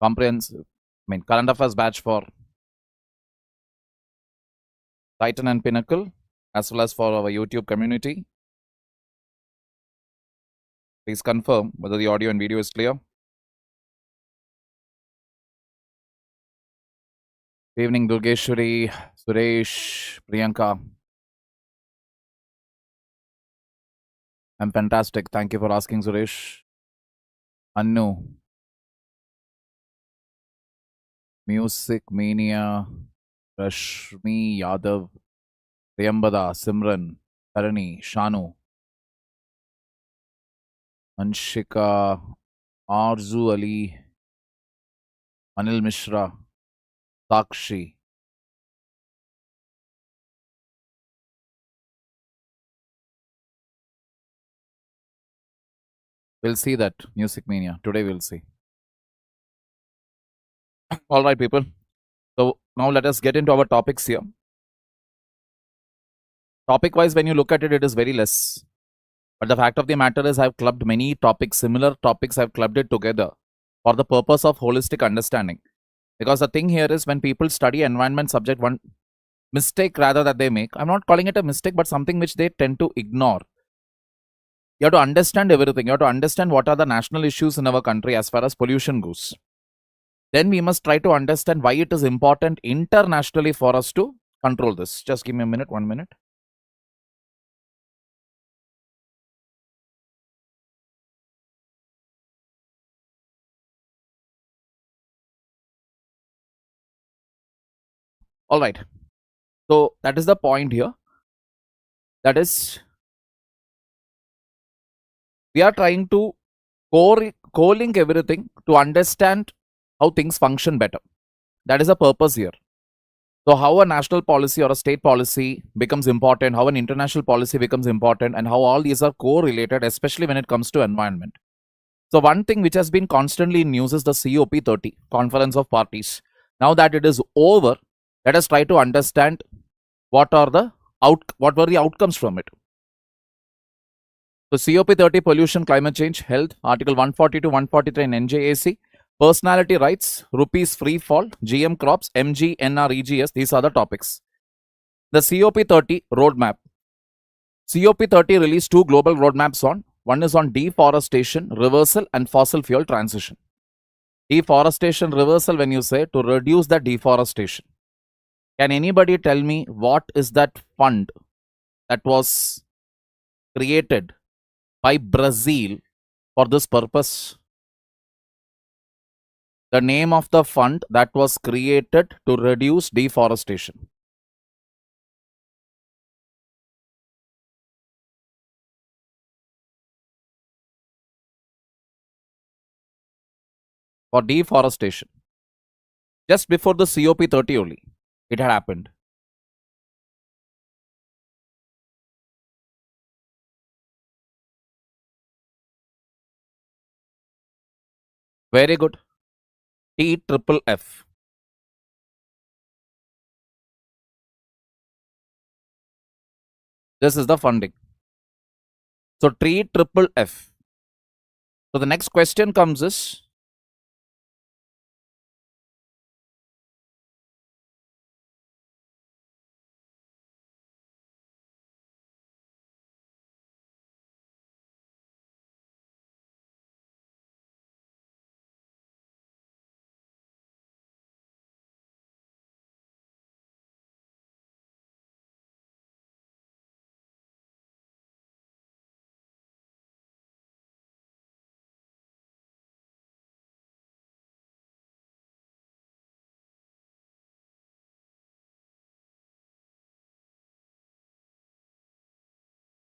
comprehensive, current affairs batch for Titan and Pinnacle, as well as for our YouTube community. Please confirm whether the audio and video is clear. Good evening, Durgeshwari, Suresh, Priyanka. I'm fantastic. Thank you for asking, Suresh. Annu. Music Mania, Rashmi Yadav, Priyambada, Simran, Tarani, Shanu, Anshika, Arzu Ali, Anil Mishra, Sakshi. We'll see that Music Mania. Today we'll see. All right, people. So now let us get into our topics here. Topic-wise, when you look at it, it is very less. But the fact of the matter is I've clubbed many topics, similar topics, I've clubbed it together for the purpose of holistic understanding. Because the thing here is when people study environment subject, one mistake rather that they make, I'm not calling it a mistake, but something which they tend to ignore. You have to understand everything. You have to understand what are the national issues in our country as far as pollution goes. Then we must try to understand why it is important internationally for us to control this. Just give me a minute, 1 minute. All right. So that is the point here. That is, we are trying to co-link everything to understand how things function better. That is the purpose here. So how a national policy or a state policy becomes important, how an international policy becomes important, and how all these are correlated, especially when it comes to environment. So one thing which has been constantly in news is the COP30, Conference of Parties. Now that it is over, let us try to understand what were the outcomes from it. So COP30, pollution, climate change, health, Article 140 to 143 in NJAC, personality rights, rupees free fall, GM crops, MG, NR, EGS, these are the topics. The COP30 roadmap. COP30 released 2 global roadmaps on. One is on deforestation, reversal, and fossil fuel transition. Deforestation, reversal, when you say to reduce the deforestation. Can anybody tell me what is that fund that was created by Brazil for this purpose? The name of the fund that was created to reduce deforestation. For deforestation. Just before the COP30 only, it had happened. Very good. TFFF. This is the funding. So TFFF. So the next question comes is,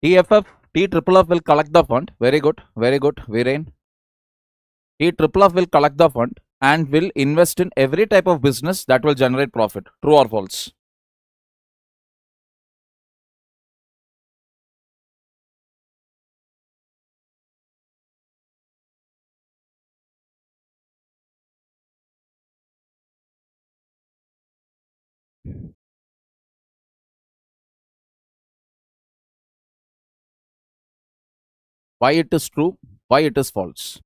TFFF will collect the fund. Very good. Very good. Viren. TFFF will collect the fund and will invest in every type of business that will generate profit. True or false? Why it is true? Why it is false?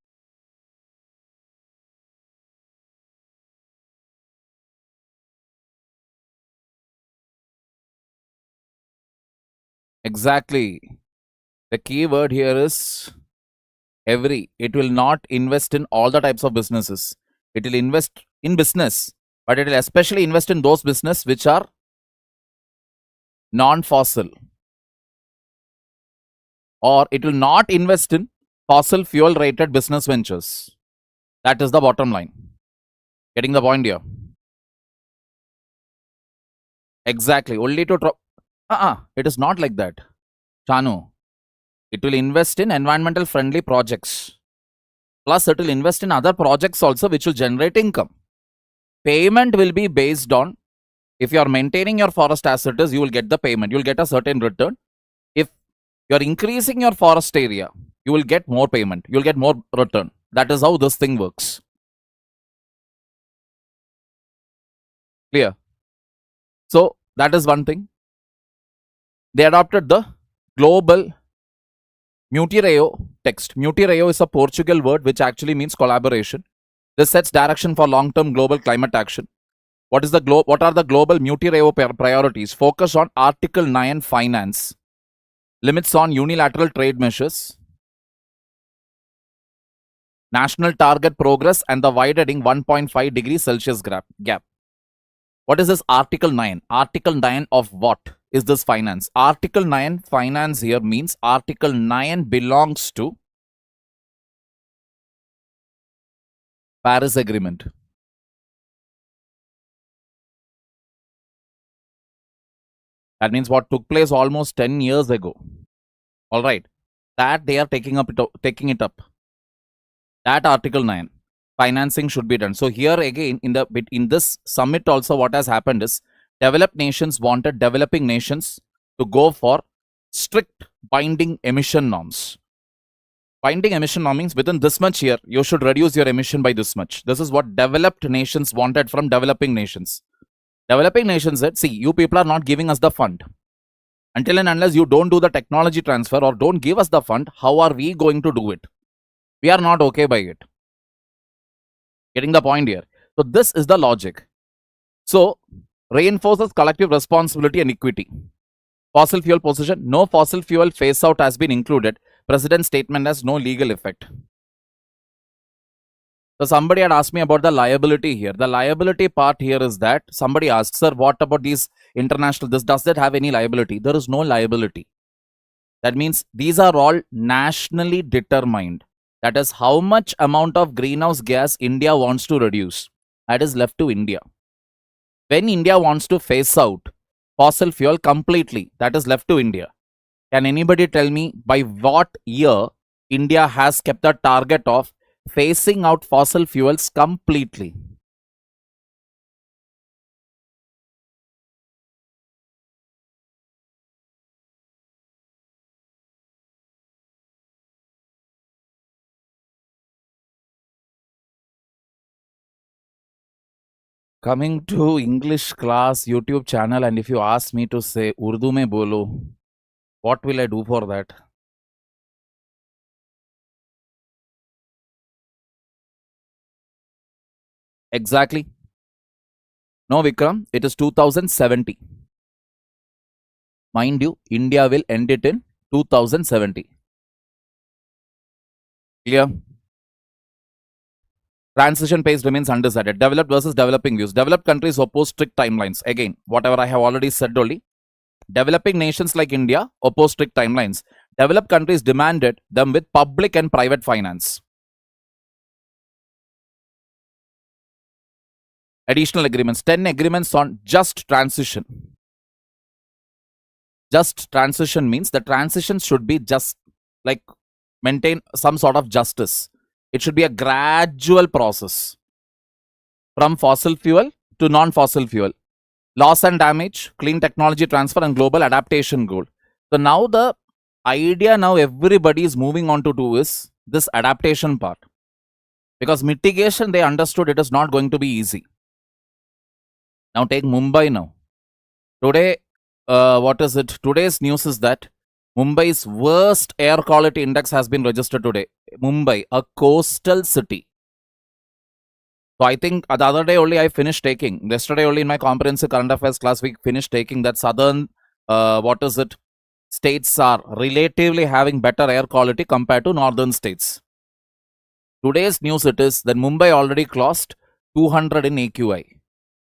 Exactly. The key word here is every. It will not invest in all the types of businesses. It will invest in business, but it will especially invest in those business which are non-fossil, or it will not invest in fossil fuel rated business ventures. That is the bottom line. Getting the point here? Exactly. Only to it is not like that, Chanu. It will invest in environmental friendly projects. Plus, it will invest in other projects also which will generate income. Payment will be based on, if you are maintaining your forest assets, you will get the payment. You will get a certain return. If you are increasing your forest area, you will get more payment. You will get more return. That is how this thing works. Clear? So, that is one thing. They adopted the global Mutirão text. Mutirão is a Portugal word which actually means collaboration. This sets direction for long-term global climate action. What are the global Mutirão priorities? Focus on Article 9 finance. Limits on unilateral trade measures. National target progress and the widening 1.5 degrees Celsius gap. What is this Article 9? Article 9 of what is this finance? Article 9 finance here means Article 9 belongs to Paris Agreement. That means what took place almost 10 years ago. All right. That they are taking it up. That Article 9. Financing should be done. So here again, in this summit also, what has happened is developed nations wanted developing nations to go for strict binding emission norms. Binding emission norm means within this much year, you should reduce your emission by this much. This is what developed nations wanted from developing nations. Developing nations said, see, you people are not giving us the fund. Until and unless you don't do the technology transfer or don't give us the fund, how are we going to do it? We are not okay by it. Getting the point here? So this is the logic. So reinforces collective responsibility and equity. Fossil fuel position, no fossil fuel phase out has been included. President's statement has no legal effect. So somebody had asked me about the liability here. The liability part here is that somebody asked, sir, what about these international, does that have any liability? There is no liability. That means these are all nationally determined. That is how much amount of greenhouse gas India wants to reduce. That is left to India. When India wants to phase out fossil fuel completely, that is left to India. Can anybody tell me by what year India has kept the target of phasing out fossil fuels completely? Coming to English class YouTube channel, and if you ask me to say Urdu mein bolo, what will I do for that? Exactly. No, Vikram, it is 2070. Mind you, India will end it in 2070. Clear? Transition pace remains undecided. Developed versus developing views. Developed countries oppose strict timelines. Again, whatever I have already said only. Developing nations like India oppose strict timelines. Developed countries demanded them with public and private finance. Additional agreements. 10 agreements on just transition. Just transition means the transition should be just like maintain some sort of justice. It should be a gradual process from fossil fuel to non-fossil fuel. Loss and damage, clean technology transfer, and global adaptation goal. So now the idea now everybody is moving on to do is this adaptation part. Because mitigation, they understood it is not going to be easy. Now take Mumbai now. Today, what is it? Today's news is that Mumbai's worst air quality index has been registered today. Mumbai, a coastal city. So I think the other day only I finished taking. Yesterday only in my comprehensive current affairs class we finished taking that southern, states are relatively having better air quality compared to northern states. Today's news it is that Mumbai already crossed 200 in AQI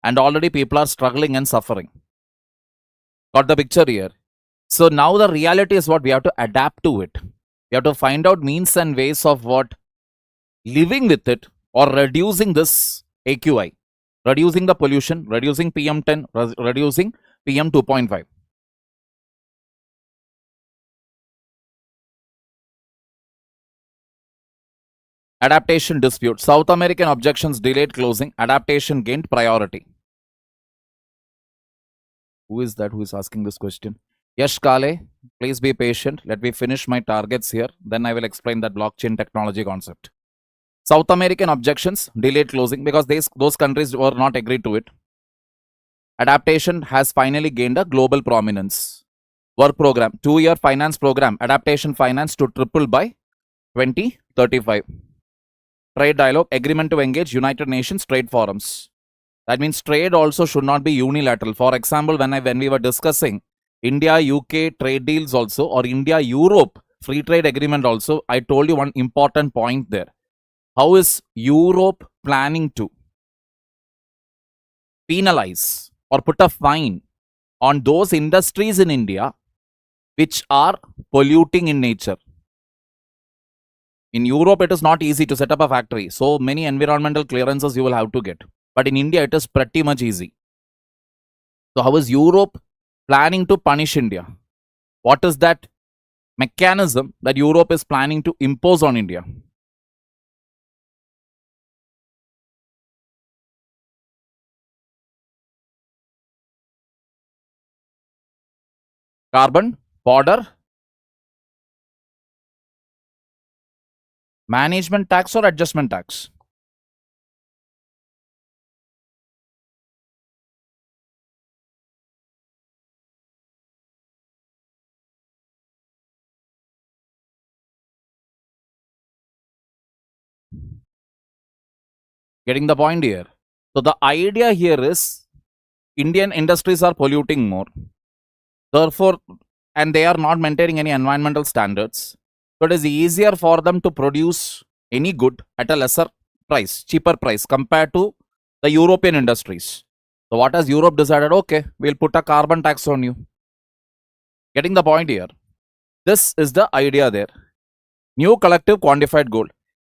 and already people are struggling and suffering. Got the picture here? So now the reality is what we have to adapt to it. We have to find out means and ways of what living with it or reducing this AQI, reducing the pollution, reducing PM10, reducing PM 2.5. Adaptation dispute. South American objections delayed closing. Adaptation gained priority. Who is that who is asking this question? Yash Kale, please be patient. Let me finish my targets here. Then I will explain that blockchain technology concept. South American objections delayed closing because those countries were not agreed to it. Adaptation has finally gained a global prominence. Work program, 2-year finance program, adaptation finance to triple by 2035. Trade dialogue, agreement to engage United Nations trade forums. That means trade also should not be unilateral. For example, when we were discussing India-UK trade deals also or India-Europe free trade agreement also, I told you one important point there. How is Europe planning to penalize or put a fine on those industries in India which are polluting in nature? In Europe, it is not easy to set up a factory. So many environmental clearances you will have to get. But in India, it is pretty much easy. So how is Europe planning to punish India? What is that mechanism that Europe is planning to impose on India? Carbon, border, management tax or adjustment tax? Getting the point here. So the idea here is Indian industries are polluting more. Therefore, and they are not maintaining any environmental standards. So it is easier for them to produce any good at a lesser price, cheaper price compared to the European industries. So what has Europe decided? Okay, we'll put a carbon tax on you. Getting the point here. This is the idea there. New collective quantified goal.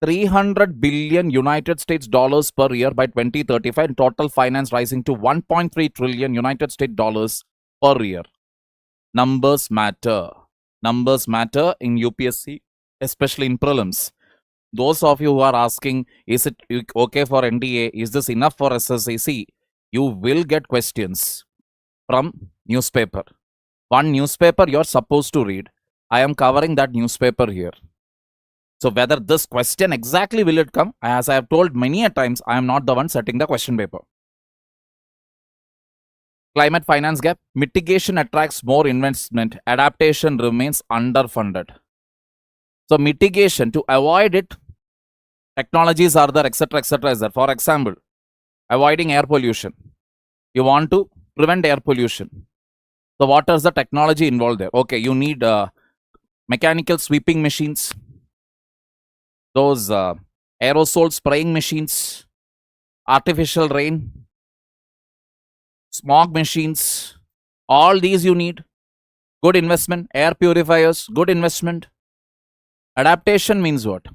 300 billion United States dollars per year by 2035 and total finance rising to 1.3 trillion United States dollars per year. Numbers matter. Numbers matter in UPSC, especially in prelims. Those of you who are asking, is it okay for NDA? Is this enough for SSAC? You will get questions from newspaper. One newspaper you're supposed to read. I am covering that newspaper here. So whether this question exactly will it come, as I have told many a times, I am not the one setting the question paper. Climate finance gap. Mitigation attracts more investment. Adaptation remains underfunded. So mitigation, to avoid it, technologies are there, etc., etc. is there. For example, avoiding air pollution. You want to prevent air pollution. So what is the technology involved there? Okay, you need mechanical sweeping machines, those aerosol spraying machines, artificial rain, smog machines, all these you need. Good investment. Air purifiers, good investment. Adaptation means what?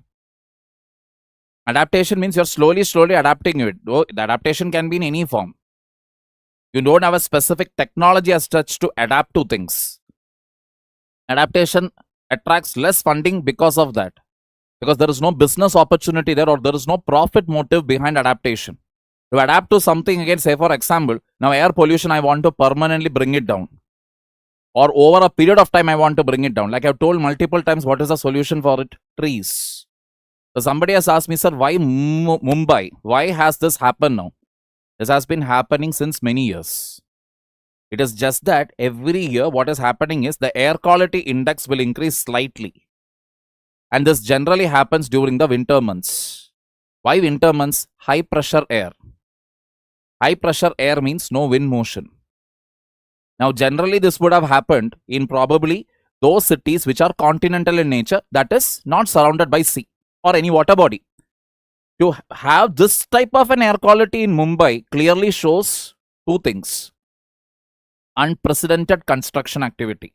Adaptation means you're slowly adapting it. The adaptation can be in any form. You don't have a specific technology as such to adapt to things. Adaptation attracts less funding because of that. Because there is no business opportunity there or there is no profit motive behind adaptation. To adapt to something again, say for example, now air pollution, I want to permanently bring it down. Or over a period of time, I want to bring it down. Like I've told multiple times, what is the solution for it? Trees. So somebody has asked me, sir, why Mumbai? Why has this happened now? This has been happening since many years. It is just that every year what is happening is the air quality index will increase slightly. And this generally happens during the winter months. Why winter months? High pressure air. High pressure air means no wind motion. Now generally this would have happened in probably those cities which are continental in nature, that is not surrounded by sea or any water body. To have this type of an air quality in Mumbai clearly shows two things: unprecedented construction activity,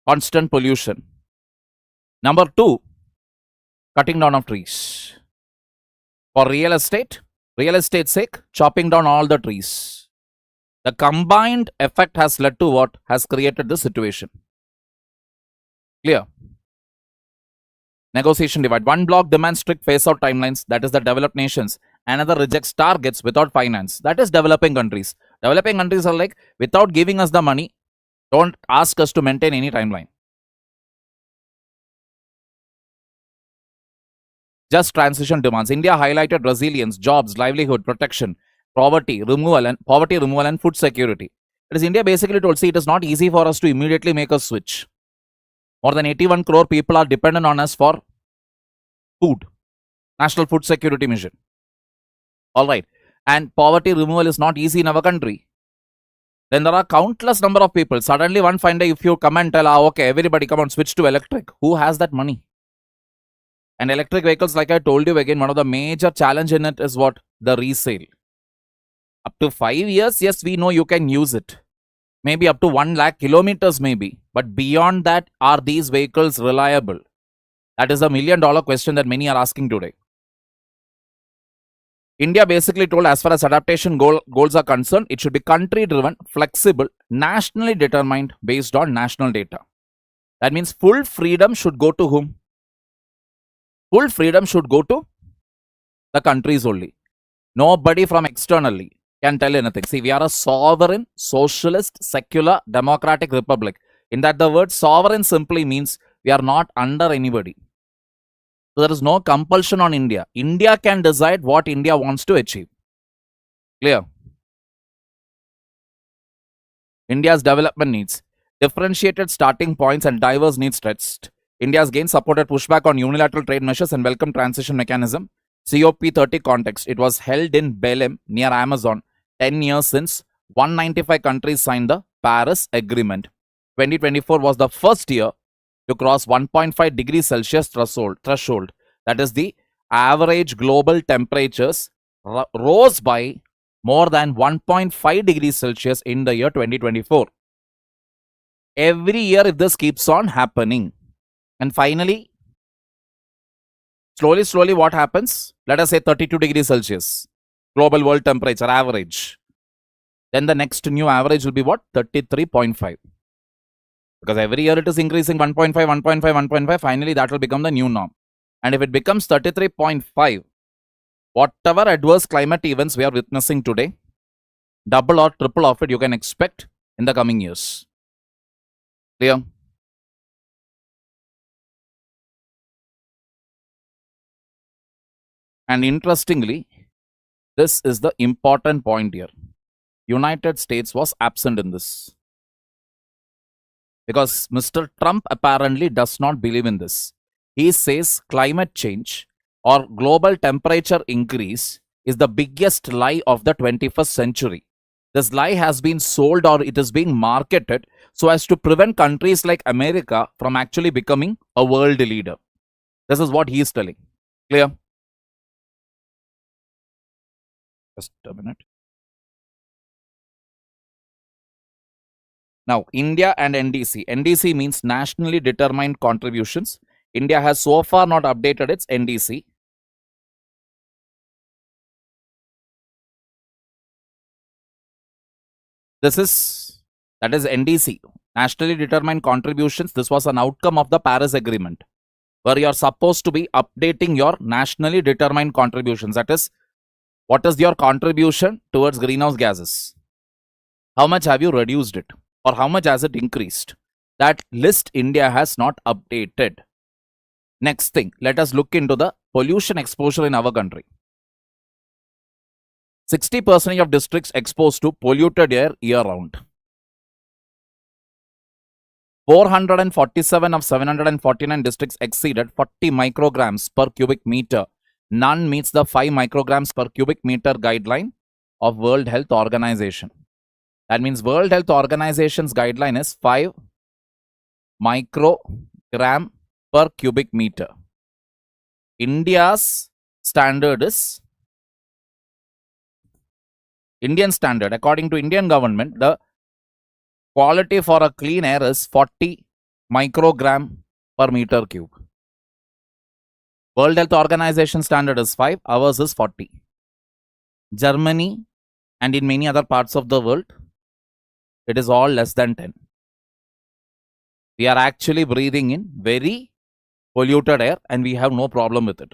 constant pollution. Number two, cutting down of trees. For real estate's sake, chopping down all the trees. The combined effect has led to what has created this situation. Clear? Negotiation divide. One bloc demands strict phase-out timelines, that is the developed nations. Another rejects targets without finance, that is developing countries. Developing countries are like, without giving us the money, don't ask us to maintain any timeline. Just transition demands. India highlighted resilience, jobs, livelihood, protection, poverty removal and food security. It is India basically told, see, it is not easy for us to immediately make a switch. More than 81 crore people are dependent on us for food. National Food Security Mission. Alright. And poverty removal is not easy in our country. Then there are countless number of people. Suddenly one fine day, if you come and tell, okay, everybody come on, switch to electric. Who has that money? And electric vehicles, like I told you again, one of the major challenge in it is what? The resale. Up to 5 years, yes, we know you can use it. Maybe up to 1 lakh kilometers maybe. But beyond that, are these vehicles reliable? That is a $1 million question that many are asking today. India basically told, as far as adaptation goals are concerned, it should be country-driven, flexible, nationally determined based on national data. That means full freedom should go to whom? Full freedom should go to the countries only. Nobody from externally can tell anything. See, we are a sovereign, socialist, secular, democratic republic. In that, the word sovereign simply means we are not under anybody. So there is no compulsion on India. India can decide what India wants to achieve. Clear? India's development needs. Differentiated starting points and diverse needs stressed. India's gain supported pushback on unilateral trade measures and welcome transition mechanism. COP30 context. It was held in Belém near Amazon 10 years since 195 countries signed the Paris Agreement. 2024 was the first year to cross 1.5 degrees Celsius threshold. That is, the average global temperatures rose by more than 1.5 degrees Celsius in the year 2024. Every year, if this keeps on happening, and finally, slowly, what happens? Let us say 32 degrees Celsius, global world temperature average. Then the next new average will be what? 33.5. Because every year it is increasing 1.5, 1.5, 1.5. Finally, that will become the new norm. And if it becomes 33.5, whatever adverse climate events we are witnessing today, double or triple of it you can expect in the coming years. Clear? And interestingly, this is the important point here. United States was absent in this. Because Mr. Trump apparently does not believe in this. He says climate change or global temperature increase is the biggest lie of the 21st century. This lie has been sold or it is being marketed so as to prevent countries like America from actually becoming a world leader. This is what he is telling. Clear? Just a minute. Now, India and NDC. NDC means nationally determined contributions. India has so far not updated its NDC. That is NDC, nationally determined contributions. This was an outcome of the Paris Agreement, where you are supposed to be updating your nationally determined contributions. That is, what is your contribution towards greenhouse gases? How much have you reduced it? Or how much has it increased? That list India has not updated. Next thing, let us look into the pollution exposure in our country. 60% of districts exposed to polluted air year-round. 447 of 749 districts exceeded 40 micrograms per cubic meter. None meets the 5 micrograms per cubic meter guideline of World Health Organization. That means World Health Organization's guideline is 5 microgram per cubic meter. India's standard is Indian standard. According to Indian government, the quality for a clean air is 40 microgram per meter cube. World Health Organization standard is 5, ours is 40. Germany and in many other parts of the world, it is all less than 10. We are actually breathing in very polluted air and we have no problem with it.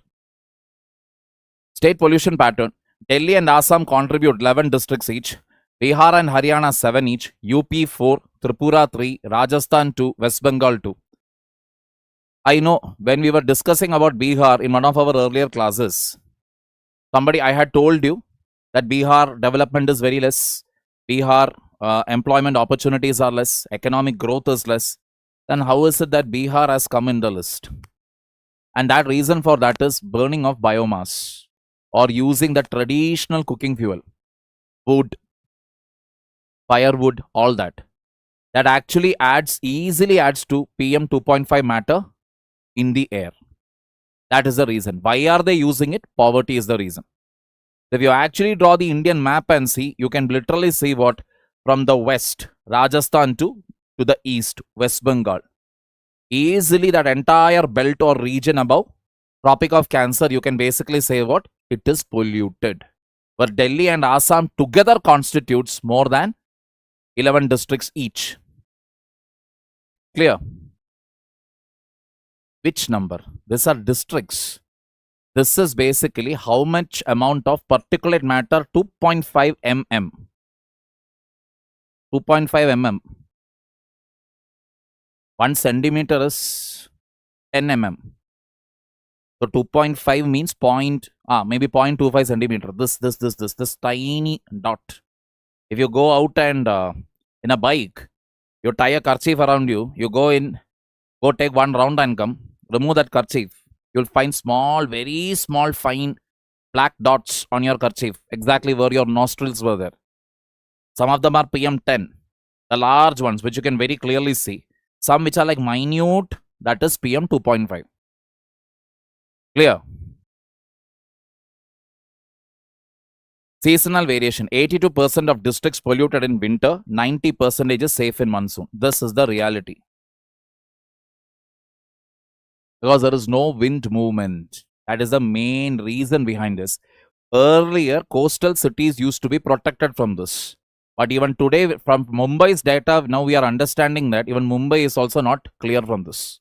State pollution pattern. Delhi and Assam contribute 11 districts each. Bihar and Haryana 7 each. UP 4, Tripura 3, Rajasthan 2, West Bengal 2. I know when we were discussing about Bihar in one of our earlier classes, I had told you that Bihar development is very less. Bihar employment opportunities are less. Economic growth is less. Then how is it that Bihar has come in the list? And that reason for that is burning of biomass or using the traditional cooking fuel, wood, firewood, all that. That actually easily adds to PM 2.5 matter in the air. That is the reason. Why are they using it? Poverty is the reason. If you actually draw the Indian map and see, you can literally see what from the west, Rajasthan to the east, West Bengal. Easily that entire belt or region above Tropic of Cancer, you can basically say what? It is polluted. But Delhi and Assam together constitutes more than 11 districts each. Clear? Which number? These are districts. This is basically how much amount of particulate matter, 2.5 mm. 2.5 mm. 1 centimeter is 10 mm. So 2.5 means maybe 0.25 centimeter. This tiny dot. If you go out and in a bike, you tie a kerchief around you, you go take one round and come, remove that kerchief. You'll find small, very small, fine black dots on your kerchief, exactly where your nostrils were there. Some of them are PM10, the large ones, which you can very clearly see. Some which are like minute, that is PM 2.5. Clear? Seasonal variation. 82% of districts polluted in winter, 90% is safe in monsoon. This is the reality. Because there is no wind movement. That is the main reason behind this. Earlier, coastal cities used to be protected from this. But even today, from Mumbai's data, now we are understanding that even Mumbai is also not clear from this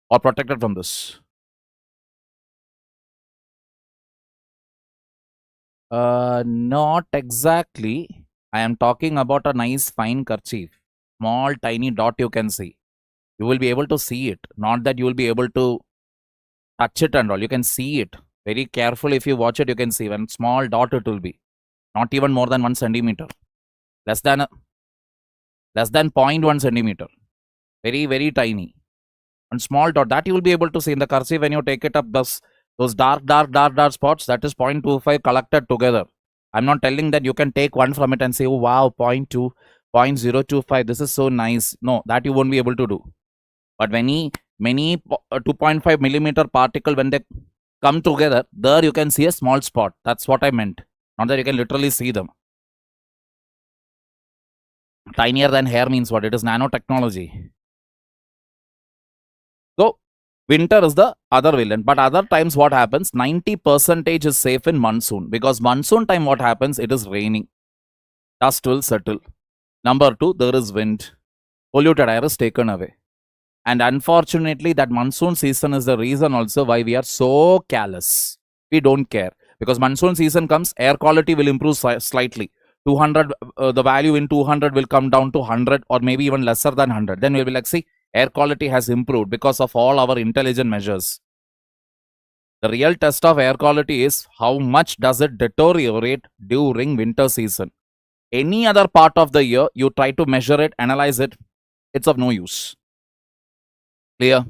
or protected from this. Not exactly. I am talking about a nice fine kerchief. Small tiny dot you can see. You will be able to see it. Not that you will be able to touch it and all. You can see it. Very careful. If you watch it, you can see one small dot it will be. Not even more than 1 centimeter. Less than 0.1 centimeter. Very, very tiny. One small dot. That you will be able to see in the kerchief when you take it up. Those dark spots, that is 0.25 collected together. I'm not telling that you can take one from it and say, oh wow, 0.2, 0.025. This is so nice. No, that you won't be able to do. But many 2.5 millimeter particle, when they come together, there you can see a small spot. That's what I meant. Not that you can literally see them. Tinier than hair means what? It is nanotechnology. So, winter is the other villain. But other times what happens? 90% is safe in monsoon. Because monsoon time what happens? It is raining. Dust will settle. Number 2, there is wind. Polluted air is taken away. And unfortunately, that monsoon season is the reason also why we are so careless. We don't care. Because monsoon season comes, air quality will improve slightly. 200, the value in 200 will come down to 100 or maybe even lesser than 100. Then we'll be like, see, air quality has improved because of all our intelligent measures. The real test of air quality is how much does it deteriorate during winter season. Any other part of the year, you try to measure it, analyze it, it's of no use. Clear?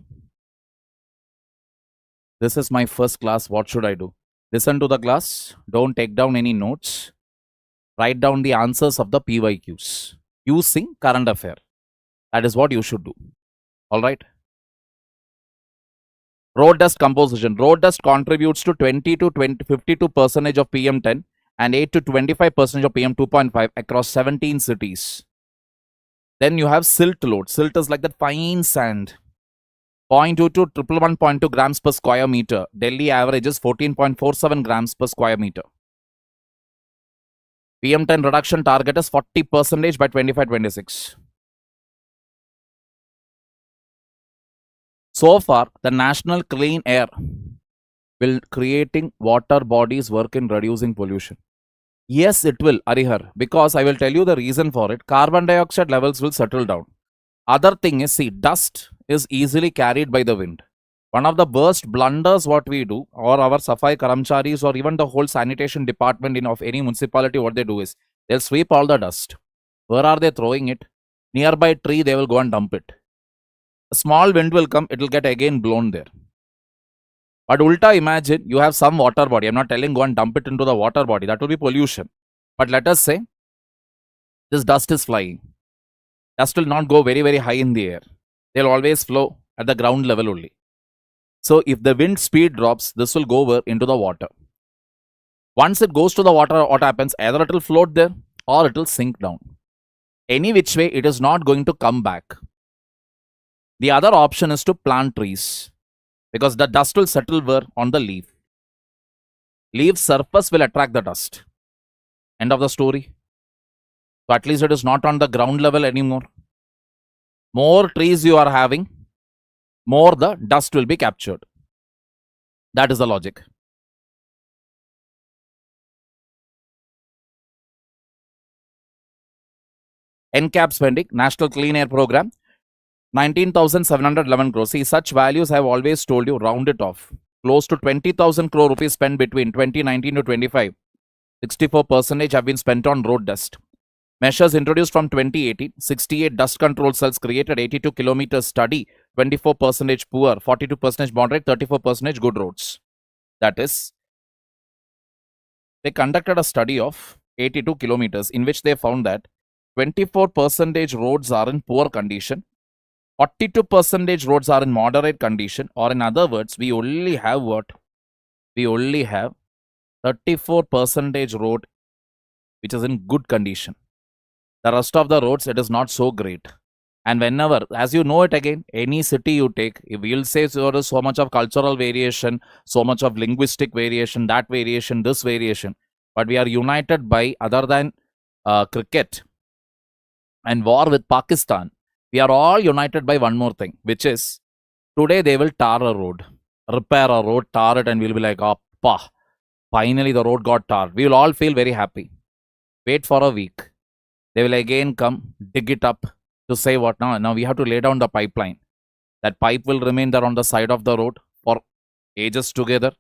This is my first class. What should I do? Listen to the class. Don't take down any notes. Write down the answers of the PYQs using current affair. That is what you should do. All right. Road dust composition. Road dust contributes to 20 to 52% of PM10 and 8 to 25% of PM2.5 across 17 cities. Then you have silt load. Silt is like that fine sand. 0.2 to 111.2 grams per square meter. Delhi average is 14.47 grams per square meter. PM10 reduction target is 40% by 25-26. So far, the National Clean Air will creating water bodies work in reducing pollution. Yes, it will, Arihar, because I will tell you the reason for it. Carbon dioxide levels will settle down. Other thing is, see, dust is easily carried by the wind. One of the worst blunders what we do, or our Safai Karamcharis, or even the whole sanitation department of any municipality, what they do is, they'll sweep all the dust. Where are they throwing it? Nearby tree, they will go and dump it. A small wind will come, it will get again blown there. But ulta, imagine you have some water body. I'm not telling go and dump it into the water body. That will be pollution. But let us say this dust is flying. Dust will not go very, very high in the air. They'll always flow at the ground level only. So if the wind speed drops, this will go over into the water. Once it goes to the water, what happens? Either it will float there or it will sink down. Any which way, it is not going to come back. The other option is to plant trees, because the dust will settle where? On the leaf. Leaf surface will attract the dust. End of the story. So at least it is not on the ground level anymore. More trees you are having, more the dust will be captured. That is the logic. NCAP spending, National Clean Air Program, 19,711 crores. See, such values I have always told you, round it off. Close to 20,000 crore rupees spent between 2019 to 25. 64% have been spent on road dust. Measures introduced from 2018, 68 dust control cells created, 82 kilometers study, 24% poor, 42% moderate, 34% good roads. That is, they conducted a study of 82 kilometers in which they found that 24% roads are in poor condition, 42% roads are in moderate condition, or in other words, we only have what? We only have 34% road which is in good condition. The rest of the roads, it is not so great. And whenever, as you know it again, any city you take, if you'll say there is so much of cultural variation, so much of linguistic variation, that variation, this variation, but we are united by, other than cricket and war with Pakistan, we are all united by one more thing, which is, today they will tar a road, repair a road, tar it, and we'll be like, oh, finally the road got tarred. We will all feel very happy. Wait for a week. They will again come, dig it up to say what now? Now we have to lay down the pipeline. That pipe will remain there on the side of the road for ages together.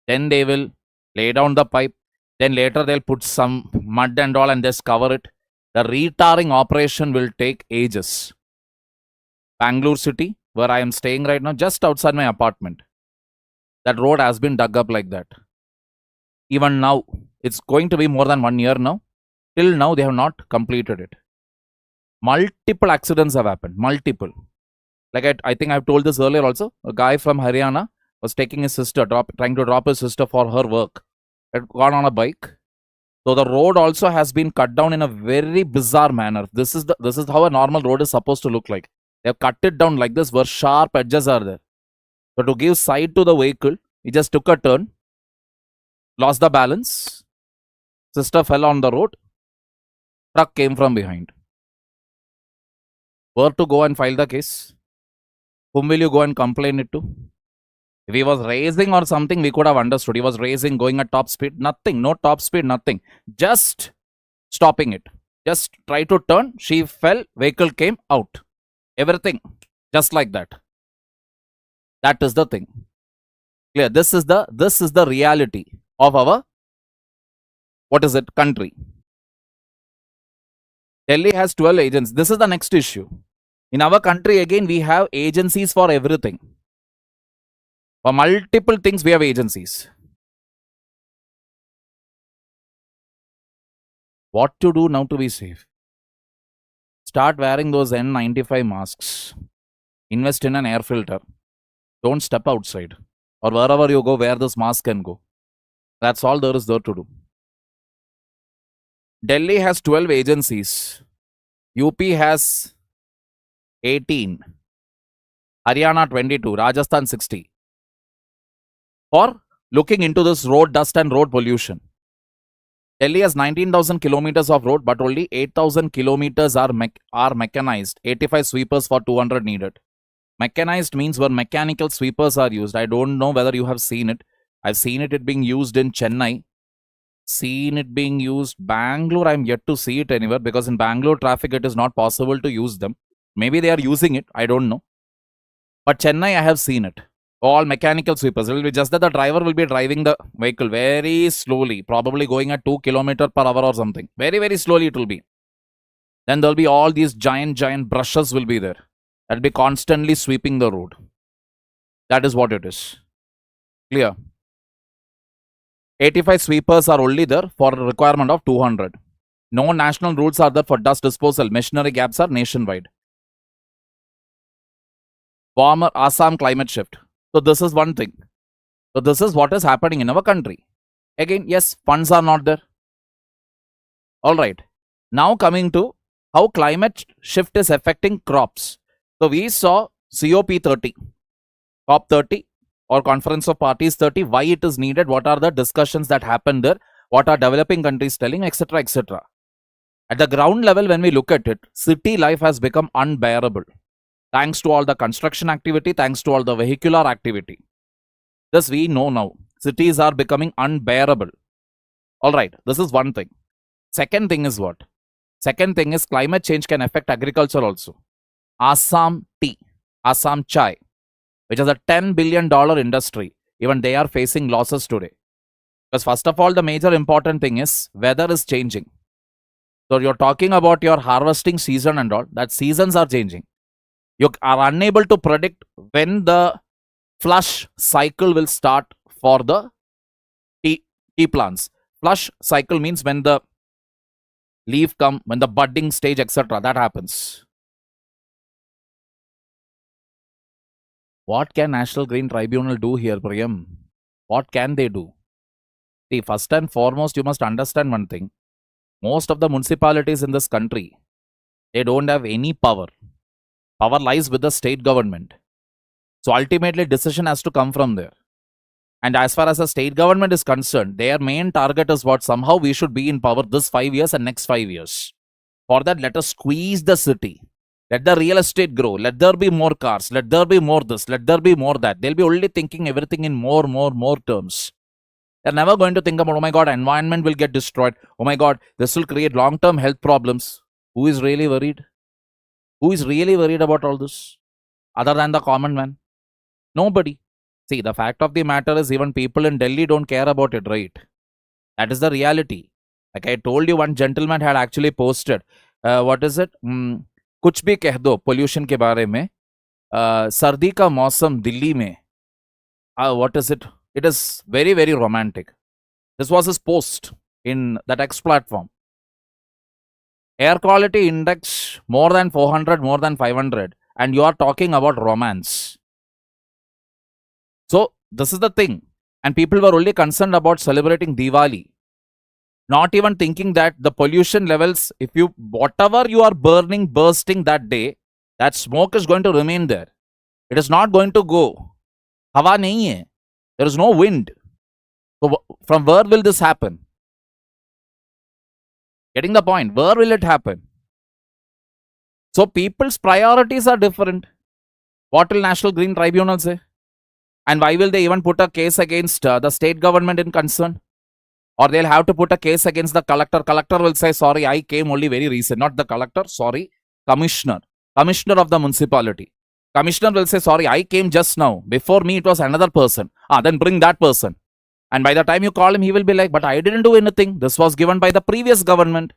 Then they will lay down the pipe. Then later they'll put some mud and all and just cover it. The retarring operation will take ages. Bangalore city, where I am staying right now, just outside my apartment, that road has been dug up like that. Even now, it's going to be more than 1 year now. Till now, they have not completed it. Multiple accidents have happened. Multiple. Like I think I've told this earlier also. A guy from Haryana was taking his sister, trying to drop his sister for her work. Had gone on a bike. So the road also has been cut down in a very bizarre manner. This is how a normal road is supposed to look like. They have cut it down like this, where sharp edges are there. So to give side to the vehicle, he just took a turn, lost the balance. Sister fell on the road. Truck came from behind. Where to go and file the case? Whom will you go and complain it to? If he was racing or something, we could have understood. He was racing, going at top speed. Nothing. No top speed, nothing. Just stopping it. Just try to turn. She fell. Vehicle came out. Everything. Just like that. That is the thing. Clear. This is the reality of our, country. Delhi has 12 agents. This is the next issue. In our country, again, we have agencies for everything. For multiple things, we have agencies. What to do now to be safe? Start wearing those N95 masks. Invest in an air filter. Don't step outside. Or wherever you go, where this mask can go. That's all there is there to do. Delhi has 12 agencies. UP has 18. Haryana 22. Rajasthan 60. For looking into this road dust and road pollution. Delhi has 19,000 kilometers of road, but only 8,000 kilometers are mechanized. 85 sweepers for 200 needed. Mechanized means where mechanical sweepers are used. I don't know whether you have seen it. I've seen it being used in Chennai. Seen it being used. Bangalore, I'm yet to see it anywhere because in Bangalore traffic, it is not possible to use them. Maybe they are using it. I don't know. But Chennai, I have seen it. All mechanical sweepers. It will be just that the driver will be driving the vehicle very slowly, probably going at 2 kilometers per hour or something. Very, very slowly it will be. Then there will be all these giant brushes will be there. That will be constantly sweeping the road. That is what it is. Clear? 85 sweepers are only there for a requirement of 200. No national rules are there for dust disposal. Machinery gaps are nationwide. Warmer Assam climate shift. So this is one thing. So this is what is happening in our country. Again, yes, funds are not there. Alright. Now coming to how climate shift is affecting crops. So we saw COP30, COP30 or Conference of Parties 30, why it is needed, what are the discussions that happen there, what are developing countries telling, etc. etc. At the ground level, when we look at it, city life has become unbearable. Thanks to all the construction activity, thanks to all the vehicular activity. This we know now. Cities are becoming unbearable. Alright, this is one thing. Second thing is what? Second thing is climate change can affect agriculture also. Assam tea, Assam chai, which is a $10 billion industry. Even they are facing losses today. Because first of all, the major important thing is weather is changing. So you're talking about your harvesting season and all, that seasons are changing. You are unable to predict when the flush cycle will start for the tea plants. Flush cycle means when the leaf come, when the budding stage, etc. That happens. What can National Green Tribunal do here, Priyam? What can they do? See, first and foremost, you must understand one thing. Most of the municipalities in this country, they don't have any power. Power lies with the state government. So ultimately, decision has to come from there. And as far as the state government is concerned, their main target is what? Somehow we should be in power this 5 years and next 5 years. For that, let us squeeze the city. Let the real estate grow. Let there be more cars. Let there be more this. Let there be more that. They'll be only thinking everything in more terms. They're never going to think about, oh my God, environment will get destroyed. Oh my God, this will create long-term health problems. Who is really worried? Who is really worried about all this? Other than the common man? Nobody. See, the fact of the matter is even people in Delhi don't care about it, right? That is the reality. Like I told you, one gentleman had actually posted, what is it? कुछ भी कह दो pollution के बारे में सर्दी का मौसम दिल्ली में what is it? It is very, very romantic. This was his post in that X platform. Air quality index more than 400, more than 500, and you are talking about romance. So this is the thing, and people were only concerned about celebrating Diwali, not even thinking that the pollution levels, if you whatever you are bursting that day, that smoke is going to remain there. It is not going to go. Hawa nahi hai. There is no wind. So from where will this happen? Getting the point? Where will it happen? So people's priorities are different. What will National Green Tribunal say? And why will they even put a case against the state government in concern? Or they'll have to put a case against the collector. Collector will say, sorry, I came only very recent. Not the collector, sorry, commissioner. Commissioner of the municipality. Commissioner will say, sorry, I came just now. Before me, it was another person. Then bring that person. And by the time you call him, he will be like, but I didn't do anything. This was given by the previous government.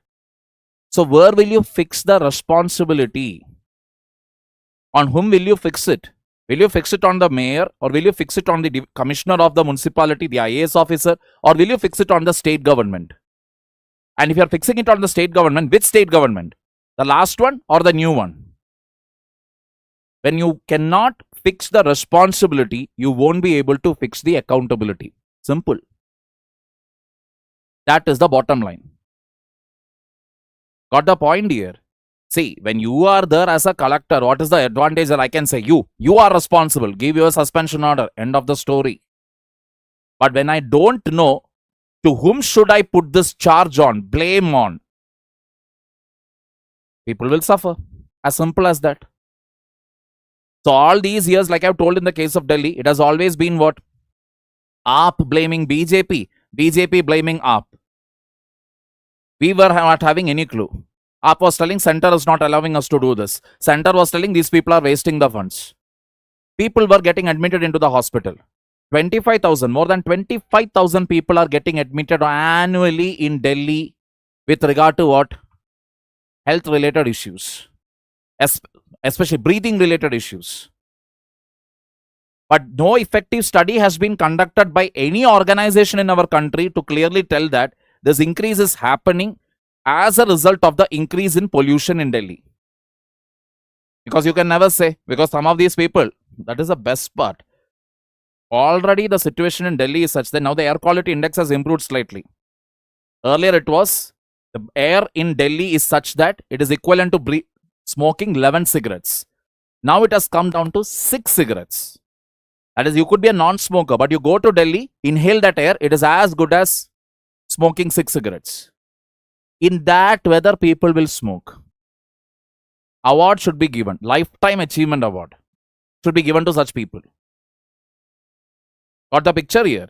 So where will you fix the responsibility? On whom will you fix it? Will you fix it on the mayor, or will you fix it on the commissioner of the municipality, the IAS officer, or will you fix it on the state government? And if you are fixing it on the state government, which state government? The last one or the new one? When you cannot fix the responsibility, you won't be able to fix the accountability. Simple. That is the bottom line. Got the point here? See, when you are there as a collector, what is the advantage that I can say? You are responsible. Give you a suspension order. End of the story. But when I don't know, to whom should I put this charge on, blame on? People will suffer. As simple as that. So all these years, like I've told in the case of Delhi, it has always been what? AAP blaming BJP, BJP blaming AAP. We were not having any clue. AAP was telling center is not allowing us to do this. Center was telling these people are wasting the funds. People were getting admitted into the hospital. 25,000, more than 25,000 people are getting admitted annually in Delhi with regard to what? Health related issues. Especially breathing related issues. But no effective study has been conducted by any organization in our country to clearly tell that this increase is happening as a result of the increase in pollution in Delhi. Because you can never say, because some of these people, that is the best part. Already the situation in Delhi is such that now the air quality index has improved slightly. Earlier it was, the air in Delhi is such that it is equivalent to smoking 11 cigarettes. Now it has come down to 6 cigarettes. That is, you could be a non-smoker, but you go to Delhi, inhale that air, it is as good as smoking 6 cigarettes. In that weather, people will smoke. Award should be given. Lifetime Achievement Award should be given to such people. Got the picture here?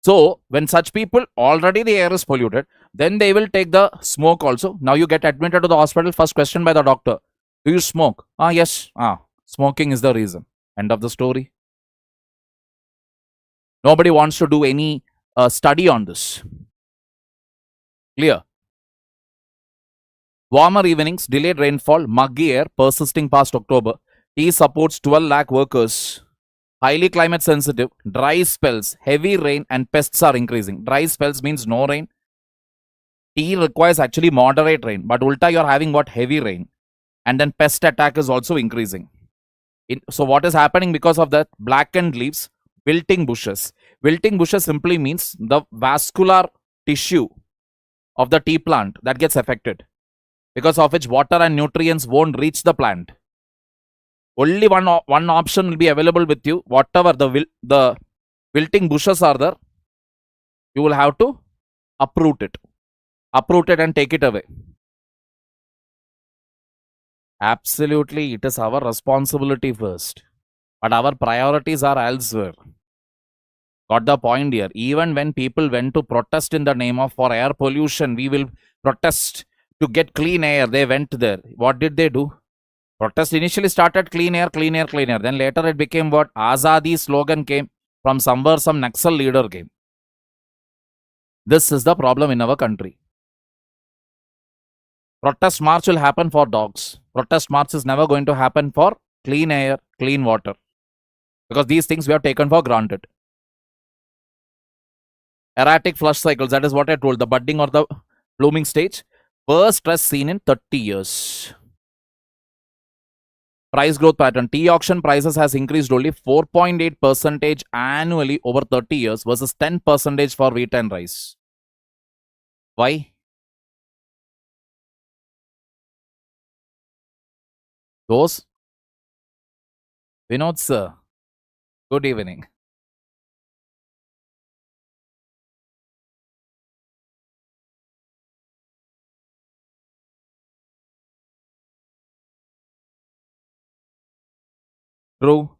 So, when such people, already the air is polluted, then they will take the smoke also. Now you get admitted to the hospital, first question by the doctor. Do you smoke? Yes. Smoking is the reason. End of the story. Nobody wants to do any study on this. Clear? Warmer evenings, delayed rainfall, muggy air persisting past October. Tea supports 12 lakh workers. Highly climate sensitive, dry spells, heavy rain and pests are increasing. Dry spells means no rain. Tea requires actually moderate rain. But ulta you're having what? Heavy rain. And then pest attack is also increasing. So what is happening because of that? Blackened leaves, wilting bushes. Wilting bushes simply means the vascular tissue of the tea plant that gets affected, because of which water and nutrients won't reach the plant. Only one option will be available with you. Whatever the wilting bushes are there, you will have to uproot it. Uproot it and take it away. Absolutely, it is our responsibility first. But our priorities are elsewhere. Got the point here? Even when people went to protest in the name of for air pollution, we will protest to get clean air. They went there. What did they do? Protest initially started clean air, clean air, clean air. Then later it became what? Azadi slogan came from somewhere, some Naxal leader came. This is the problem in our country. Protest march will happen for dogs. Protest march is never going to happen for clean air, clean water. Because these things we have taken for granted. Erratic flush cycles, that is what I told. The budding or the blooming stage. Worst stress seen in 30 years. Price growth pattern. Tea auction prices has increased only 4.8% annually over 30 years versus 10% for wheat and rice. Why? Those? Vinod sir, good evening. True.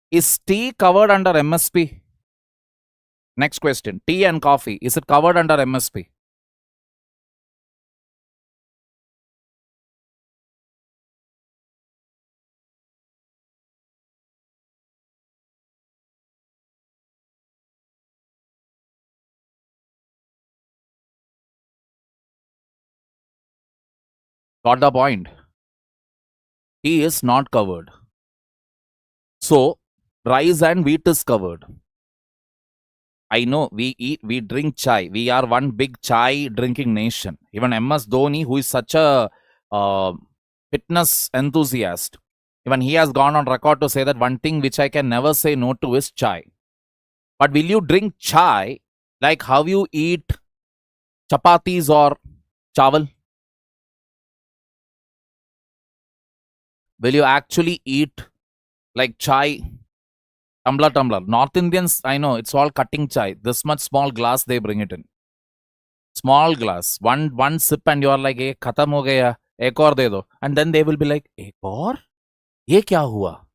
Is tea covered under MSP? Next question. Tea and coffee, is it covered under MSP? Got the point. Tea is not covered. So, rice and wheat is covered. I know we drink chai. We are one big chai drinking nation. Even MS Dhoni, who is such a fitness enthusiast. Even he has gone on record to say that one thing which I can never say no to is chai. But will you drink chai like how you eat chapatis or chawal? Will you actually eat like chai, tumbler? North Indians, I know, it's all cutting chai. This much small glass they bring it in. Small glass. One sip and you are like, hey, khatam ho gaya, ek aur de do. And then they will be like, ek aur? Ye kya hua?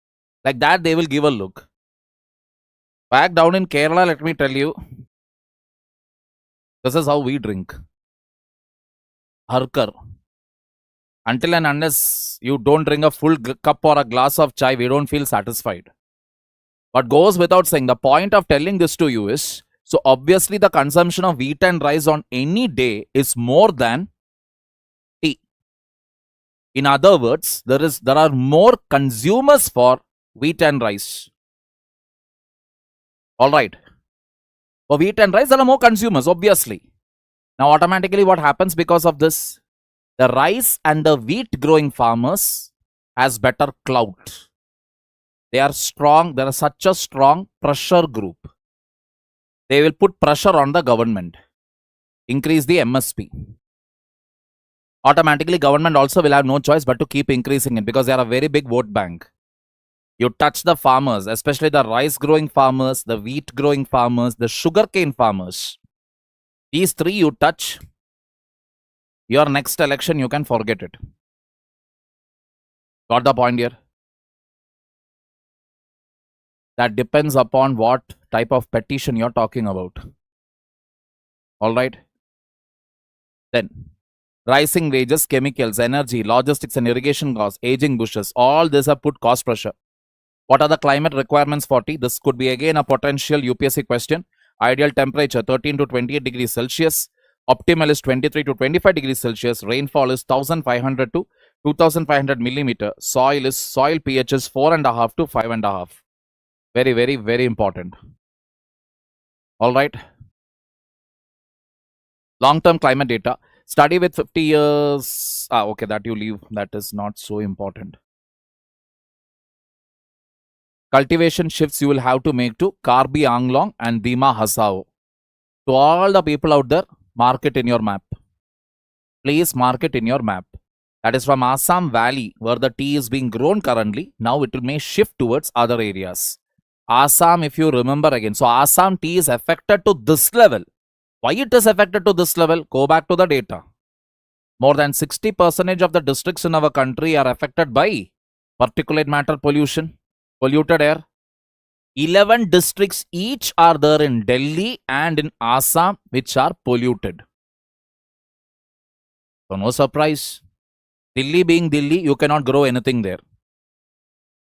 Like that they will give a look. Back down in Kerala, let me tell you, this is how we drink. Harkar. Until and unless you don't drink a full cup or a glass of chai, we don't feel satisfied. But goes without saying, the point of telling this to you is, so obviously the consumption of wheat and rice on any day is more than tea. In other words, there are more consumers for wheat and rice. Alright. For wheat and rice, there are more consumers, obviously. Now automatically what happens because of this? The rice and the wheat growing farmers has better clout. They are strong. They are such a strong pressure group. They will put pressure on the government. Increase the MSP. Automatically government also will have no choice but to keep increasing it because they are a very big vote bank. You touch the farmers, especially the rice growing farmers, the wheat growing farmers, the sugarcane farmers. These three you touch, your next election you can forget it. Got the point here? That depends upon what type of petition you're talking about. Alright. Then, rising wages, chemicals, energy, logistics and irrigation costs, aging bushes, all this have put cost pressure. What are the climate requirements for tea? This could be again a potential UPSC question. Ideal temperature 13 to 28 degrees Celsius. Optimal is 23 to 25 degrees Celsius. Rainfall is 1500 to 2500 millimeter. Soil pH is 4.5 to 5.5. Very, very, very important. Alright. Long-term climate data. Study with 50 years. Okay, that you leave. That is not so important. Cultivation shifts you will have to make to Karbi Anglong and Dima Hasao. To all the people out there, mark it in your map. Please mark it in your map. That is from Assam Valley, where the tea is being grown currently. Now it may shift towards other areas. Assam, if you remember again. So Assam tea is affected to this level. Why it is affected to this level? Go back to the data. More than 60% of the districts in our country are affected by particulate matter pollution. Polluted air. 11 districts each are there in Delhi and in Assam which are polluted. So no surprise. Delhi being Delhi, you cannot grow anything there.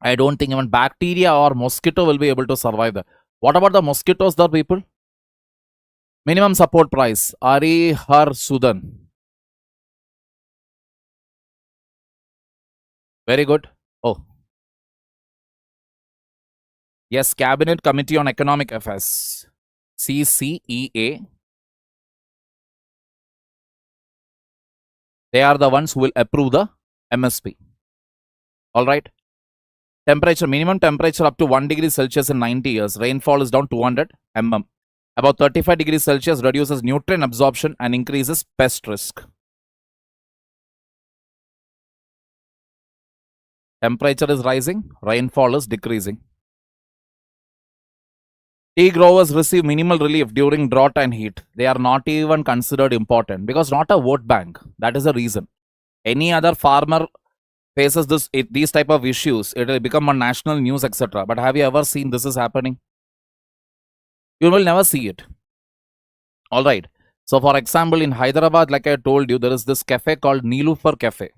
I don't think even bacteria or mosquito will be able to survive there. What about the mosquitoes there, people? Minimum support price. Ari Har Sudan. Very good. Oh. Yes, Cabinet Committee on Economic Affairs, CCEA. They are the ones who will approve the MSP. Alright. Temperature, minimum temperature up to 1 degree Celsius in 90 years. Rainfall is down 200 mm. About 35 degrees Celsius reduces nutrient absorption and increases pest risk. Temperature is rising, rainfall is decreasing. Tea growers receive minimal relief during drought and heat. They are not even considered important because not a vote bank. That is the reason. Any other farmer faces these type of issues, it will become on national news, etc. But have you ever seen this is happening? You will never see it. Alright. So for example, in Hyderabad, like I told you, there is this cafe called Neelufar Cafe.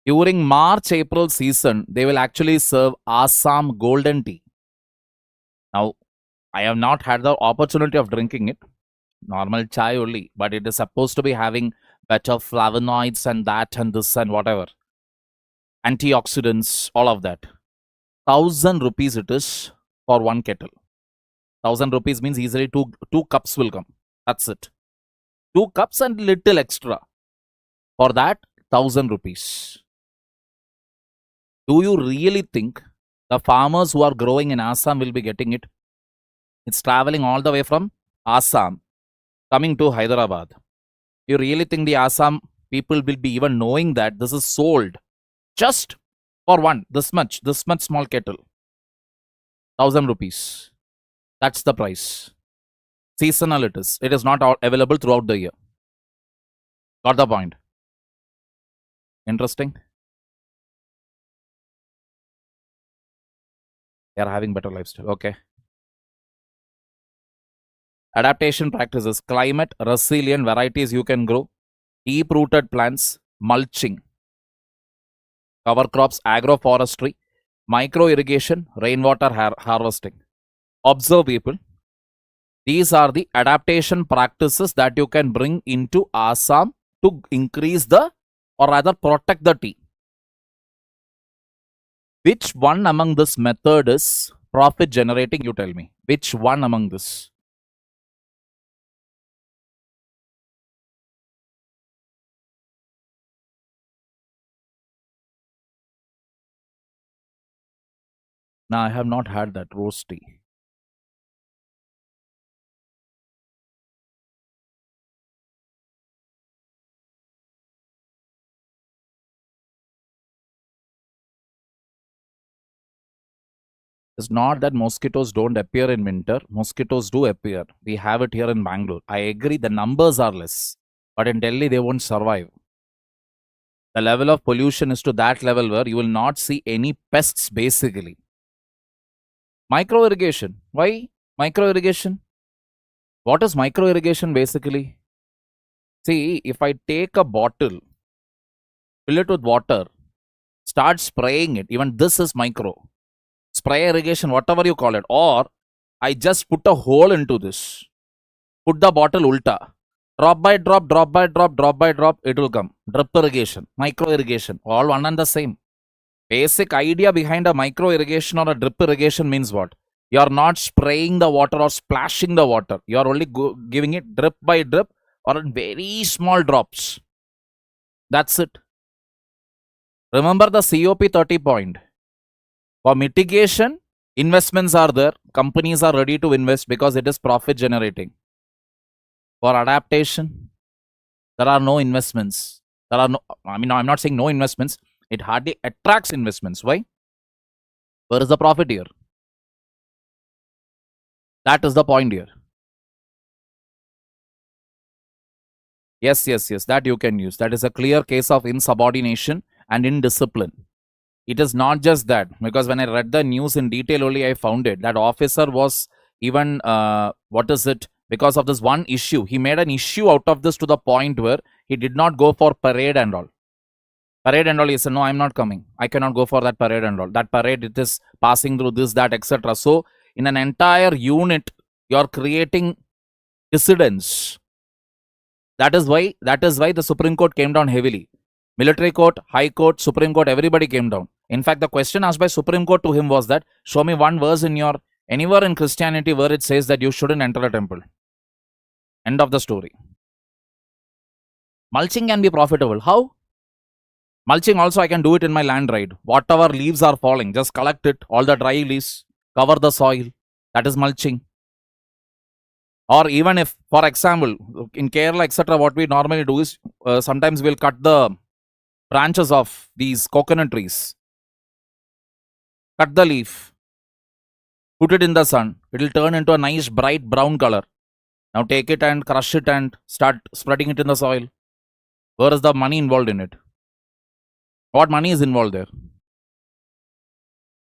During March-April season, they will actually serve Assam golden tea. Now, I have not had the opportunity of drinking it. Normal chai only. But it is supposed to be having better flavonoids and that and this and whatever. Antioxidants, all of that. 1000 rupees it is for one kettle. 1000 rupees means easily two cups will come. That's it. 2 cups and little extra. For that, 1000 rupees. Do you really think the farmers who are growing in Assam will be getting it? It's traveling all the way from Assam, coming to Hyderabad. You really think the Assam people will be even knowing that this is sold just for this much small kettle, 1,000 rupees. That's the price. Seasonal it is. It is not available throughout the year. Got the point? Interesting. They are having better lifestyle. Okay. Adaptation practices, climate resilient varieties you can grow, deep rooted plants, mulching, cover crops, agroforestry, micro irrigation, rainwater harvesting. Observe people. These are the adaptation practices that you can bring into Assam to increase the, or rather protect the tea. Which one among this method is profit generating? You tell me. Which one among this? Now, I have not had that roast tea. It's not that mosquitoes don't appear in winter. Mosquitoes do appear. We have it here in Bangalore. I agree the numbers are less. But in Delhi, they won't survive. The level of pollution is to that level where you will not see any pests basically. Micro irrigation. Why micro irrigation? What is micro irrigation basically? See, if I take a bottle, fill it with water, start spraying it, even this is micro. Spray irrigation, whatever you call it. Or I just put a hole into this. Put the bottle ulta. Drop by drop, drop by drop, drop by drop, it will come. Drip irrigation, micro irrigation, all one and the same. Basic idea behind a micro irrigation or a drip irrigation means what? You are not spraying the water or splashing the water. You are only giving it drip by drip or in very small drops. That's it. Remember the COP 30 point. For mitigation, investments are there. Companies are ready to invest because it is profit generating. For adaptation, there are no investments. I'm not saying no investments. It hardly attracts investments. Why? Where is the profit here? That is the point here. Yes, that you can use. That is a clear case of insubordination and indiscipline. It is not just that, because when I read the news in detail only, I found it. That officer was even, because of this one issue. He made an issue out of this to the point where he did not go for parade and all. He said, no, I'm not coming. I cannot go for that parade and all. That parade, it is passing through this, that, etc. So, in an entire unit, you are creating dissidents. That is why the Supreme Court came down heavily. Military Court, High Court, Supreme Court, everybody came down. In fact, the question asked by Supreme Court to him was that, show me one verse anywhere in Christianity where it says that you shouldn't enter a temple. End of the story. Mulching can be profitable. How? Mulching also, I can do it in my land, right? Whatever leaves are falling, just collect it, all the dry leaves, cover the soil. That is mulching. Or even if, for example, in Kerala, etc., what we normally do is, sometimes we'll cut the branches of these coconut trees. Cut the leaf. Put it in the sun. It will turn into a nice bright brown color. Now take it and crush it and start spreading it in the soil. Where is the money involved in it? What money is involved there?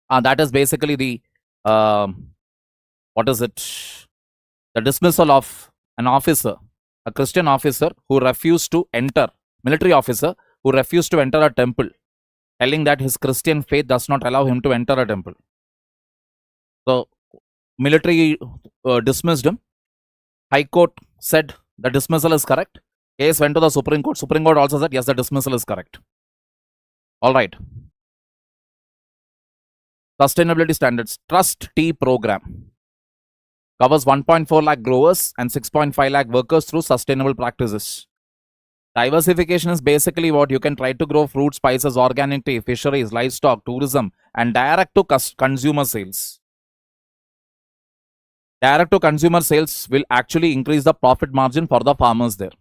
That is basically the, the dismissal of an officer, a Christian officer who refused to enter, military officer who refused to enter a temple, telling that his Christian faith does not allow him to enter a temple. So, military dismissed him. High Court said the dismissal is correct. Case went to the Supreme Court. Supreme Court also said, yes, the dismissal is correct. All right. Sustainability standards. Trust Tea program covers 1.4 lakh growers and 6.5 lakh workers through sustainable practices. Diversification is basically what you can try to grow fruit, spices, organic tea, fisheries, livestock, tourism, and direct to consumer sales. Direct to consumer sales will actually increase the profit margin for the farmers there.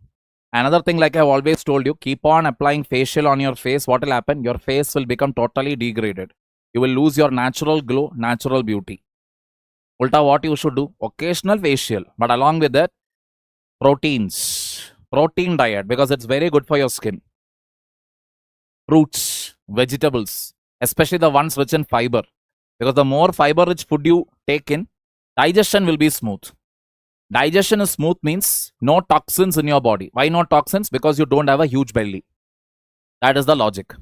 Another thing, like I've always told you, keep on applying facial on your face. What will happen? Your face will become totally degraded. You will lose your natural glow, natural beauty. Ulta, what you should do? Occasional facial, but along with that, proteins, protein diet, because it's very good for your skin. Fruits, vegetables, especially the ones rich in fiber, because the more fiber rich food you take in, digestion will be smooth. Digestion is smooth means no toxins in your body. Why no toxins? Because you don't have a huge belly. That is the logic.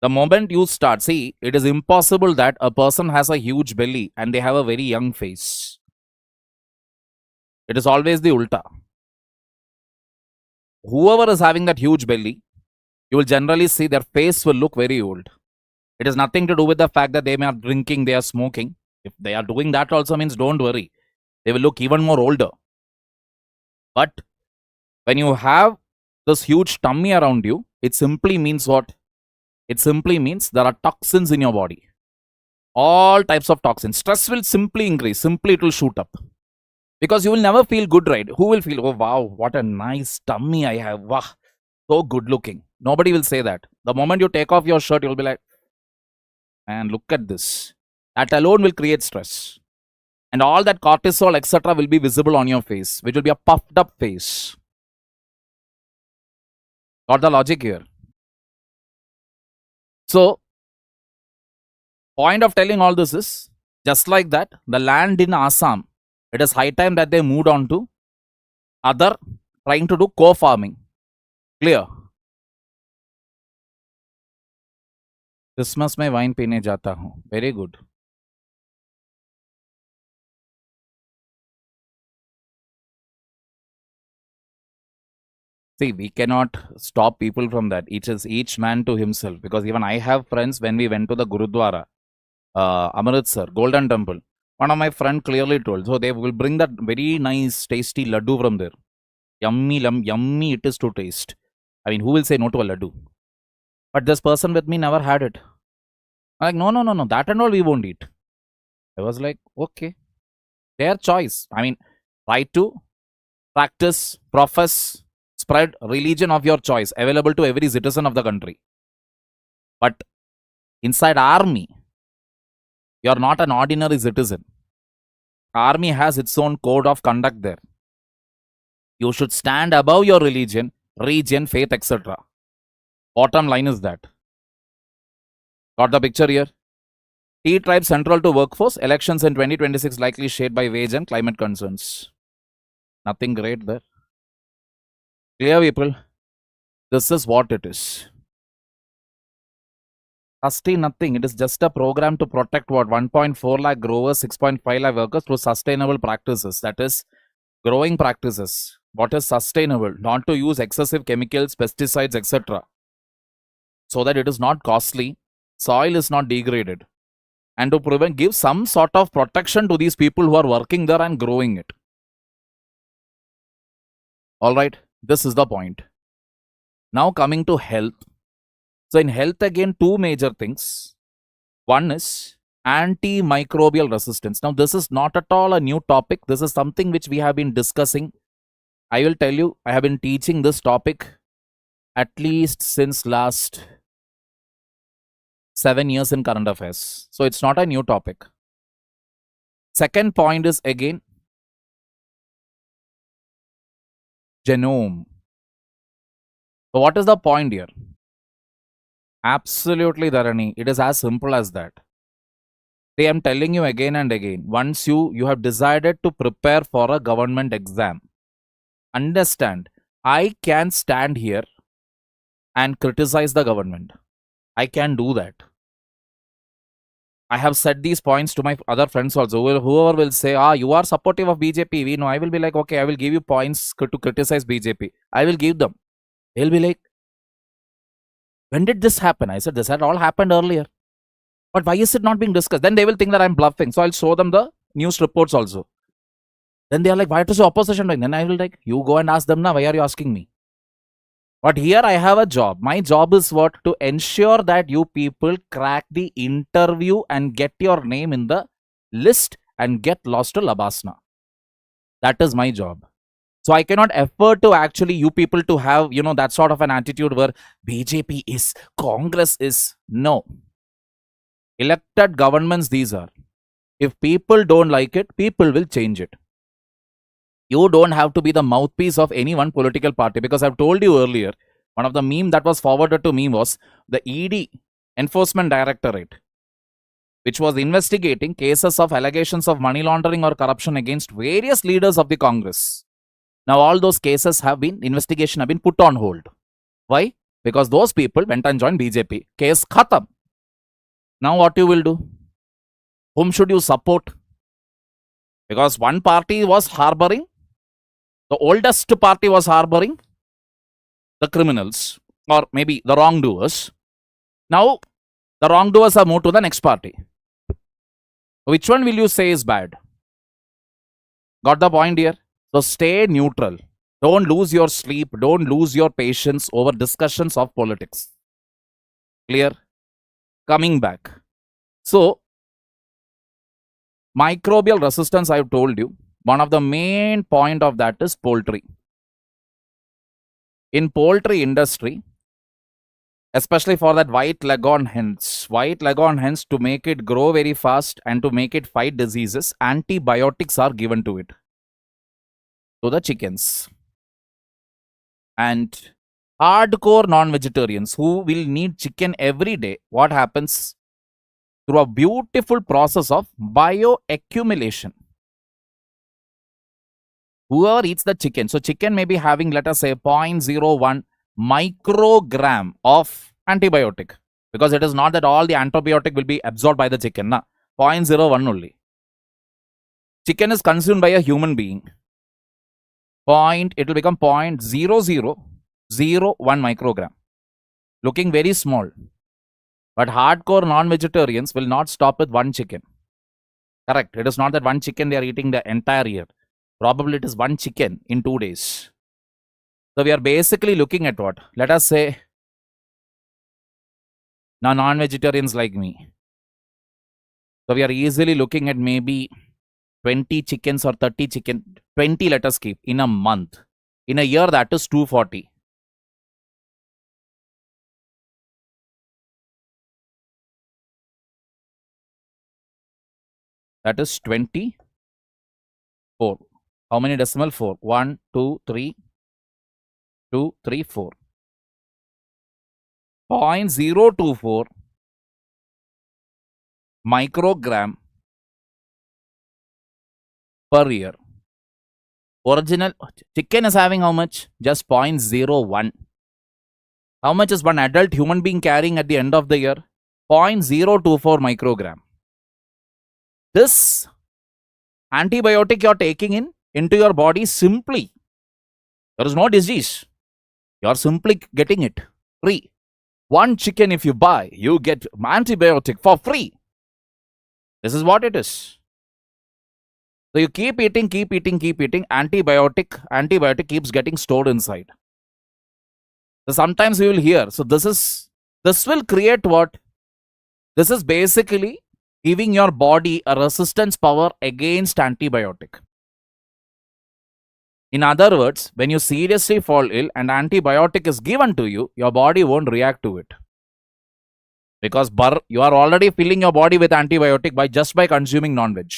The moment you start, see, it is impossible that a person has a huge belly and they have a very young face. It is always the ulta. Whoever is having that huge belly, you will generally see their face will look very old. It has nothing to do with the fact that they may be drinking, they are smoking. If they are doing that also means don't worry. They will look even more older. But when you have this huge tummy around you, it simply means what? It simply means there are toxins in your body. All types of toxins. Stress will simply increase. Simply it will shoot up. Because you will never feel good, right? Who will feel, oh wow, what a nice tummy I have. Wow, so good looking. Nobody will say that. The moment you take off your shirt, you'll be like, man, look at this. That alone will create stress. And all that cortisol, etc. will be visible on your face, which will be a puffed up face. Got the logic here? So, point of telling all this is, just like that, the land in Assam, it is high time that they moved on to other, trying to do co-farming. Clear? Christmas में wine पीने जाता हूँ. Very good. See, we cannot stop people from that. It is each man to himself. Because even I have friends, when we went to the Gurudwara, Amritsar, Golden Temple, one of my friend clearly told, so they will bring that very nice, tasty laddu from there. Yummy it is to taste. I mean, who will say no to a laddu? But this person with me never had it. I'm like, no, that and all we won't eat. I was like, okay, their choice. I mean, try to practice, profess, spread religion of your choice, available to every citizen of the country. But inside army, you're not an ordinary citizen. Army has its own code of conduct there. You should stand above your religion, region, faith, etc. Bottom line is that. Got the picture here? T tribe central to workforce. Elections in 2026 likely shaped by wage and climate concerns. Nothing great there. Clear, people? This is what it is. Sustain nothing. It is just a program to protect what? 1.4 lakh growers, 6.5 lakh workers through sustainable practices. That is, growing practices. What is sustainable? Not to use excessive chemicals, pesticides, etc. So that it is not costly, soil is not degraded. And to prevent, give some sort of protection to these people who are working there and growing it. Alright, this is the point. Now coming to health. So in health again, two major things. One is antimicrobial resistance. Now this is not at all a new topic. This is something which we have been discussing. I will tell you, I have been teaching this topic at least since last 7 years in current affairs. So it's not a new topic. Second point is again genome. So what is the point here? Absolutely, Dharani. It is as simple as that. See, I'm telling you again and again. Once you have decided to prepare for a government exam, understand, I can stand here and criticize the government. I can do that. I have said these points to my other friends also. Whoever will say, you are supportive of BJP, we know. I will be like, okay, I will give you points to criticize BJP. I will give them. They'll be like, when did this happen? I said, this had all happened earlier. But why is it not being discussed? Then they will think that I'm bluffing. So I'll show them the news reports also. Then they are like, why is the opposition doing? Then I will like, you go and ask them now, why are you asking me? But here I have a job. My job is what? To ensure that you people crack the interview and get your name in the list and get lost to Labasna. That is my job. So I cannot afford to actually you people to have, that sort of an attitude where BJP is, Congress is. No. Elected governments these are. If people don't like it, people will change it. You don't have to be the mouthpiece of any one political party, because I've told you earlier, one of the meme that was forwarded to me was the ED, Enforcement Directorate, which was investigating cases of allegations of money laundering or corruption against various leaders of the Congress. Now all those cases investigation have been put on hold. Why? Because those people went and joined BJP. Case khatam. Now what you will do? Whom should you support? Because one party was harboring, the oldest party was harboring the criminals or maybe the wrongdoers. Now the wrongdoers are moved to the next party. Which one will you say is bad? Got the point here? So stay neutral. Don't lose your sleep. Don't lose your patience over discussions of politics. Clear? Coming back. So, microbial resistance, I've told you. One of the main point of that is poultry. In poultry industry, especially for that white leghorn hens, to make it grow very fast and to make it fight diseases, antibiotics are given to it, to the chickens. And hardcore non-vegetarians who will need chicken every day, what happens? Through a beautiful process of bioaccumulation. Whoever eats the chicken, so chicken may be having, let us say, 0.01 microgram of antibiotic, because it is not that all the antibiotic will be absorbed by the chicken. 0.01 only. Chicken is consumed by a human being. It will become 0.0001 microgram. Looking very small. But hardcore non-vegetarians will not stop with one chicken. Correct. It is not that one chicken they are eating the entire year. Probably it is one chicken in 2 days. So we are basically looking at what? Let us say, now non-vegetarians like me. So we are easily looking at maybe 20 chickens or 30 chicken. 20 let us keep in a month. In a year that is 240. That is 24. How many decimal? 4. 1, 2, 3, 2, 3, 4. 0.024 microgram per year. Original chicken is having how much? Just 0.01. How much is one adult human being carrying at the end of the year? 0.024 microgram. This antibiotic you're taking into your body simply. There is no disease. You're simply getting it free. One chicken if you buy, you get antibiotic for free. This is what it is. So you keep eating, antibiotic keeps getting stored inside. So sometimes we will hear, so this will create what? This is basically giving your body a resistance power against antibiotic. In other words, when you seriously fall ill and antibiotic is given to you, your body won't react to it. Because you are already filling your body with antibiotic by consuming non-veg.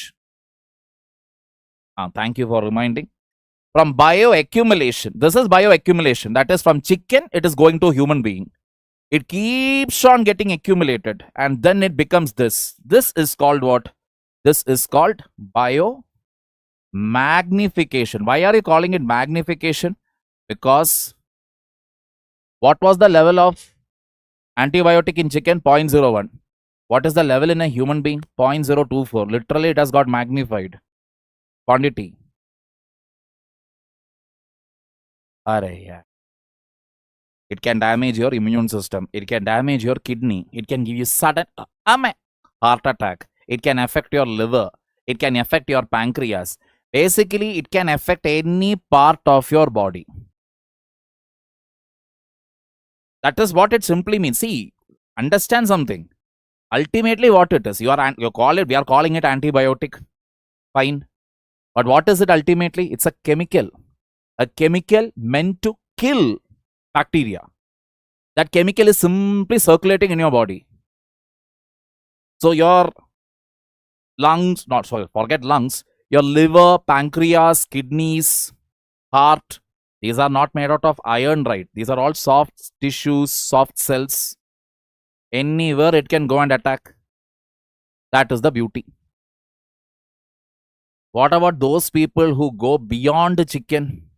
Thank you for reminding. From bioaccumulation, this is bioaccumulation. That is from chicken, it is going to human being. It keeps on getting accumulated and then it becomes this. This is called what? This is called biomagnification. Why are you calling it magnification? Because what was the level of antibiotic in chicken? 0.01. What is the level in a human being? 0.024. Literally, it has got magnified. Quantity. It can damage your immune system. It can damage your kidney. It can give you sudden heart attack. It can affect your liver. It can affect your pancreas. Basically, it can affect any part of your body. That is what it simply means. See, understand something. Ultimately, what it is, we are calling it antibiotic. Fine. But what is it ultimately? It's a chemical. A chemical meant to kill bacteria. That chemical is simply circulating in your body. So your lungs, forget lungs, your liver, pancreas, kidneys, heart, these are not made out of iron, right? These are all soft tissues, soft cells. Anywhere it can go and attack. That is the beauty. What about those people who go beyond the chicken?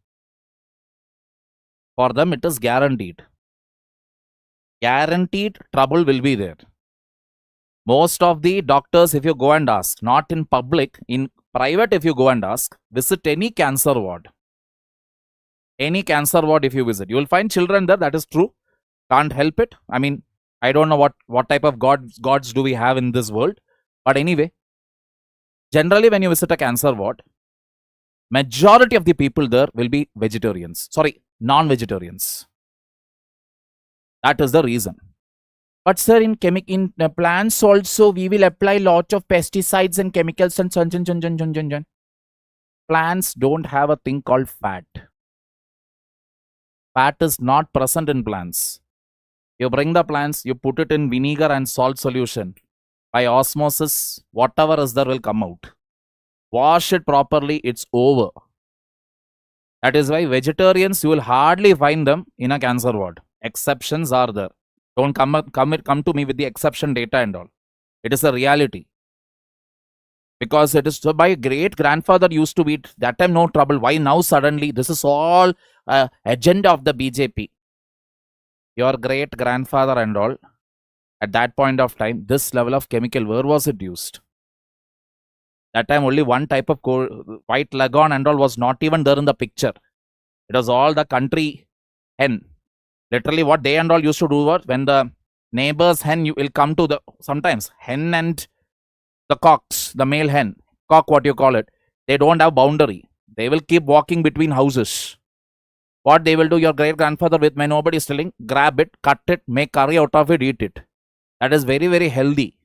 For them, it is guaranteed. Guaranteed trouble will be there. Most of the doctors, if you go and ask, not in public, in private, if you go and ask, visit any cancer ward. Any cancer ward, if you visit, you will find children there. That is true. Can't help it. I mean, I don't know what type of gods do we have in this world. But anyway, generally, when you visit a cancer ward, majority of the people there will be vegetarians. Sorry, non-vegetarians. That is the reason. But sir, in plants also, we will apply lot of pesticides and chemicals and plants don't have a thing called fat. Fat is not present in plants. You bring the plants, you put it in vinegar and salt solution. By osmosis, whatever is there will come out. Wash it properly, it's over. That is why vegetarians, you will hardly find them in a cancer ward. Exceptions are there. Don't come to me with the exception data and all. It is a reality. Because it is so my great grandfather used to eat that time, no trouble. Why now suddenly? This is all agenda of the BJP. Your great grandfather and all, at that point of time, this level of chemical, where was it used? That time only one type of white lagoon and all was not even there in the picture. It was all the country hen. Literally what they and all used to do was, when the neighbor's hen will come to the, sometimes hen and the cocks, the male hen, cock what you call it, they don't have boundary. They will keep walking between houses. What they will do, your great grandfather, with when nobody is telling, grab it, cut it, make curry out of it, eat it. That is very, very healthy.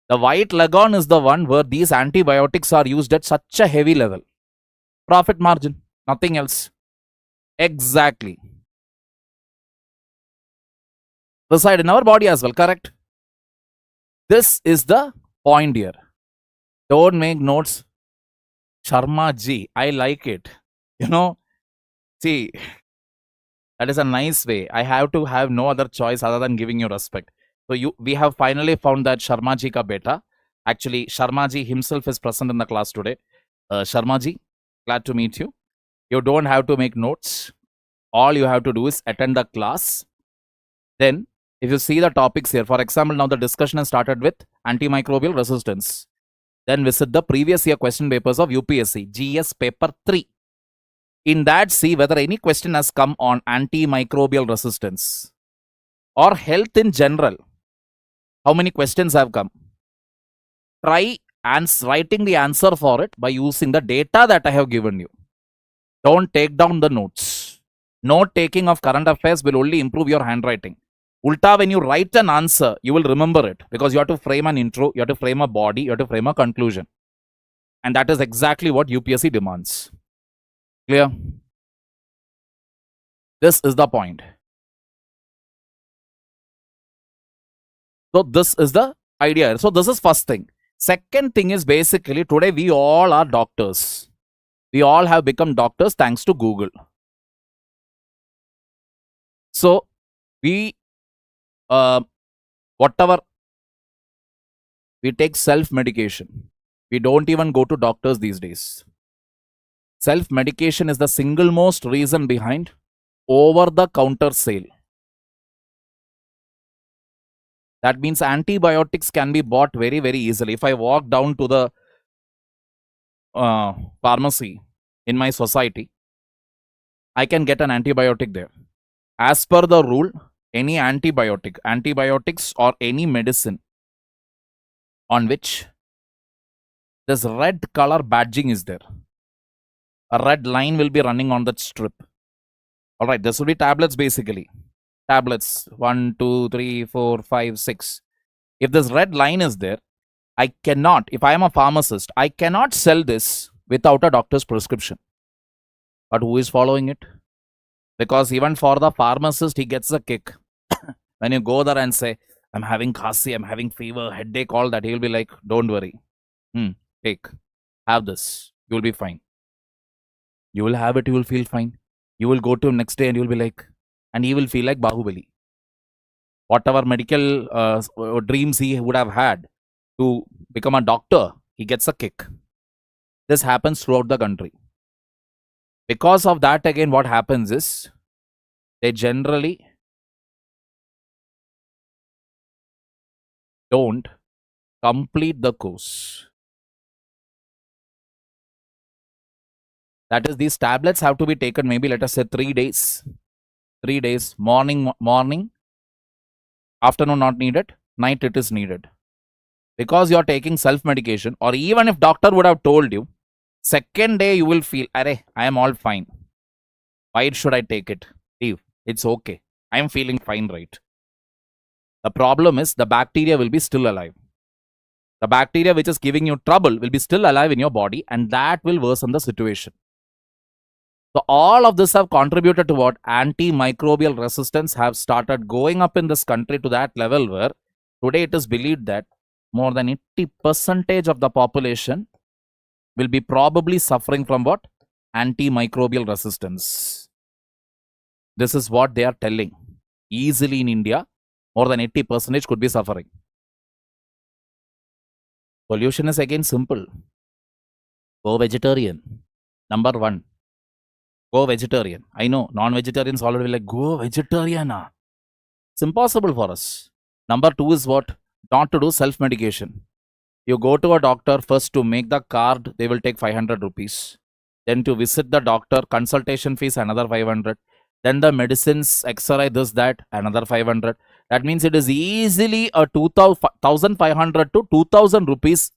The white lagoon is the one where these antibiotics are used at such a heavy level. Profit margin, nothing else. Exactly. Reside in our body as well, correct? This is the point here. Don't make notes. Sharma ji, I like it. You know, see, that is a nice way. I have to have no other choice other than giving you respect. So we have finally found that Sharma ji ka beta. Actually, Sharma ji himself is present in the class today. Sharma ji, glad to meet you. You don't have to make notes. All you have to do is attend the class. Then, if you see the topics here, for example, now the discussion has started with antimicrobial resistance. Then visit the previous year question papers of UPSC, GS paper 3. In that, see whether any question has come on antimicrobial resistance or health in general. How many questions have come? Try writing the answer for it by using the data that I have given you. Don't take down the notes. Note taking of current affairs will only improve your handwriting. Ulta, when you write an answer, you will remember it, because you have to frame an intro, you have to frame a body, you have to frame a conclusion. And that is exactly what UPSC demands. Clear? This is the point. So this is the idea. So this is first thing. Second thing is, basically today we all are doctors. We all have become doctors thanks to Google. So we whatever, we take self-medication. We don't even go to doctors these days. Self-medication is the single most reason behind over-the-counter sale. That means antibiotics can be bought very, very easily. If I walk down to the pharmacy in my society, I can get an antibiotic there. As per the rule, any antibiotics or any medicine on which this red color badging is there, a red line will be running on that strip. Alright, this will be tablets basically. tablets 1, 2, 3, 4, 5, 6. If this red line is there, I cannot, if I am a pharmacist, I cannot sell this without a doctor's prescription. But who is following it? Because even for the pharmacist, he gets a kick. When you go there and say, I'm having khasi, I'm having fever, headache, all that, he'll be like, don't worry. Take, have this. You'll be fine. You will have it, you will feel fine. You will go to him next day and you'll be like, and he will feel like Bahubali. Whatever medical dreams he would have had to become a doctor, he gets a kick. This happens throughout the country. Because of that, again, what happens is they generally don't complete the course. That is, these tablets have to be taken maybe, let us say, 3 days. 3 days, morning, afternoon not needed, night it is needed. Because you are taking self-medication, or even if doctor would have told you, second day you will feel, I am all fine. Why should I take it? Leave. It's okay. I am feeling fine, right? The problem is the bacteria will be still alive. The bacteria which is giving you trouble will be still alive in your body, and that will worsen the situation. So all of this have contributed to what? Antimicrobial resistance have started going up in this country to that level where today it is believed that more than 80% of the population will be probably suffering from what? Antimicrobial resistance. This is what they are telling. Easily in India, more than 80% could be suffering. Solution is again simple. Go vegetarian. Number 1. Go vegetarian. I know, non-vegetarians already will like, go vegetarian. It's impossible for us. Number 2 is what? Not to do self-medication. You go to a doctor first to make the card, they will take 500 rupees. Then to visit the doctor, consultation fees, another 500. Then the medicines, X-ray, this, that, another 500. That means it is easily a 1,500 to 2,000 rupees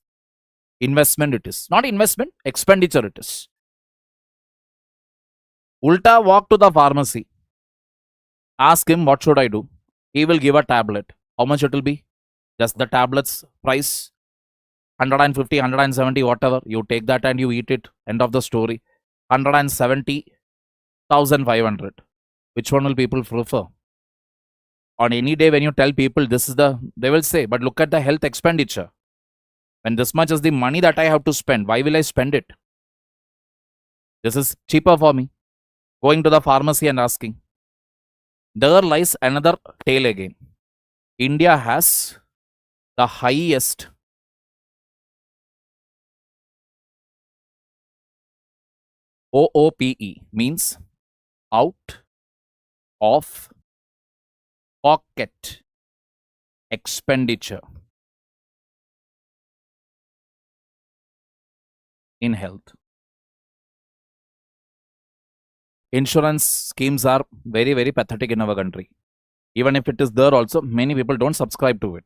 investment it is. Not investment, expenditure it is. Ulta, walk to the pharmacy. Ask him, what should I do? He will give a tablet. How much it will be? Just the tablet's price. 150, 170, whatever. You take that and you eat it. End of the story. 170, 1,500. Which one will people prefer? On any day when you tell people this is the, they will say, but look at the health expenditure. When this much is the money that I have to spend, why will I spend it? This is cheaper for me. Going to the pharmacy and asking. There lies another tale again. India has the highest OOPE, means out of pocket expenditure in health. Insurance schemes are very, very pathetic in our country. Even if it is there also, many people don't subscribe to it.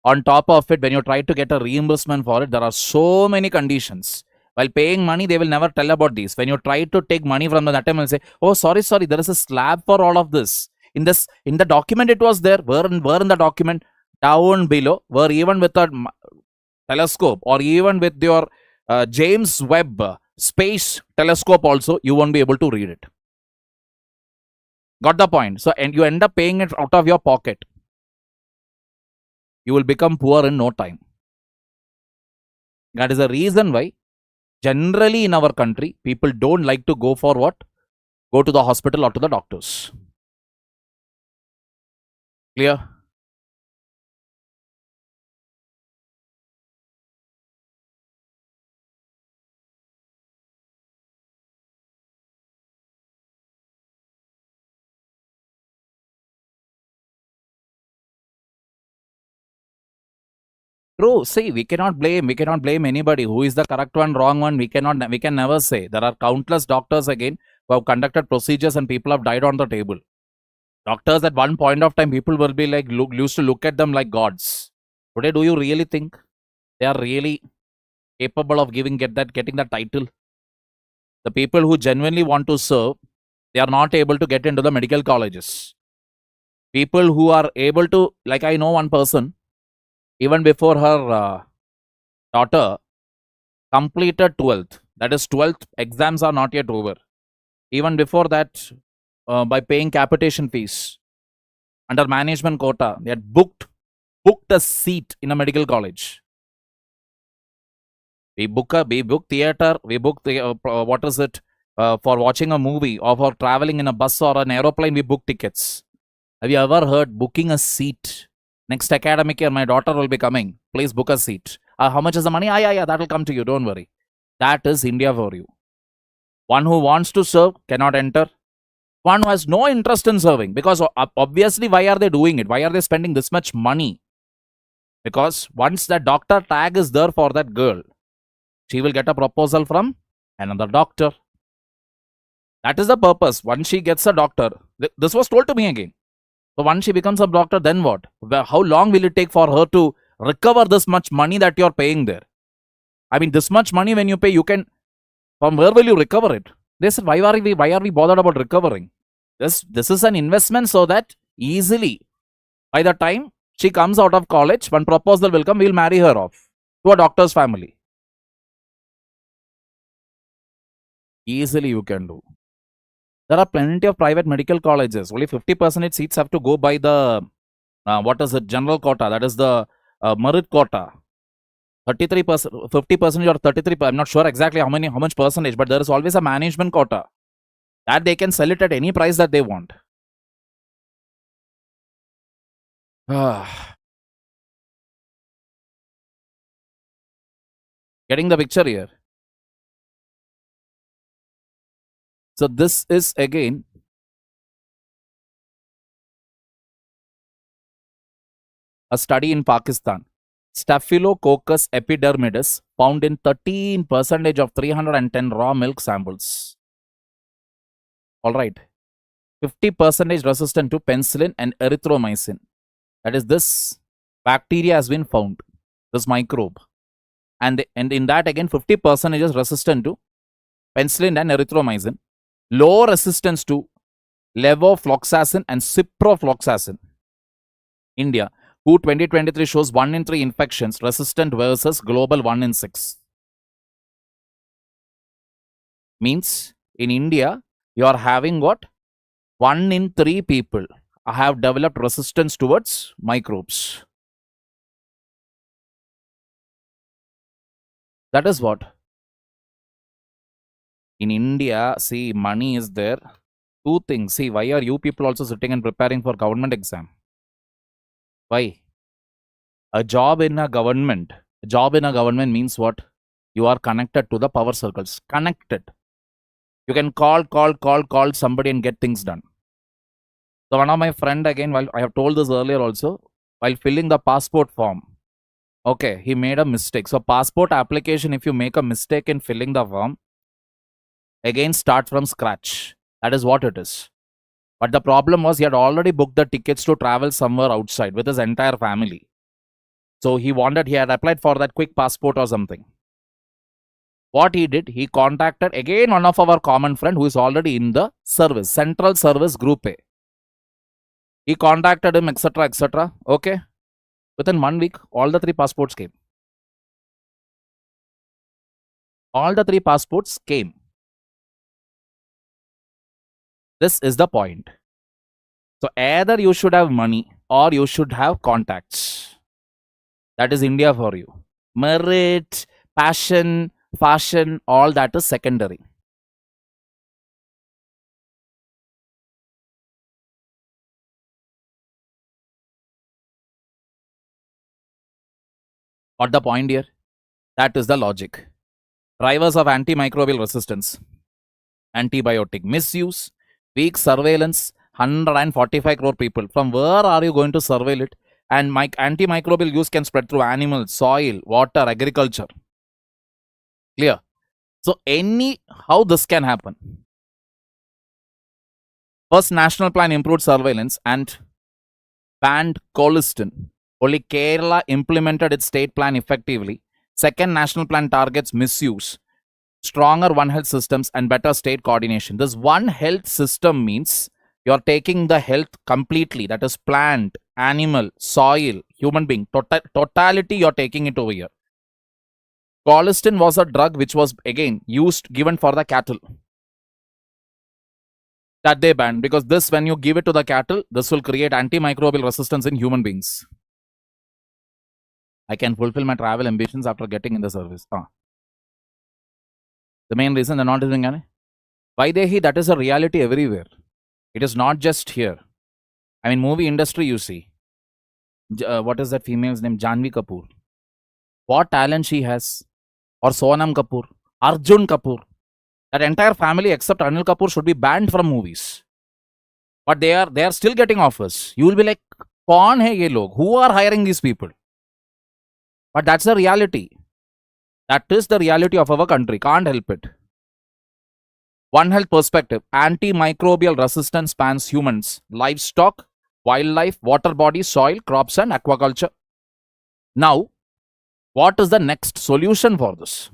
On top of it, when you try to get a reimbursement for it, there are so many conditions. While paying money, they will never tell about these. When you try to take money from that time and say, oh, sorry, there is a slab for all of this. In the document it was there. Where in the document? Down below, where even with a telescope or even with your James Webb space telescope also, you won't be able to read it. Got the point? So, and you end up paying it out of your pocket. You will become poor in no time. That is the reason why generally in our country, people don't like to go for what? Go to the hospital or to the doctors. Clear? True. See, we cannot blame anybody. Who is the correct one, wrong one? We can never say. There are countless doctors again who have conducted procedures and people have died on the table. Doctors at one point of time, people will be like, used to look at them like gods. Today, do you really think they are really capable of getting that title? The people who genuinely want to serve, they are not able to get into the medical colleges. People who are able to, like I know one person, even before her daughter completed 12th, that is 12th exams are not yet over. Even before that, by paying capitation fees under management quota, they had booked a seat in a medical college. We book theater, we book the for watching a movie or for traveling in a bus or an aeroplane, we book tickets. Have you ever heard booking a seat? Next academic year, my daughter will be coming. Please book a seat. How much is the money? Yeah, that will come to you. Don't worry. That is India for you. One who wants to serve cannot enter. One who has no interest in serving, because obviously, why are they doing it? Why are they spending this much money? Because once the doctor tag is there for that girl, she will get a proposal from another doctor. That is the purpose. Once she gets a doctor, this was told to me again. So once she becomes a doctor, then what? How long will it take for her to recover this much money that you're paying there? I mean, this much money when you pay, you can, from where will you recover it? They said, why are we bothered about recovering? This is an investment so that easily, by the time she comes out of college, one proposal will come, we'll marry her off to a doctor's family. Easily you can do. There are plenty of private medical colleges. Only 50% seats have to go by the, general quota. That is the merit quota. 33%, 50% or 33%. I'm not sure exactly how much percentage, but there is always a management quota. That they can sell it at any price that they want. Getting the picture here. So this is again a study in Pakistan. Staphylococcus epidermidis found in 13% of 310 raw milk samples. Alright. 50% resistant to penicillin and erythromycin. That is, this bacteria has been found, this microbe. And in that again 50% is resistant to penicillin and erythromycin. Low resistance to levofloxacin and ciprofloxacin. India, WHO 2023 shows 1 in 3 infections resistant versus global 1 in 6. Means in India, you are having what? 1 in 3 people have developed resistance towards microbes. That is what? In India, see, money is there. 2 things. See, why are you people also sitting and preparing for government exam? Why? A job in a government means what? You are connected to the power circles. Connected. You can call somebody and get things done. So one of my friend, again, while I have told this earlier also, while filling the passport form, okay, he made a mistake. So passport application, if you make a mistake in filling the form, again start from scratch. That is what it is. But the problem was he had already booked the tickets to travel somewhere outside with his entire family. So he had applied for that quick passport or something. What he did, he contacted again one of our common friend who is already in the service, central service group A. He contacted him, etc. Okay. Within 1 week, all the 3 passports came. All the 3 passports came. This is the point. So either you should have money or you should have contacts. That is India for you. Merit, passion, fashion, all that is secondary. Got the point here? That is the logic. Drivers of antimicrobial resistance. Antibiotic misuse, weak surveillance, 145 crore people. From where are you going to surveil it? And antimicrobial use can spread through animals, soil, water, agriculture. Clear? So how this can happen? First national plan improved surveillance and banned colistin. Only Kerala implemented its state plan effectively. Second national plan targets misuse, stronger One Health systems and better state coordination. This One Health system means You are taking the health completely. That is plant, animal, soil, human being. Totality, you are taking it over here. Colistin was a drug which was again given for the cattle. That they banned because this, when you give it to the cattle, this will create antimicrobial resistance in human beings. I can fulfill my travel ambitions after getting in the service. The main reason they're not doing it. Vaidehi, that is a reality everywhere. It is not just here. I mean, movie industry, you see. What is that female's name? Janvi Kapoor. What talent she has. Or Sonam Kapoor. Arjun Kapoor. That entire family except Anil Kapoor should be banned from movies. But they are still getting offers. You will be like, kaun hai ye log? Who are hiring these people? But that's the reality. That is the reality of our country. Can't help it. One Health perspective. Antimicrobial resistance spans humans, livestock, wildlife, water bodies, soil, crops and aquaculture. Now, what is the next solution for this?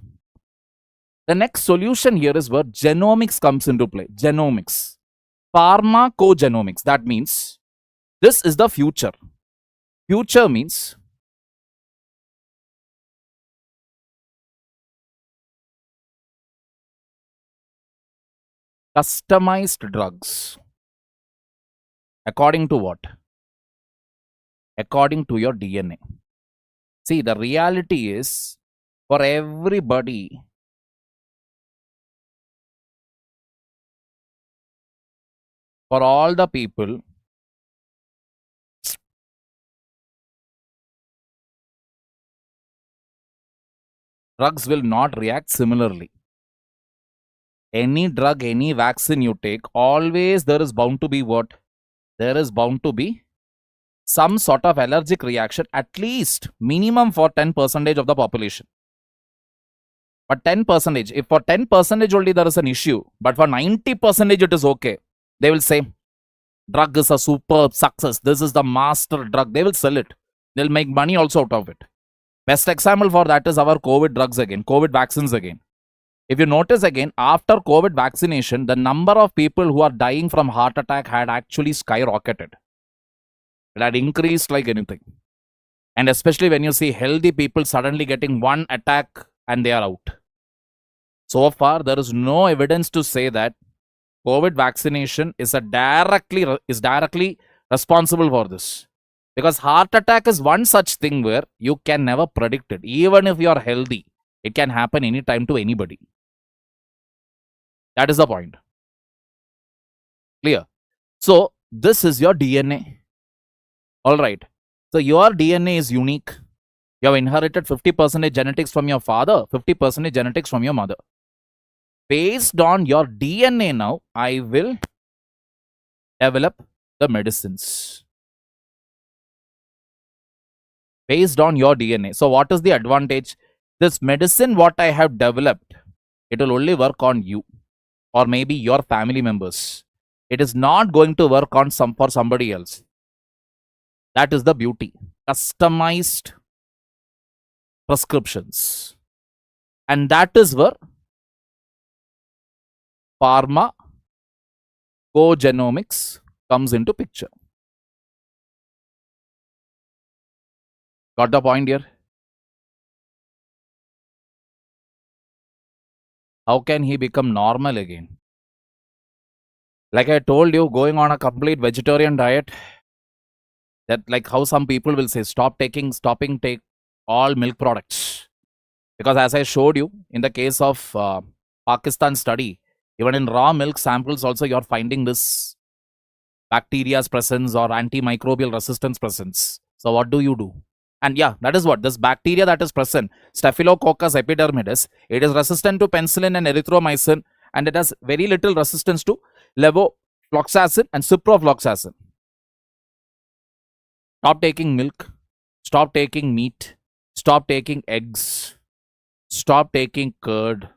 The next solution here is where genomics comes into play. Genomics. Pharmacogenomics. That means this is the future. Future means customized drugs. According to what? According to your DNA. See, the reality is for everybody, for all the people, drugs will not react similarly. Any drug, any vaccine you take, always there is bound to be what? There is bound to be some sort of allergic reaction, at least minimum for 10% of the population. But 10%, if for 10% only there is an issue, but for 90% it is okay, they will say, drug is a superb success. This is the master drug. They will sell it. They'll make money also out of it. Best example for that is our COVID drugs again, COVID vaccines again. If you notice again, after COVID vaccination, the number of people who are dying from heart attack had actually skyrocketed. It had increased like anything. And especially when you see healthy people suddenly getting one attack and they are out. So far, there is no evidence to say that COVID vaccination is directly responsible for this. Because heart attack is one such thing where you can never predict it. Even if you are healthy, it can happen anytime to anybody. That is the point. Clear? So, this is your DNA. Alright. So, your DNA is unique. You have inherited 50% genetics from your father, 50% genetics from your mother. Based on your DNA now, I will develop the medicines. Based on your DNA. So, what is the advantage? This medicine, what I have developed, it will only work on you or maybe your family members. It is not going to work on for somebody else. That is the beauty. Customized prescriptions. And that is where pharmacogenomics comes into picture. Got the point here? How can he become normal again? Like I told you, going on a complete vegetarian diet, that like how some people will say, stopping take all milk products. Because as I showed you, in the case of Pakistan study, even in raw milk samples also you're finding this bacteria's presence or antimicrobial resistance presence. So what do? And yeah, that is what this bacteria that is present, Staphylococcus epidermidis, it is resistant to penicillin and erythromycin, and it has very little resistance to levofloxacin and ciprofloxacin. Stop taking milk, stop taking meat, stop taking eggs, stop taking curd,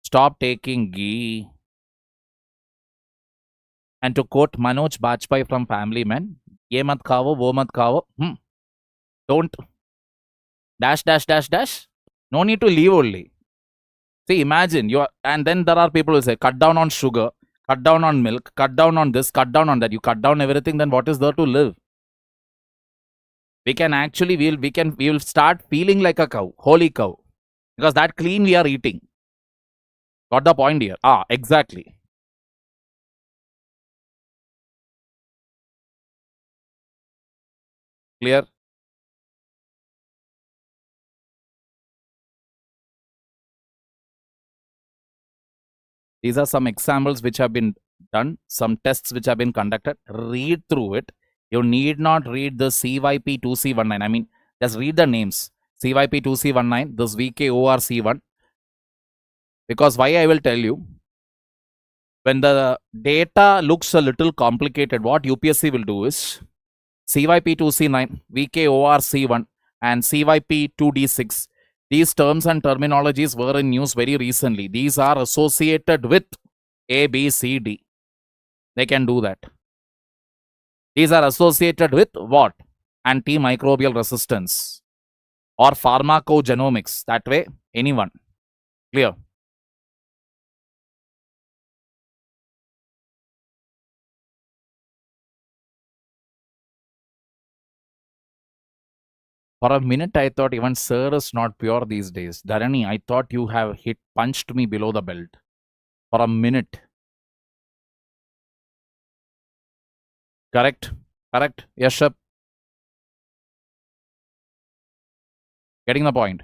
stop taking ghee. And to quote Manoj Bajpayee from Family Man, ye mat khao, wo mat khao. Don't dash. No need to leave only. See, imagine you are, and then there are people who say cut down on sugar, cut down on milk, cut down on this, cut down on that. You cut down everything, then what is there to live? We can actually, we will start feeling like a cow, holy cow, because that clean we are eating. Got the point here? Ah, exactly. Clear? These are some examples which have been done, some tests which have been conducted. Read through it. You need not read the CYP2C19. I mean, just read the names. CYP2C19, this VKORC1. Because why I will tell you, when the data looks a little complicated, what UPSC will do is CYP2C9, VKORC1, and CYP2D6. These terms and terminologies were in news very recently. These are associated with A, B, C, D. They can do that. These are associated with what? Antimicrobial resistance or pharmacogenomics. That way, anyone. Clear? For a minute, I thought even Sir is not pure these days. Dharani, I thought you have punched me below the belt. For a minute. Correct? Correct? Yes, sir. Getting the point.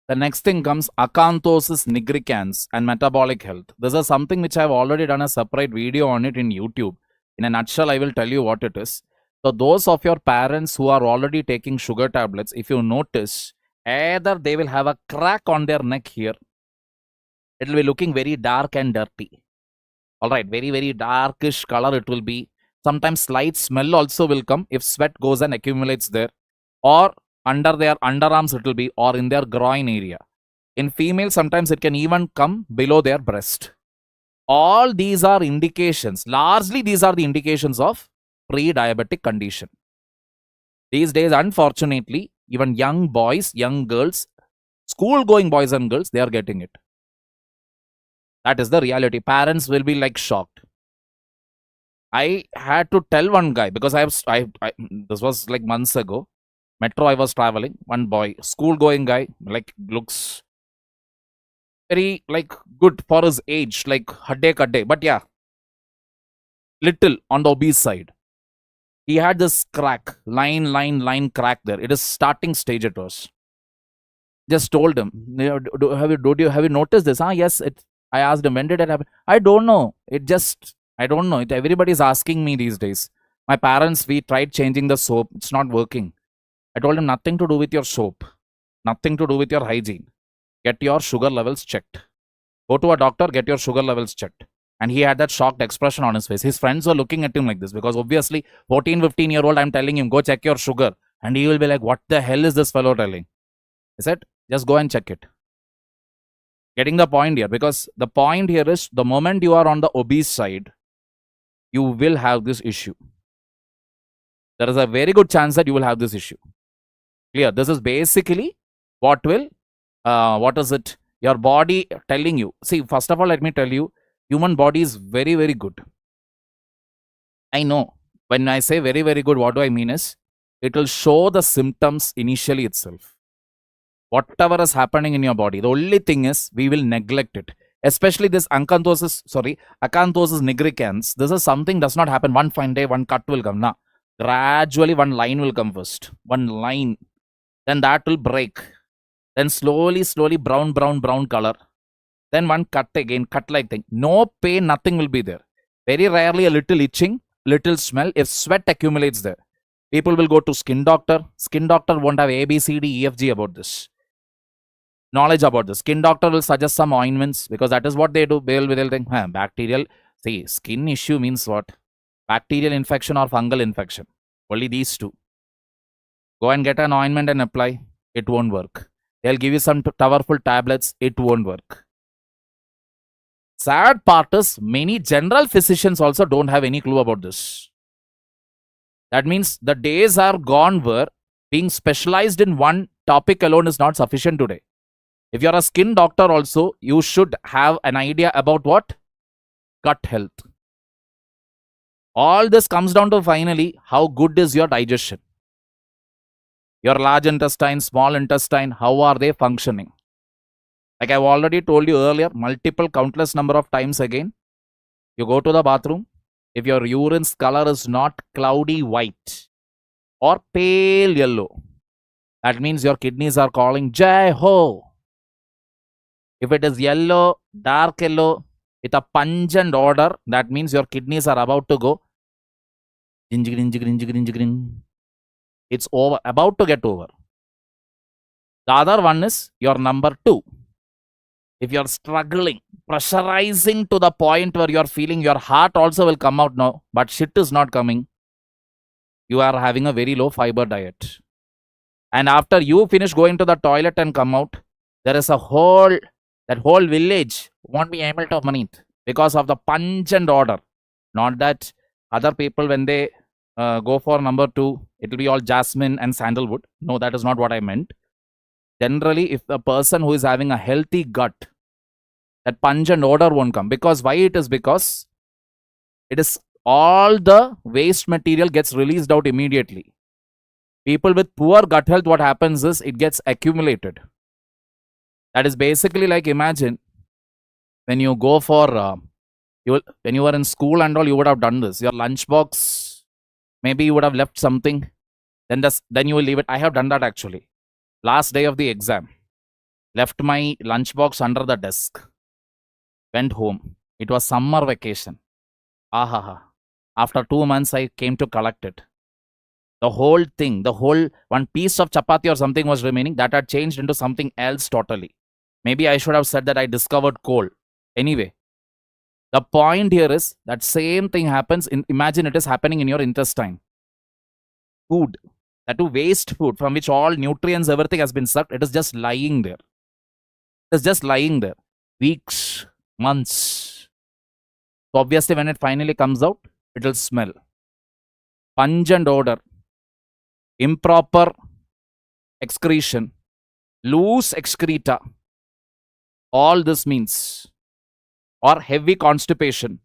The next thing comes acanthosis nigricans and metabolic health. This is something which I have already done a separate video on it in YouTube. In a nutshell, I will tell you what it is. So those of your parents who are already taking sugar tablets, if you notice, either they will have a crack on their neck here. It will be looking very dark and dirty. Alright, very, very darkish color it will be. Sometimes slight smell also will come if sweat goes and accumulates there. Or under their underarms it will be, or in their groin area. In females, sometimes it can even come below their breast. All these are indications. Largely, these are the indications of pre-diabetic condition. These days, unfortunately, even young boys, young girls, school-going boys and girls, they are getting it. That is the reality. Parents will be like shocked. I had to tell one guy because this was like months ago. Metro, I was traveling. One boy, school-going guy, like looks very like good for his age, like hadde, but yeah, little on the obese side. He had this crack, line crack there. It is starting stage it was. Just told him, have you noticed this? Yes. I asked him, when did it happen? I don't know. I don't know. Everybody's asking me these days. My parents, we tried changing the soap. It's not working. I told him, nothing to do with your soap. Nothing to do with your hygiene. Get your sugar levels checked. Go to a doctor, get your sugar levels checked. And he had that shocked expression on his face. His friends were looking at him like this because obviously 14, 15-year-old, I'm telling him, go check your sugar. And he will be like, what the hell is this fellow telling? I said, just go and check it. Getting the point here, because the point here is the moment you are on the obese side, you will have this issue. There is a very good chance that you will have this issue. Clear? This is basically what will, what is it? Your body telling you. See, first of all, let me tell you, human body is very, very good. I know. When I say very, very good, what do I mean is, it will show the symptoms initially itself. Whatever is happening in your body, the only thing is, we will neglect it. Especially this acanthosis nigricans. This is something does not happen one fine day, one cut will come. Nah. Gradually, one line will come first. One line. Then that will break. Then slowly, brown color. Then one cut again, cut-like thing. No pain, nothing will be there. Very rarely a little itching, little smell. If sweat accumulates there, people will go to skin doctor. Skin doctor won't have A, B, C, D, E, F, G about this. Knowledge about this. Skin doctor will suggest some ointments because that is what they do. They'll think, bacterial. See, skin issue means what? Bacterial infection or fungal infection. Only these two. Go and get an ointment and apply. It won't work. They'll give you some powerful tablets. It won't work. Sad part is many general physicians also don't have any clue about this. That means the days are gone where being specialized in one topic alone is not sufficient today. If you're a skin doctor also, you should have an idea about what? Gut health. All this comes down to finally how good is your digestion. Your large intestine, small intestine, how are they functioning? Like I've already told you earlier, multiple countless number of times again, you go to the bathroom, if your urine's color is not cloudy white or pale yellow, that means your kidneys are calling Jai Ho. If it is yellow, dark yellow, with a pungent odor, that means your kidneys are about to go. It's over, about to get over. The other one is your number 2. If you're struggling, pressurizing to the point where you're feeling your heart also will come out now, but shit is not coming, you are having a very low fiber diet. And after you finish going to the toilet and come out, there is that whole village won't be able to eat because of the pungent odor. Not that other people, when they go for number 2, it will be all jasmine and sandalwood. No, that is not what I meant. Generally, if a person who is having a healthy gut, that pungent odor won't come. Because why it is? Because it is all the waste material gets released out immediately. People with poor gut health, what happens is it gets accumulated. That is basically like, imagine when you go for, when you were in school and all, you would have done this. Your lunchbox, maybe you would have left something, then you will leave it. I have done that actually. Last day of the exam, left my lunchbox under the desk, went home. It was summer vacation. After 2 months, I came to collect it. The whole thing, one piece of chapati or something was remaining, that had changed into something else totally. Maybe I should have said that I discovered coal. Anyway, the point here is that same thing happens, imagine it is happening in your intestine. Food, that to waste food from which all nutrients, everything has been sucked, it is just lying there. It is just lying there. Weeks, months. So obviously when it finally comes out, it will smell. Pungent odor, improper excretion, loose excreta. All this means, or heavy constipation.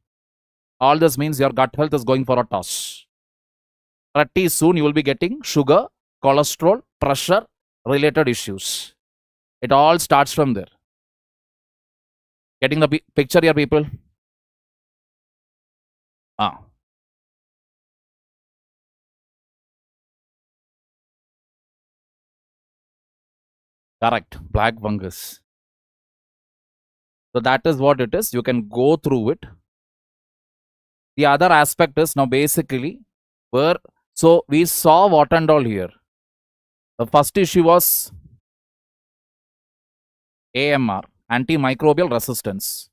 All this means your gut health is going for a toss. Pretty soon you will be getting sugar, cholesterol, pressure related issues. It all starts from there. Getting the picture here, people? Correct. Black fungus. So that is what it is. You can go through it. The other aspect is now basically where, so we saw what and all here. The first issue was AMR, antimicrobial resistance.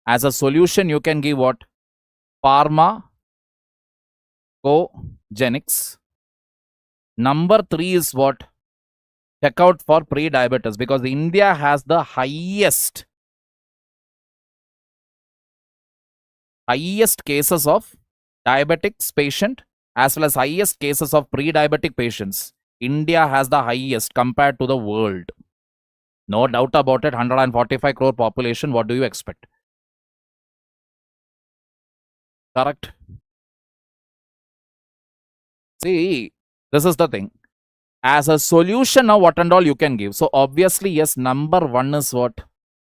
As a solution, you can give what? Pharmacogenomics. Number 3 is what? Check out for pre-diabetes, because India has the highest cases of diabetics patient as well as highest cases of pre-diabetic patients. India has the highest compared to the world. No doubt about it. 145 crore population. What do you expect? Correct. See, this is the thing. As a solution now, what and all you can give. So obviously, yes, number 1 is what?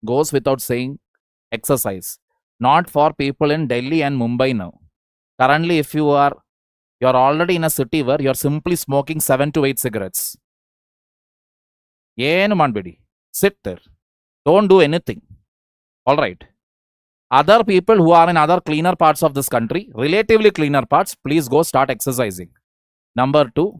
Goes without saying, exercise. Not for people in Delhi and Mumbai now. Currently, if you're already in a city where you're simply smoking 7 to 8 cigarettes. Yenu manbedi. Sit there. Don't do anything. Alright. Other people who are in other cleaner parts of this country, relatively cleaner parts, please go start exercising. Number 2,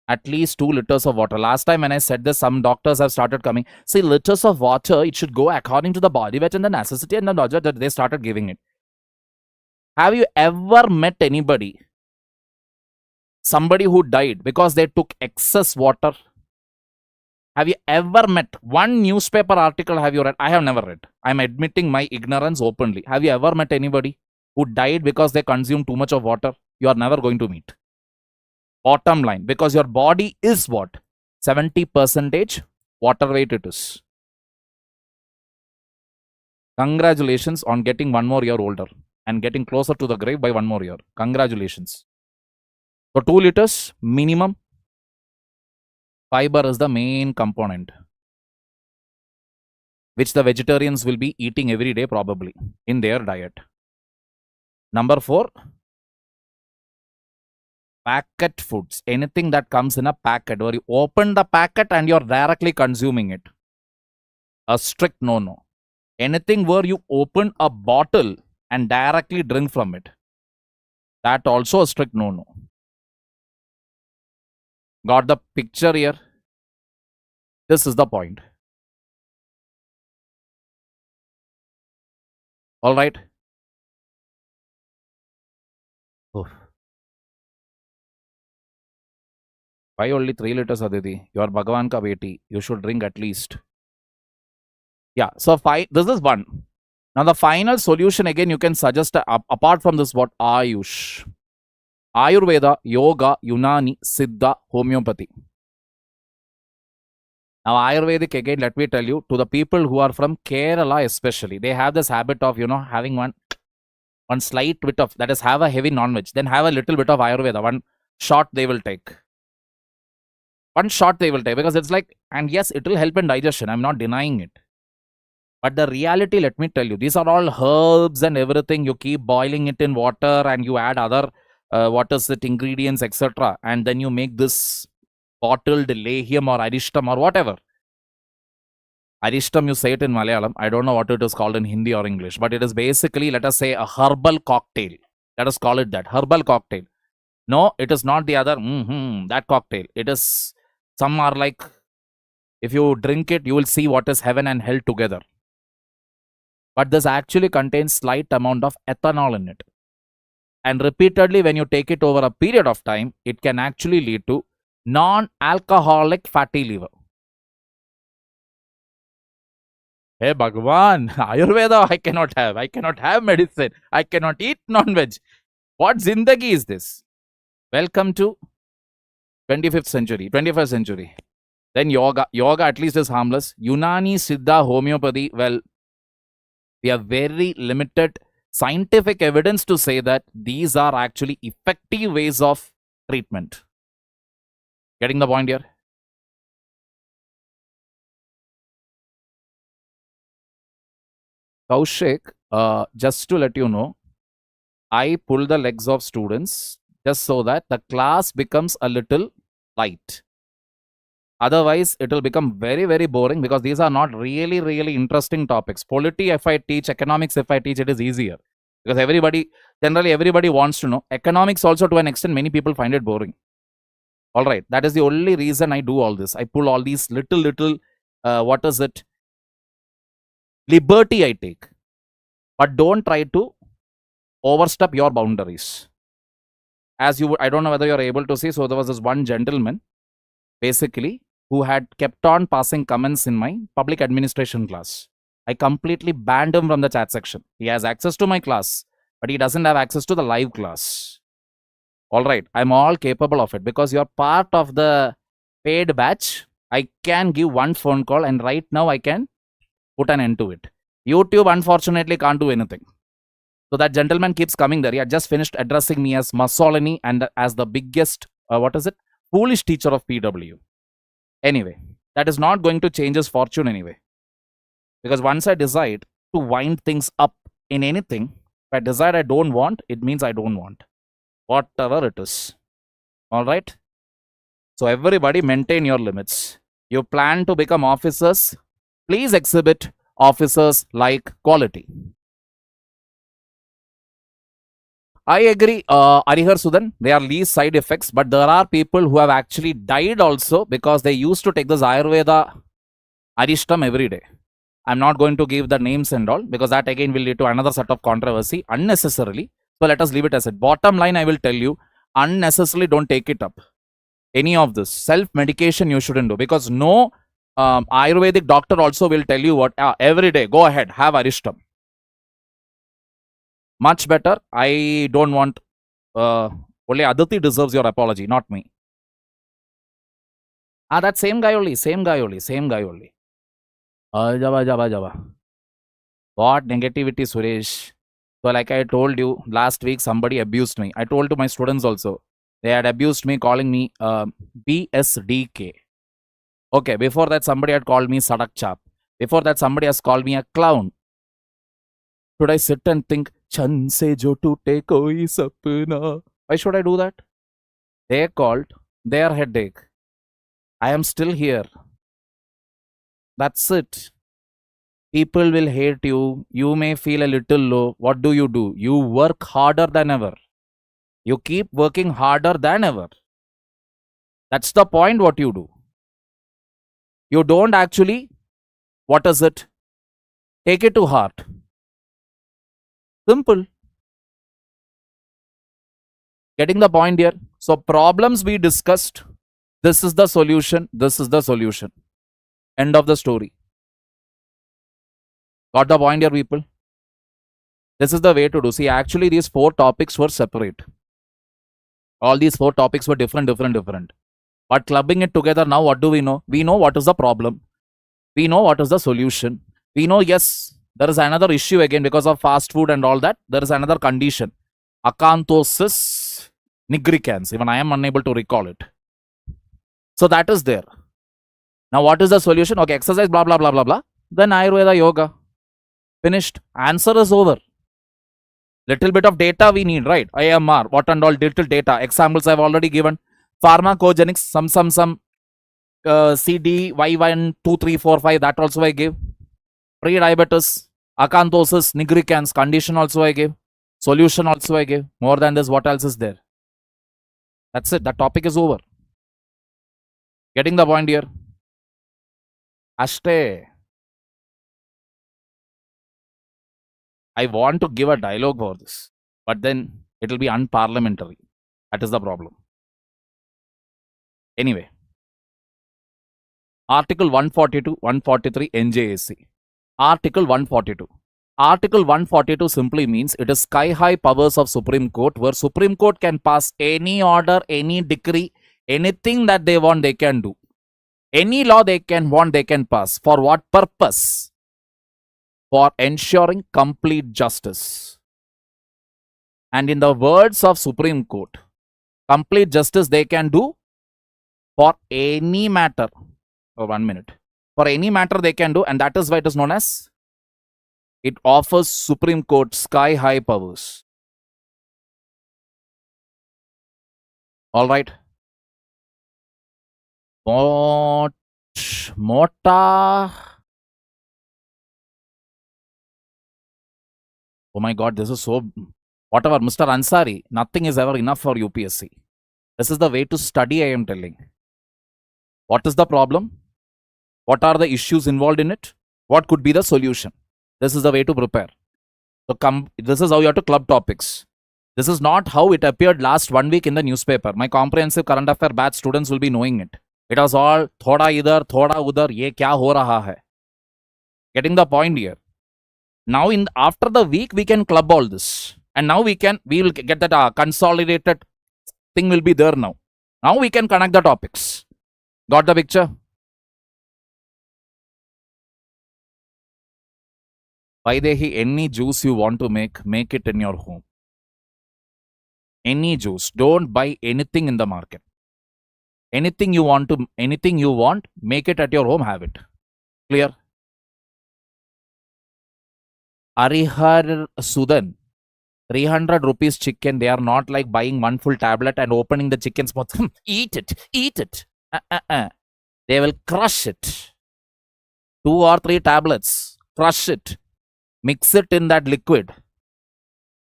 at least 2 liters of water. Last time when I said this, some doctors have started coming. See, liters of water, it should go according to the body weight and the necessity and the logic that they started giving it. Have you ever met anybody, somebody who died because they took excess water? Have you ever met one newspaper article? Have you read? I have never read. I'm admitting my ignorance openly. Have you ever met anybody who died because they consumed too much of water? You are never going to meet. Bottom line, because your body is what? 70% water weight it is. Congratulations on getting 1 more year older and getting closer to the grave by 1 more year. Congratulations. So 2 liters minimum. Fiber is the main component, which the vegetarians will be eating every day probably in their diet. Number 4, packet foods. Anything that comes in a packet, where you open the packet and you're directly consuming it. A strict no-no. Anything where you open a bottle and directly drink from it, that also a strict no-no. Got the picture here? This is the point. All right. Oh. Why only 3 liters, Aditi? You are Bhagavan ka beti. You should drink at least. Yeah, so this is one. Now the final solution, again, you can suggest, apart from this, what? Ayush. Ayurveda, Yoga, Unani, Siddha, Homeopathy. Now Ayurvedic, again, let me tell you, to the people who are from Kerala especially, they have this habit of, having one slight bit of, that is, have a heavy non-veg, then have a little bit of Ayurveda, one shot they will take. One shot they will take, because it's like, and yes, it will help in digestion, I'm not denying it. But the reality, let me tell you, these are all herbs and everything. You keep boiling it in water and you add other, ingredients, etc. And then you make this bottled lehium or arishtam or whatever. Arishtam, you say it in Malayalam. I don't know what it is called in Hindi or English. But it is basically, let us say, a herbal cocktail. Let us call it that. Herbal cocktail. No, it is not the other, that cocktail. It is, some are like, if you drink it, you will see what is heaven and hell together. But this actually contains slight amount of ethanol in it. And repeatedly, when you take it over a period of time, it can actually lead to non-alcoholic fatty liver. Hey Bhagwan, Ayurveda I cannot have. I cannot have medicine. I cannot eat non-veg. What zindagi is this? Welcome to 21st century. Then yoga. Yoga at least is harmless. Unani, Siddha, Homeopathy, well, we have very limited scientific evidence to say that these are actually effective ways of treatment. Getting the point here? Kaushik, just to let you know, I pull the legs of students just so that the class becomes a little light. Otherwise, it will become very, very boring, because these are not really, really interesting topics. Polity, if I teach, economics, if I teach, it is easier. Because generally everybody wants to know. Economics also, to an extent, many people find it boring. All right. That is the only reason I do all this. I pull all these little, liberty I take. But don't try to overstep your boundaries. As you, I don't know whether you're able to see. So there was this one gentleman, basically, who had kept on passing comments in my public administration class. I completely banned him from the chat section. He has access to my class, but he doesn't have access to the live class. All right, I'm all capable of it, because you're part of the paid batch. I can give one phone call, and right now I can put an end to it. YouTube, unfortunately, can't do anything. So that gentleman keeps coming there. He had just finished addressing me as Mussolini and as the biggest, foolish teacher of PW. Anyway, that is not going to change his fortune anyway. Because once I decide to wind things up in anything, if I decide I don't want, it means I don't want. Whatever it is. All right? So everybody maintain your limits. You plan to become officers, please exhibit officers like quality. I agree, Arihar Sudan, they are least side effects, but there are people who have actually died also because they used to take this Ayurveda Arishtam every day. I'm not going to give the names and all, because that again will lead to another set of controversy unnecessarily. So let us leave it as it. Bottom line, I will tell you, unnecessarily don't take it up. Any of this. Self-medication you shouldn't do, because no Ayurvedic doctor also will tell you what, every day, go ahead, have Arishtam. Much better. I don't want Only Aditi deserves your apology, not me. That same guy only. Java. What negativity, Suresh? So, like I told you, last week somebody abused me. I told to my students also. They had abused me, calling me BSDK. Okay, before that somebody had called me Sadak Chap. Before that somebody has called me a clown. Should I sit and think, Chan se jo tute koi sapna? Why should I do that? They called, their headache. I am still here. That's it. People will hate you. You may feel a little low. What do? You work harder than ever. You keep working harder than ever. That's the point what you do. You don't actually, what is it? Take it to heart. Simple. Getting the point here. So problems we discussed. This is the solution. This is the solution. End of the story. Got the point here, people? This is the way to do. See, actually these 4 topics were separate. All these 4 topics were different. But clubbing it together now, what do we know? We know what is the problem. We know what is the solution. We know, yes, there is another issue again because of fast food and all that. There is another condition. Acanthosis nigricans. Even I am unable to recall it. So that is there. Now what is the solution? Okay, exercise, blah, blah, blah, blah, blah. Then Ayurveda, yoga. Finished. Answer is over. Little bit of data we need, right? IMR, what and all little data. Examples I've already given. Pharmacogenomics, some CD, Y1, 2, 3, 4, 5, that also I gave. Pre-diabetes, acanthosis, nigricans, condition also I gave. Solution also I gave. More than this, what else is there? That's it. That topic is over. Getting the point here? Ashte. I want to give a dialogue for this, but then it will be unparliamentary. That is the problem. Anyway, Article 142, 143 NJAC. Article 142. Article 142 simply means it is sky-high powers of Supreme Court, where Supreme Court can pass any order, any decree, anything that they want, they can do. Any law they can want, they can pass. For what purpose? For ensuring complete justice. And in the words of Supreme Court, complete justice they can do for any matter. Oh, 1 minute. For any matter they can do, and that is why it is known as, it offers Supreme Court sky-high powers. Alright. Mota. Oh my God, this is so... Whatever, Mr. Ansari, nothing is ever enough for UPSC. This is the way to study, I am telling. What is the problem? What are the issues involved in it? What could be the solution? This is the way to prepare. So this is how you have to club topics. This is not how it appeared last 1 week in the newspaper. My comprehensive current affair batch students will be knowing it. It was all thoda idhar, thoda udhar, ye kya ho raha hai. Getting the point here. Now after the week we can club all this. And now we will get that consolidated thing will be there now. Now we can connect the topics. Got the picture? Vaidehi, any juice you want to make it in your home. Any juice. Don't buy anything in the market. Anything you want, make it at your home, have it. Clear? Arihar Sudan. 300 rupees chicken. They are not like buying one full tablet and opening the chicken's mouth. Eat it. They will crush it. 2 or 3 tablets. Crush it. Mix it in that liquid.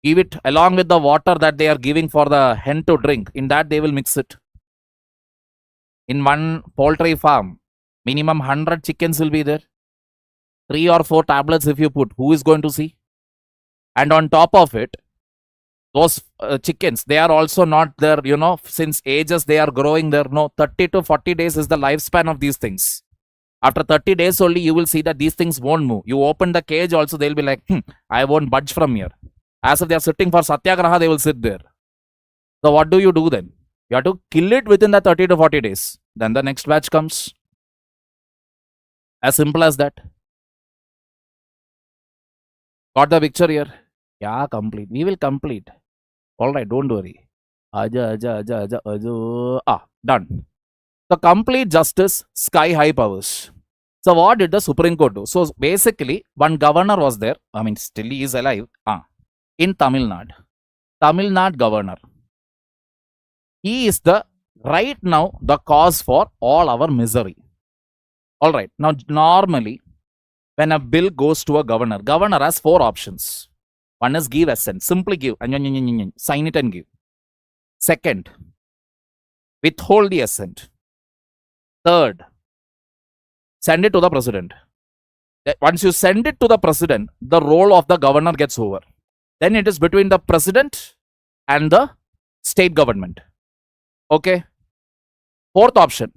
Give it along with the water that they are giving for the hen to drink. In that they will mix it. In one poultry farm, minimum 100 chickens will be there. 3 or 4 tablets if you put. Who is going to see? And on top of it, those chickens, they are also not there, since ages they are growing there. No, 30 to 40 days is the lifespan of these things. After 30 days only, you will see that these things won't move. You open the cage also, they'll be like, I won't budge from here. As if they are sitting for Satyagraha, they will sit there. So what do you do then? You have to kill it within the 30 to 40 days. Then the next batch comes. As simple as that. Got the picture here? Yeah, complete. We will complete. Alright, don't worry. Done. So complete justice, sky high powers. So what did the Supreme Court do? So basically, one governor was there. I mean, still he is alive. In Tamil Nadu. Tamil Nadu governor. He is right now the cause for all our misery. Alright, now normally, when a bill goes to a governor has 4 options. One is give assent, simply give, sign it and give. Second, withhold the assent. Third, send it to the president. Once you send it to the president, the role of the governor gets over. Then it is between the president and the state government. Okay. Fourth option,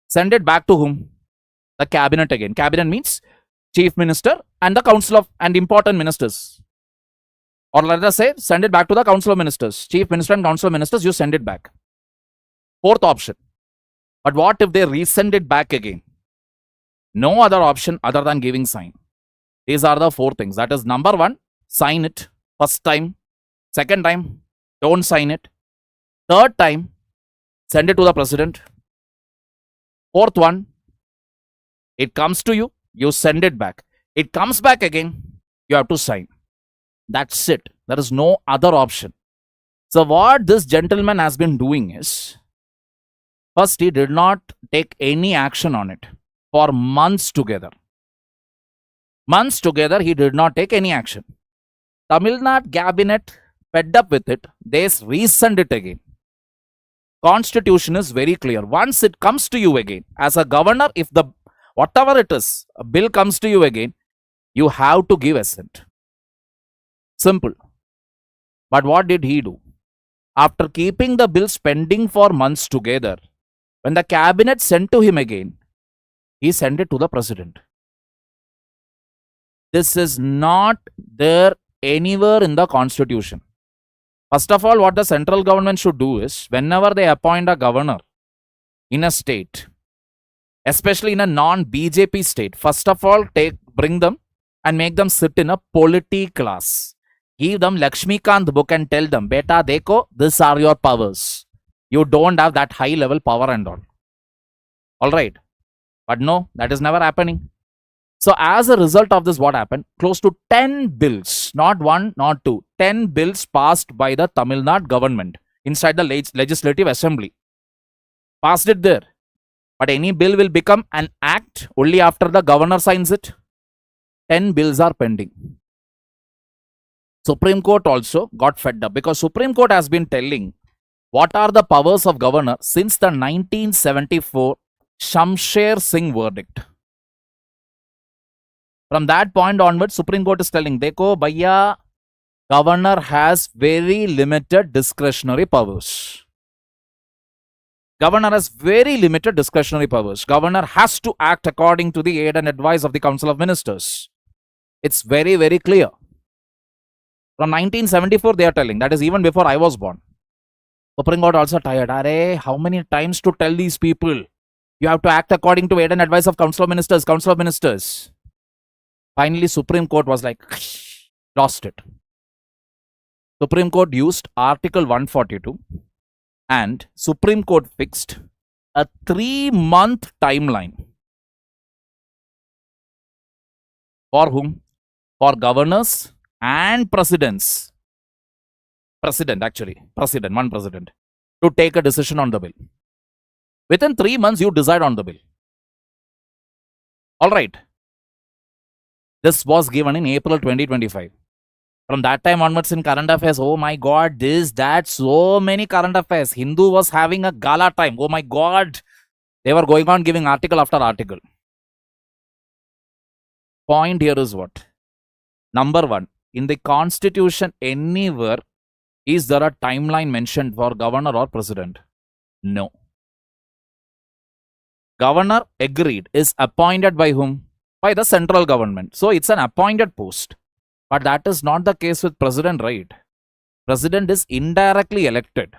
send it back to whom? The cabinet again. Cabinet means chief minister and the council of and important ministers. Or let us say, send it back to the council of ministers. Chief minister and council of ministers, you send it back. Fourth option. But what if they resend it back again? No other option other than giving sign. These are the 4 things. That is number 1, sign it first time. Second time, don't sign it. Third time, send it to the president. Fourth one, it comes to you, you send it back. It comes back again, you have to sign. That's it. There is no other option. So what this gentleman has been doing is, first he did not take any action on it for months together. Months together he did not take any action. Tamil Nadu cabinet fed up with it, they resend it again. Constitution is very clear. Once it comes to you again, as a governor, if the whatever it is, a bill comes to you again, you have to give assent. Simple. But what did he do? After keeping the bills pending for months together, when the cabinet sent to him again, he sent it to the president. This is not there anywhere in the constitution. First of all, what the central government should do is, whenever they appoint a governor in a state, especially in a non-BJP state, first of all, bring them and make them sit in a polity class. Give them Lakshmikant book and tell them, beta, dekho, these are your powers. You don't have that high level power and all. Alright. But no, that is never happening. So as a result of this, what happened? Close to 10 bills, not 1, not 2, 10 bills passed by the Tamil Nadu government inside the legislative assembly. Passed it there. But any bill will become an act only after the governor signs it. 10 bills are pending. Supreme Court also got fed up because Supreme Court has been telling what are the powers of governor since the 1974 Shamsher Singh verdict. From that point onwards, Supreme Court is telling, dekho, bhaiya, governor has very limited discretionary powers. Governor has very limited discretionary powers. Governor has to act according to the aid and advice of the Council of Ministers. It's very, very clear. From 1974, they are telling. That is even before I was born. Supreme Court also tired. Arey, how many times to tell these people? You have to act according to aid and advice of Council of Ministers. Council of Ministers. Finally, Supreme Court was like, lost it. Supreme Court used Article 142 and Supreme Court fixed a 3-month timeline. For whom? For governors and presidents. One president. To take a decision on the bill. Within 3 months, you decide on the bill. Alright. This was given in April 2025. From that time onwards in current affairs, oh my god, this, that, so many current affairs. Hindu was having a gala time. Oh my god. They were going on giving article after article. Point here is what? Number 1. In the constitution, anywhere, is there a timeline mentioned for governor or president? No. Governor, agreed, is appointed by whom? By the central government. So it's an appointed post. But that is not the case with president, right? President is indirectly elected.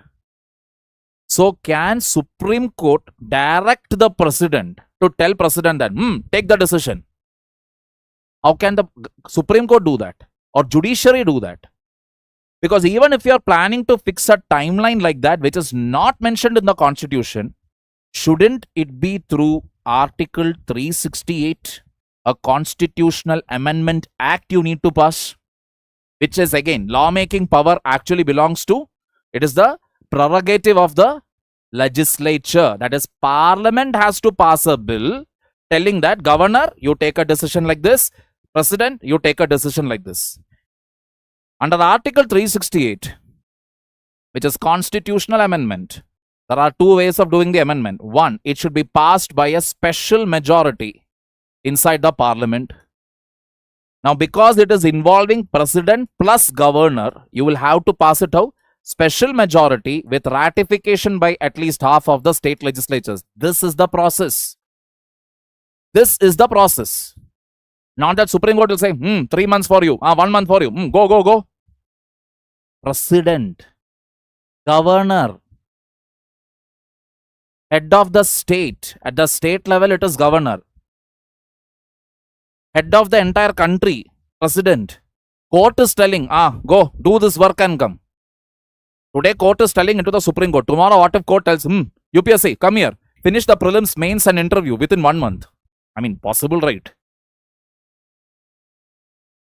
So can Supreme Court direct the President to tell President that, take the decision? How can the Supreme Court do that? Or Judiciary do that? Because even if you are planning to fix a timeline like that, which is not mentioned in the Constitution, shouldn't it be through Article 368, a constitutional amendment act you need to pass? Which is again, lawmaking power actually belongs to, it is the prerogative of the legislature. That is, Parliament has to pass a bill telling that, Governor, you take a decision like this. President, you take a decision like this. Under Article 368, which is constitutional amendment, there are two ways of doing the amendment. One, it should be passed by a special majority inside the Parliament. Now, because it is involving President plus Governor, you will have to pass it out special majority with ratification by at least half of the state legislatures. This is the process. This is the process. Not that Supreme Court will say, 3 months for you, 1 month for you, go. President, Governor, head of the state. At the state level, it is Governor. Head of the entire country, President. Court is telling, go, do this work and come. Today, court is telling into the Supreme Court. Tomorrow, what if court tells, UPSC, come here, finish the prelims, mains and interview within 1 month. I mean, possible, right?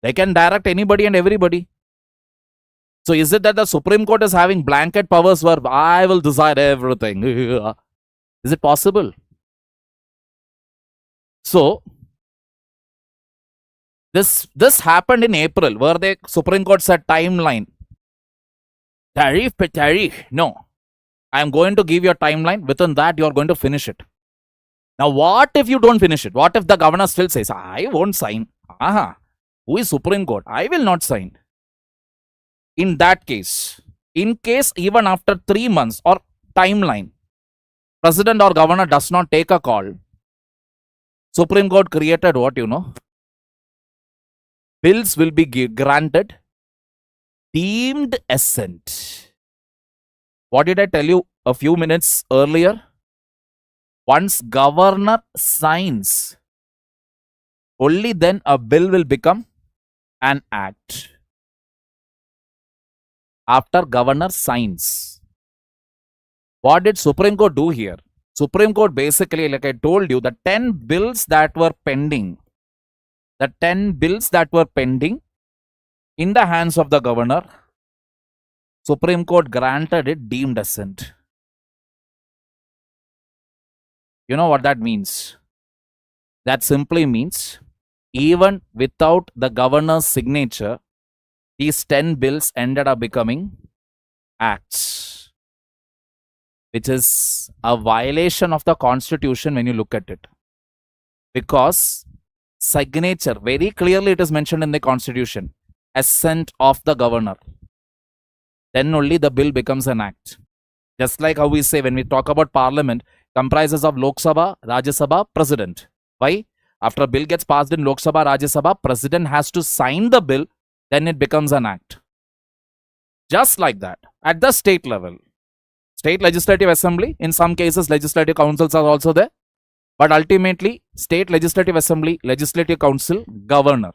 They can direct anybody and everybody. So is it that the Supreme Court is having blanket powers where I will decide everything? Is it possible? So, this happened in April, where the Supreme Court said timeline. Tariff. No. I am going to give you a timeline. Within that, you are going to finish it. Now, what if you don't finish it? What if the governor still says, I won't sign? Who is Supreme Court? I will not sign. In that case, in case even after 3 months or timeline, President or Governor does not take a call, Supreme Court created what you know? Bills will be granted deemed assent. What did I tell you a few minutes earlier? Once Governor signs, only then a bill will become an act. After Governor signs. What did Supreme Court do here? Supreme Court basically, like I told you, the 10 bills that were pending, in the hands of the Governor, Supreme Court granted it deemed assent. You know what that means? That simply means, even without the Governor's signature, these 10 bills ended up becoming acts, which is a violation of the Constitution when you look at it. Because signature, very clearly it is mentioned in the Constitution, assent of the Governor. Then only the bill becomes an act. Just like how we say when we talk about Parliament, comprises of Lok Sabha, Rajya Sabha, President. Why? After a bill gets passed in Lok Sabha, Rajya Sabha, President has to sign the bill, then it becomes an act. Just like that, at the state level, state legislative assembly, in some cases legislative councils are also there, but ultimately state legislative assembly, legislative council, governor.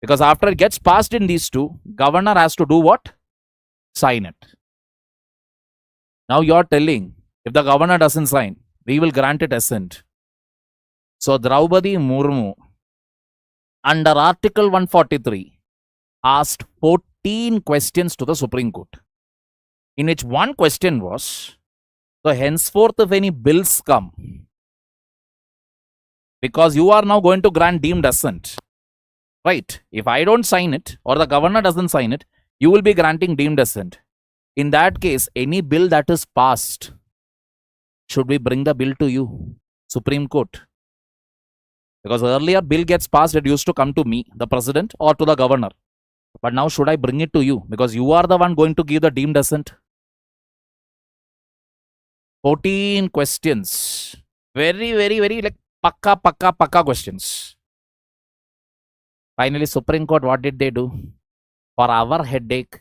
Because after it gets passed in these two, governor has to do what? Sign it. Now you are telling, if the governor doesn't sign, we will grant it assent. So Draupadi Murmu, under Article 143, asked 14 questions to the Supreme Court, in which one question was, so henceforth if any bills come, because you are now going to grant deemed assent, right? If I don't sign it or the governor doesn't sign it, you will be granting deemed assent. In that case, any bill that is passed, should we bring the bill to you, Supreme Court? Because earlier bill gets passed, it used to come to me, the president, or to the governor. But now should I bring it to you? Because you are the one going to give the deemed assent. 14 questions. Very like pakka questions. Finally, Supreme Court, what did they do? For our headache,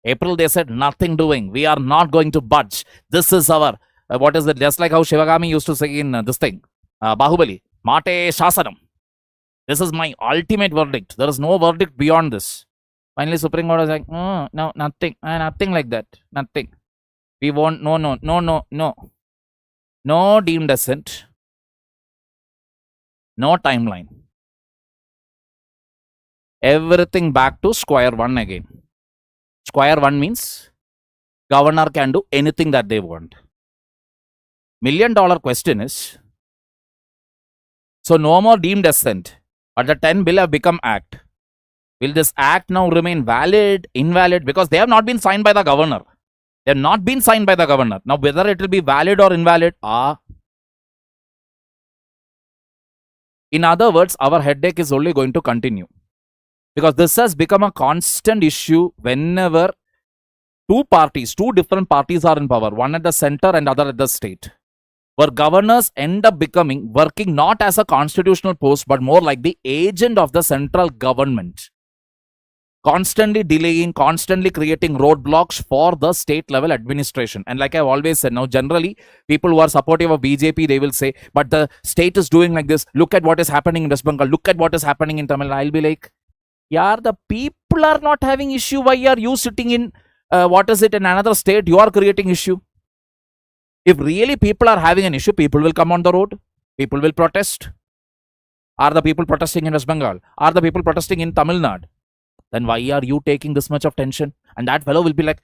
April, they said nothing doing. We are not going to budge. This is our, what is it? Just like how Shivagami used to say in this thing, Bahubali, Mate Shasanam. This is my ultimate verdict. There is no verdict beyond this. Finally, Supreme Court was like, oh, no, nothing. Nothing like that. Nothing. We won't, no. No deemed assent. No timeline. Everything back to square one again. Square one means governor can do anything that they want. $1 million question is, so no more deemed assent, but the 10 bill have become act. Will this act now remain valid, invalid? Because they have not been signed by the governor. They have not been signed by the governor. Now whether it will be valid or invalid, in other words, our headache is only going to continue. Because this has become a constant issue whenever two different parties are in power, one at the center and other at the state, where governors end up working not as a constitutional post, but more like the agent of the central government, constantly delaying, constantly creating roadblocks for the state level administration. And like I've always said, now generally people who are supportive of BJP, they will say, but the state is doing like this. Look at what is happening in West Bengal. Look at what is happening in Tamil Nadu. I'll be like, yeah, the people are not having issue. Why are you sitting in, in another state? You are creating issue. If really people are having an issue, people will come on the road. People will protest. Are the people protesting in West Bengal? Are the people protesting in Tamil Nadu? Then why are you taking this much of tension? And that fellow will be like,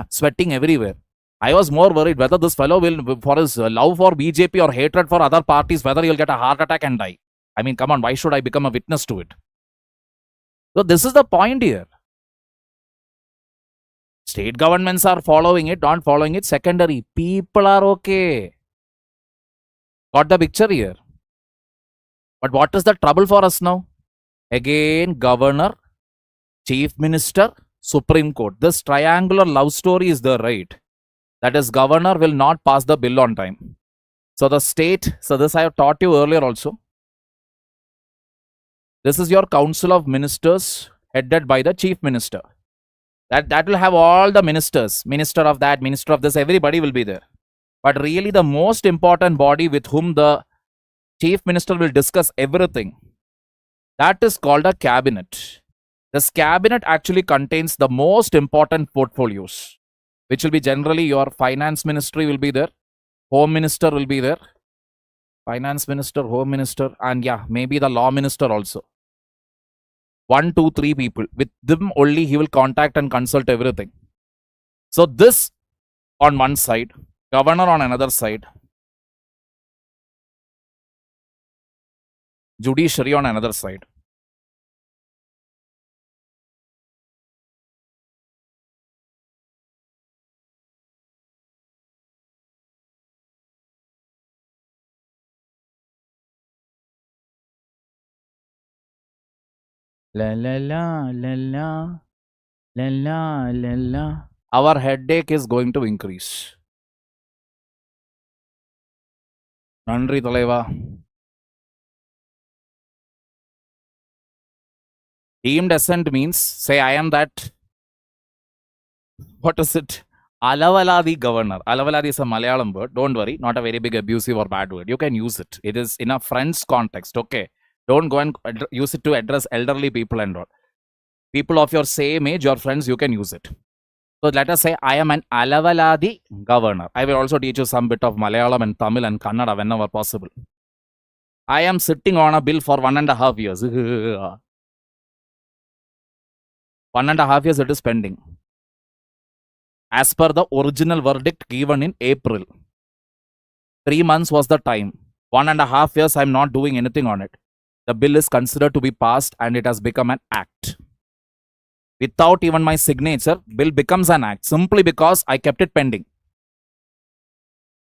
sweating everywhere. I was more worried whether this fellow will, for his love for BJP or hatred for other parties, whether he'll get a heart attack and die. I mean, come on, why should I become a witness to it? So this is the point here. State governments are following it, not following it, secondary. People are okay. Got the picture here? But what is the trouble for us now? Again, governor, chief minister, Supreme Court. This triangular love story is there, right? That is, governor will not pass the bill on time. So the state, so this I have taught you earlier also. This is your council of ministers headed by the chief minister. That will have all the ministers, minister of that, minister of this, everybody will be there. But really the most important body with whom the chief minister will discuss everything, that is called a cabinet. This cabinet actually contains the most important portfolios, which will be generally your finance ministry will be there, home minister will be there, finance minister, home minister, and yeah, maybe the law minister also. 1, 2, 3 people. With them only he will contact and consult everything. So this on one side, governor on another side, judiciary on another side. La la la la la la la la la. Our headache is going to increase. Nandri Taleva. Deemed assent means, say I am that, what is it? Alavaladi governor. Alavaladi is a Malayalam word. Don't worry, not a very big abusive or bad word. You can use it. It is in a friend's context, okay? Don't go and use it to address elderly people and all. People of your same age, your friends, you can use it. So let us say I am an Alavaladi governor. I will also teach you some bit of Malayalam and Tamil and Kannada whenever possible. I am sitting on a bill for 1.5 years. 1.5 years it is pending. As per the original verdict given in April. 3 months was the time. 1.5 years I am not doing anything on it. The bill is considered to be passed and it has become an act. Without even my signature, bill becomes an act simply because I kept it pending.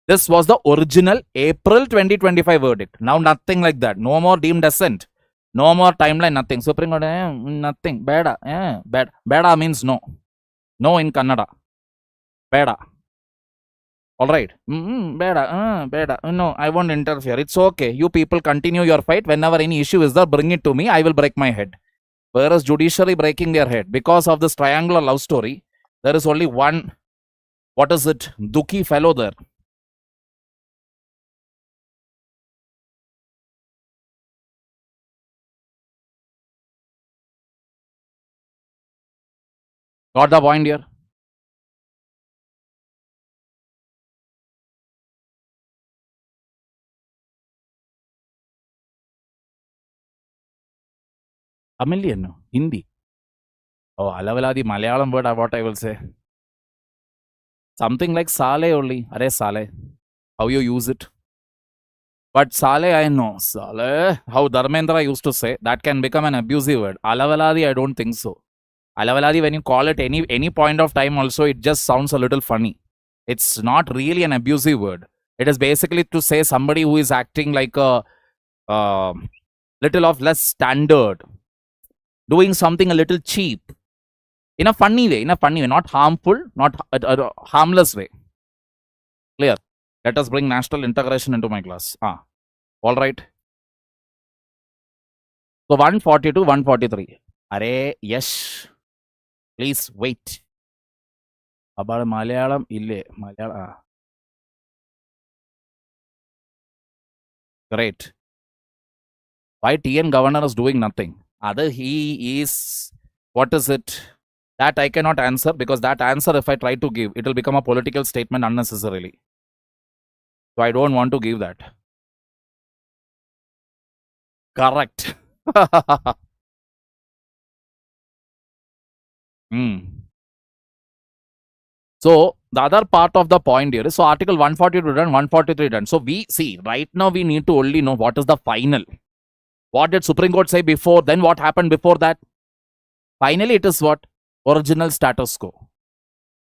This was the original April 2025 verdict. Now nothing like that. No more deemed assent. No more timeline, nothing. Supreme Court, nothing. Beda. Beda means no. No in Kannada. Beda. Alright. Beda. No, I won't interfere. It's okay. You people continue your fight. Whenever any issue is there, bring it to me. I will break my head. Whereas judiciary breaking their head because of this triangular love story. There is only one, what is it, Dukhi fellow there. Got the point here? A million, Hindi. Oh, Alavaladi Malayalam word, what I will say. Something like Sale only. Are Sale. How you use it. But Sale, I know. Sale, how Dharmendra used to say, that can become an abusive word. Alavaladi, I don't think so. Alavaladi, when you call it any point of time also, it just sounds a little funny. It's not really an abusive word. It is basically to say somebody who is acting like a little of less standard, doing something a little cheap, in a funny way, not harmful, not a harmless way. Clear? Let us bring national integration into my class. All right. So 142, 143. Are yes. Please wait. About Malayalam, ille. Malayalam. Great. Why TN governor is doing nothing? Other he is, what is it? That I cannot answer, because that answer, if I try to give, it will become a political statement unnecessarily. So I don't want to give that. Correct. So the other part of the point here is, so article 142 done, 143 done. So we see, right now we need to only know what is the final. What did Supreme Court say before? Then what happened before that? Finally, it is what? Original status quo.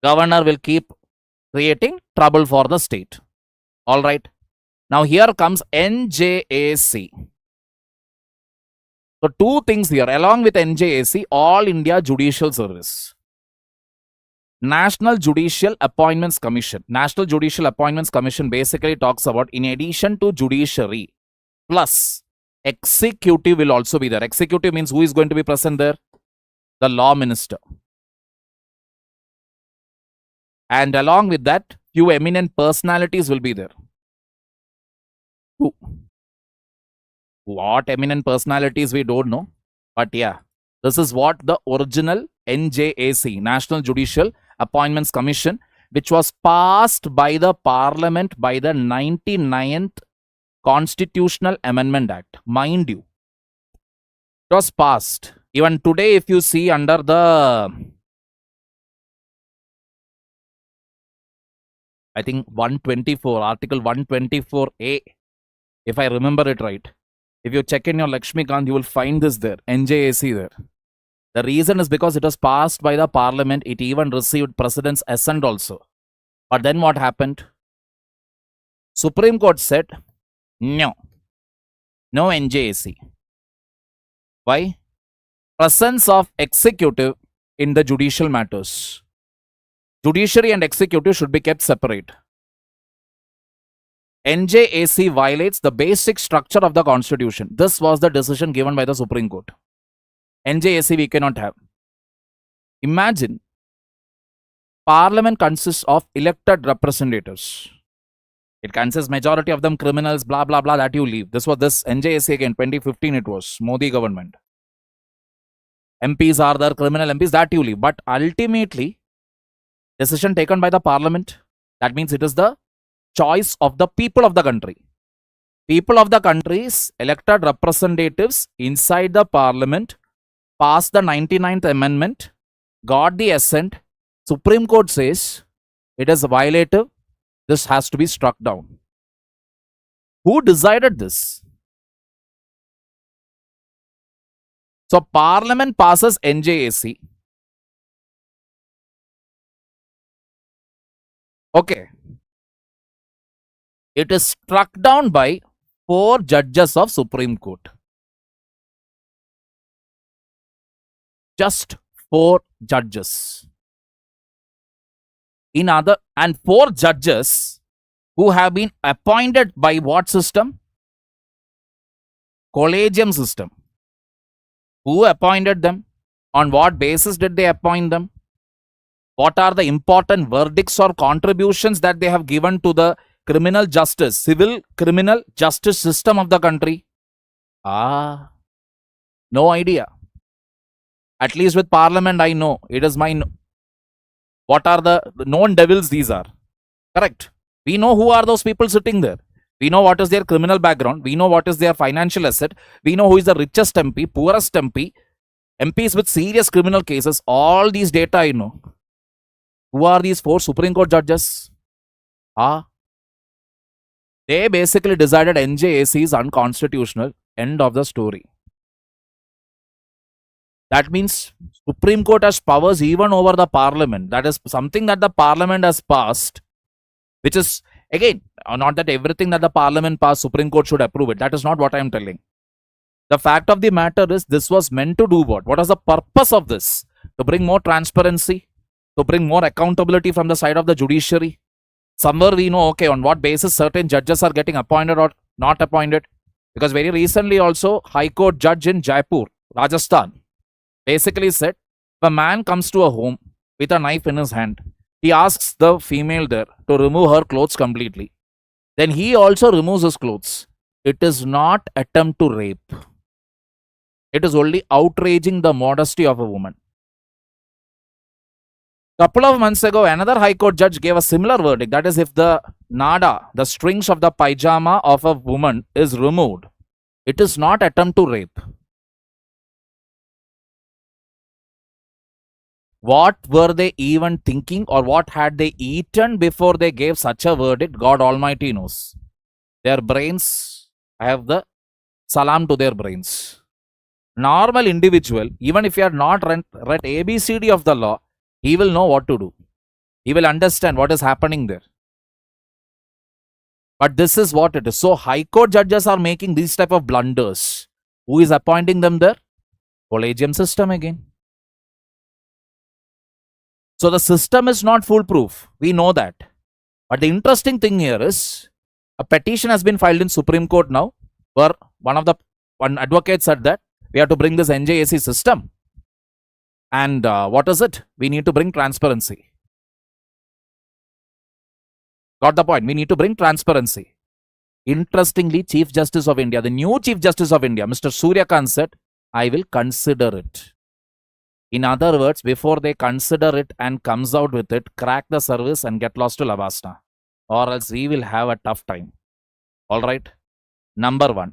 Governor will keep creating trouble for the state. All right. Now here comes NJAC. So two things here. Along with NJAC, All India Judicial Service. National Judicial Appointments Commission. National Judicial Appointments Commission basically talks about, in addition to judiciary, plus executive will also be there. Executive means who is going to be present there? The law minister. And along with that, few eminent personalities will be there. Who? What eminent personalities we don't know. But yeah, this is what the original NJAC, National Judicial Appointments Commission, which was passed by the Parliament by the 99th Constitutional Amendment Act. Mind you, it was passed. Even today, if you see under the, I think 124, Article 124A, if I remember it right. If you check in your Lakshmikant, you will find this there, NJAC there. The reason is because it was passed by the Parliament. It even received President's assent also. But then what happened? Supreme Court said, no. No NJAC. Why? Presence of executive in the judicial matters. Judiciary and executive should be kept separate. NJAC violates the basic structure of the Constitution. This was the decision given by the Supreme Court. NJAC we cannot have. Imagine, Parliament consists of elected representatives. It consists majority of them criminals, blah, blah, blah, that you leave. This was this NJAC again, 2015 it was, Modi government. MPs are there, criminal MPs, that you leave. But ultimately, decision taken by the Parliament, that means it is the choice of the people of the country. People of the country's elected representatives inside the Parliament passed the 99th Amendment, got the assent. Supreme Court says it is violative. This has to be struck down. Who decided this? So Parliament passes NJAC. Okay. It is struck down by 4 judges of Supreme Court. Just 4 judges. In other, and 4 judges who have been appointed by what system? Collegium system. Who appointed them? On what basis did they appoint them? What are the important verdicts or contributions that they have given to the criminal justice, civil criminal justice system of the country? No idea. At least with Parliament, I know. It is my... What are the known devils these are? Correct. We know who are those people sitting there. We know what is their criminal background. We know what is their financial asset. We know who is the richest MP, poorest MP, MPs with serious criminal cases. All these data I know. Who are these 4 Supreme Court judges? They basically decided NJAC is unconstitutional. End of the story. That means Supreme Court has powers even over the Parliament. That is something that the Parliament has passed, which is, again, not that everything that the Parliament passed, Supreme Court should approve it. That is not what I am telling. The fact of the matter is, this was meant to do what? What was the purpose of this? To bring more transparency, to bring more accountability from the side of the judiciary. Somewhere we know, okay, on what basis certain judges are getting appointed or not appointed. Because very recently also, High Court judge in Jaipur, Rajasthan, basically said, if a man comes to a home with a knife in his hand, he asks the female there to remove her clothes completely. Then he also removes his clothes. It is not attempt to rape. It is only outraging the modesty of a woman. Couple of months ago, another High Court judge gave a similar verdict. That is, if the nada, the strings of the pajama of a woman is removed, it is not attempt to rape. What were they even thinking, or what had they eaten before they gave such a verdict? God Almighty knows. Their brains, I have the salam to their brains. Normal individual, even if you have not read ABCD of the law, he will know what to do. He will understand what is happening there. But this is what it is. So High Court judges are making these type of blunders. Who is appointing them there? Collegium system again. So the system is not foolproof. We know that. But the interesting thing here is, a petition has been filed in Supreme Court now, where one advocate said that we have to bring this NJAC system. And what is it? We need to bring transparency. Got the point? We need to bring transparency. Interestingly, Chief Justice of India, the new Chief Justice of India, Mr. Surya Kant said, I will consider it. In other words, before they consider it and comes out with it, crack the service and get lost to Lavasna. Or else we will have a tough time. Alright? Number 1.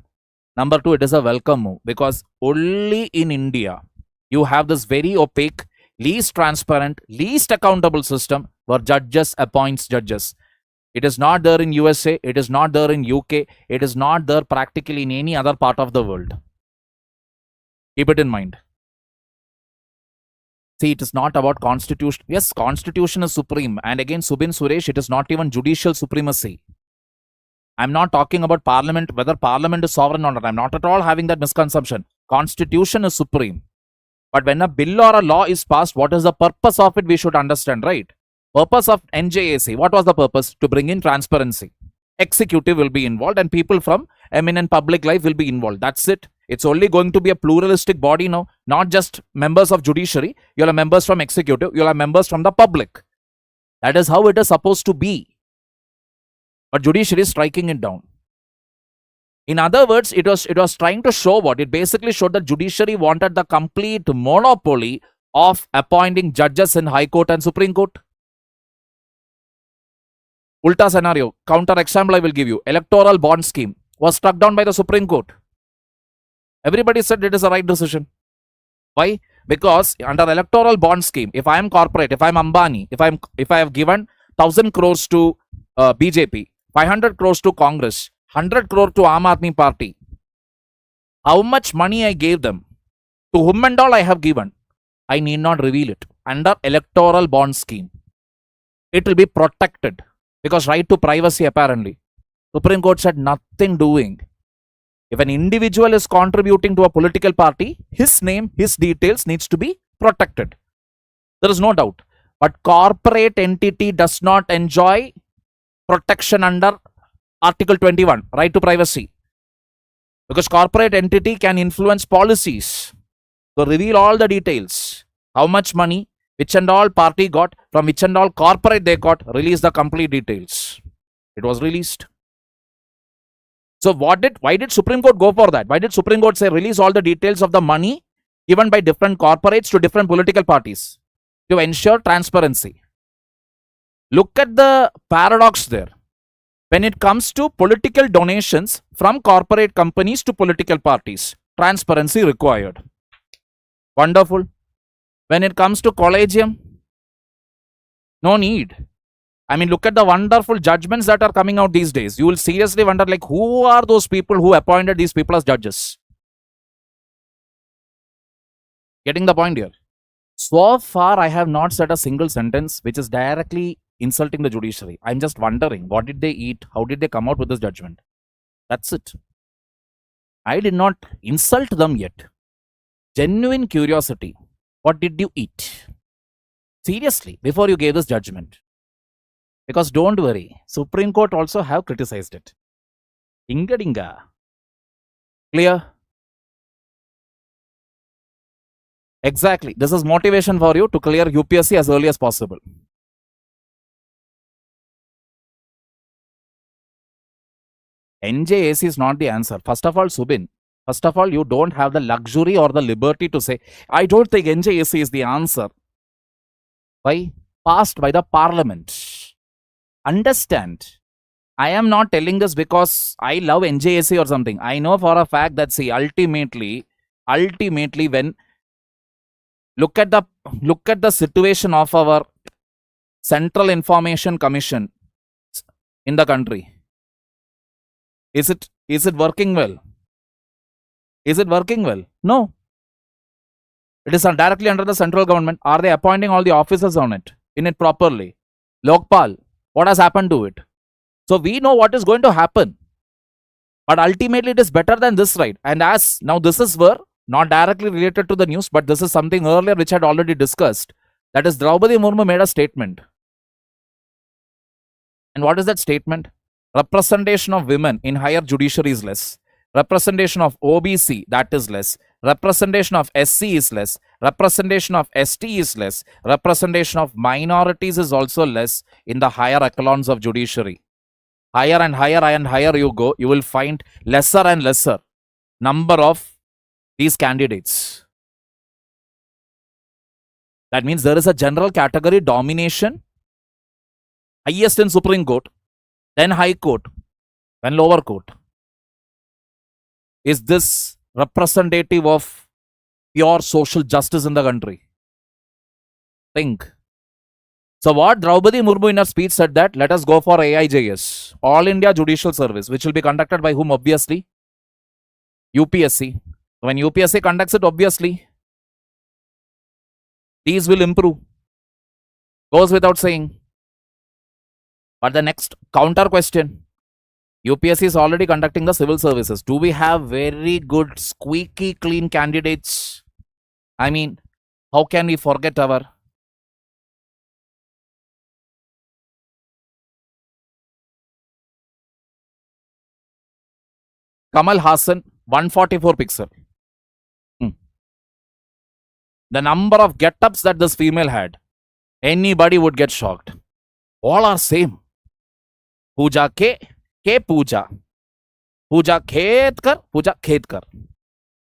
Number 2, it is a welcome move. Because only in India, you have this very opaque, least transparent, least accountable system where judges appoints judges. It is not there in USA. It is not there in UK. It is not there practically in any other part of the world. Keep it in mind. See, it is not about constitution. Yes, constitution is supreme. And again, Subin Suresh, it is not even judicial supremacy. I'm not talking about parliament, whether parliament is sovereign or not. I'm not at all having that misconception. Constitution is supreme. But when a bill or a law is passed, what is the purpose of it? We should understand, right? Purpose of NJAC. What was the purpose? To bring in transparency. Executive will be involved and people from eminent public life will be involved. That's it. It's only going to be a pluralistic body now, not just members of judiciary. You'll have members from executive, you'll have members from the public. That is how it is supposed to be. But judiciary is striking it down. In other words, it was trying to show what? It basically showed that judiciary wanted the complete monopoly of appointing judges in High Court and Supreme Court. Ulta scenario, counter example I will give you. Electoral bond scheme was struck down by the Supreme Court. Everybody said it is a right decision. Why? Because under electoral bond scheme, if I am corporate, if I am Ambani, if I have given 1,000 crores to BJP, 500 crores to Congress, 100 crore to Aam Aadmi Party, how much money I gave them, to whom and all I have given, I need not reveal it. Under electoral bond scheme, it will be protected because right to privacy apparently. Supreme Court said nothing doing. If an individual is contributing to a political party, his name, his details needs to be protected. There is no doubt. But corporate entity does not enjoy protection under Article 21, right to privacy. Because corporate entity can influence policies. So reveal all the details. How much money, which and all party got, from which and all corporate they got, release the complete details. It was released. So why did Supreme Court go for that? Why did Supreme Court say release all the details of the money given by different corporates to different political parties to ensure transparency? Look at the paradox there. When it comes to political donations from corporate companies to political parties, transparency required. Wonderful. When it comes to collegium, no need. I mean, look at the wonderful judgments that are coming out these days. You will seriously wonder, like, who are those people who appointed these people as judges? Getting the point here. So far, I have not said a single sentence which is directly insulting the judiciary. I'm just wondering, what did they eat? How did they come out with this judgment? That's it. I did not insult them yet. Genuine curiosity. What did you eat? Seriously, before you gave this judgment. Because don't worry, Supreme Court also have criticized it. Inga dinga. Clear? Exactly. This is motivation for you to clear UPSC as early as possible. NJAC is not the answer. First of all, Subin, first of all, you don't have the luxury or the liberty to say, I don't think NJAC is the answer. Why? Passed by the parliament. Understand. I am not telling this because I love NJAC or something. I know for a fact that, see, ultimately, when look at the situation of our Central Information Commission in the country. Is it working well? Is it working well? No. It is directly under the central government. Are they appointing all the officers in it properly? Lokpal, what has happened to it? So we know what is going to happen. But ultimately it is better than this, right? And as now this is where, not directly related to the news, but this is something earlier which I had already discussed. That is, Draupadi Murmu made a statement. And what is that statement? Representation of women in higher judiciary is less. Representation of OBC, that is less. Representation of SC is less. Representation of ST is less. Representation of minorities is also less in the higher echelons of judiciary. Higher and higher you go, you will find lesser and lesser number of these candidates. That means there is a general category domination, highest in Supreme Court, then High Court, then Lower Court. Is this representative of pure social justice in the country? Think. So what Draupadi Murmu in her speech said that, let us go for AIGS, All India Judicial Service, which will be conducted by whom? Obviously, UPSC. When UPSC conducts it, obviously, these will improve. Goes without saying. But the next counter question, UPSC is already conducting the civil services. Do we have very good, squeaky clean candidates? I mean, how can we forget our Kamal Hassan, 144 pixel. The number of get-ups that this female had, anybody would get shocked. All are same. Pooja K Pooja. Pooja Khetkar.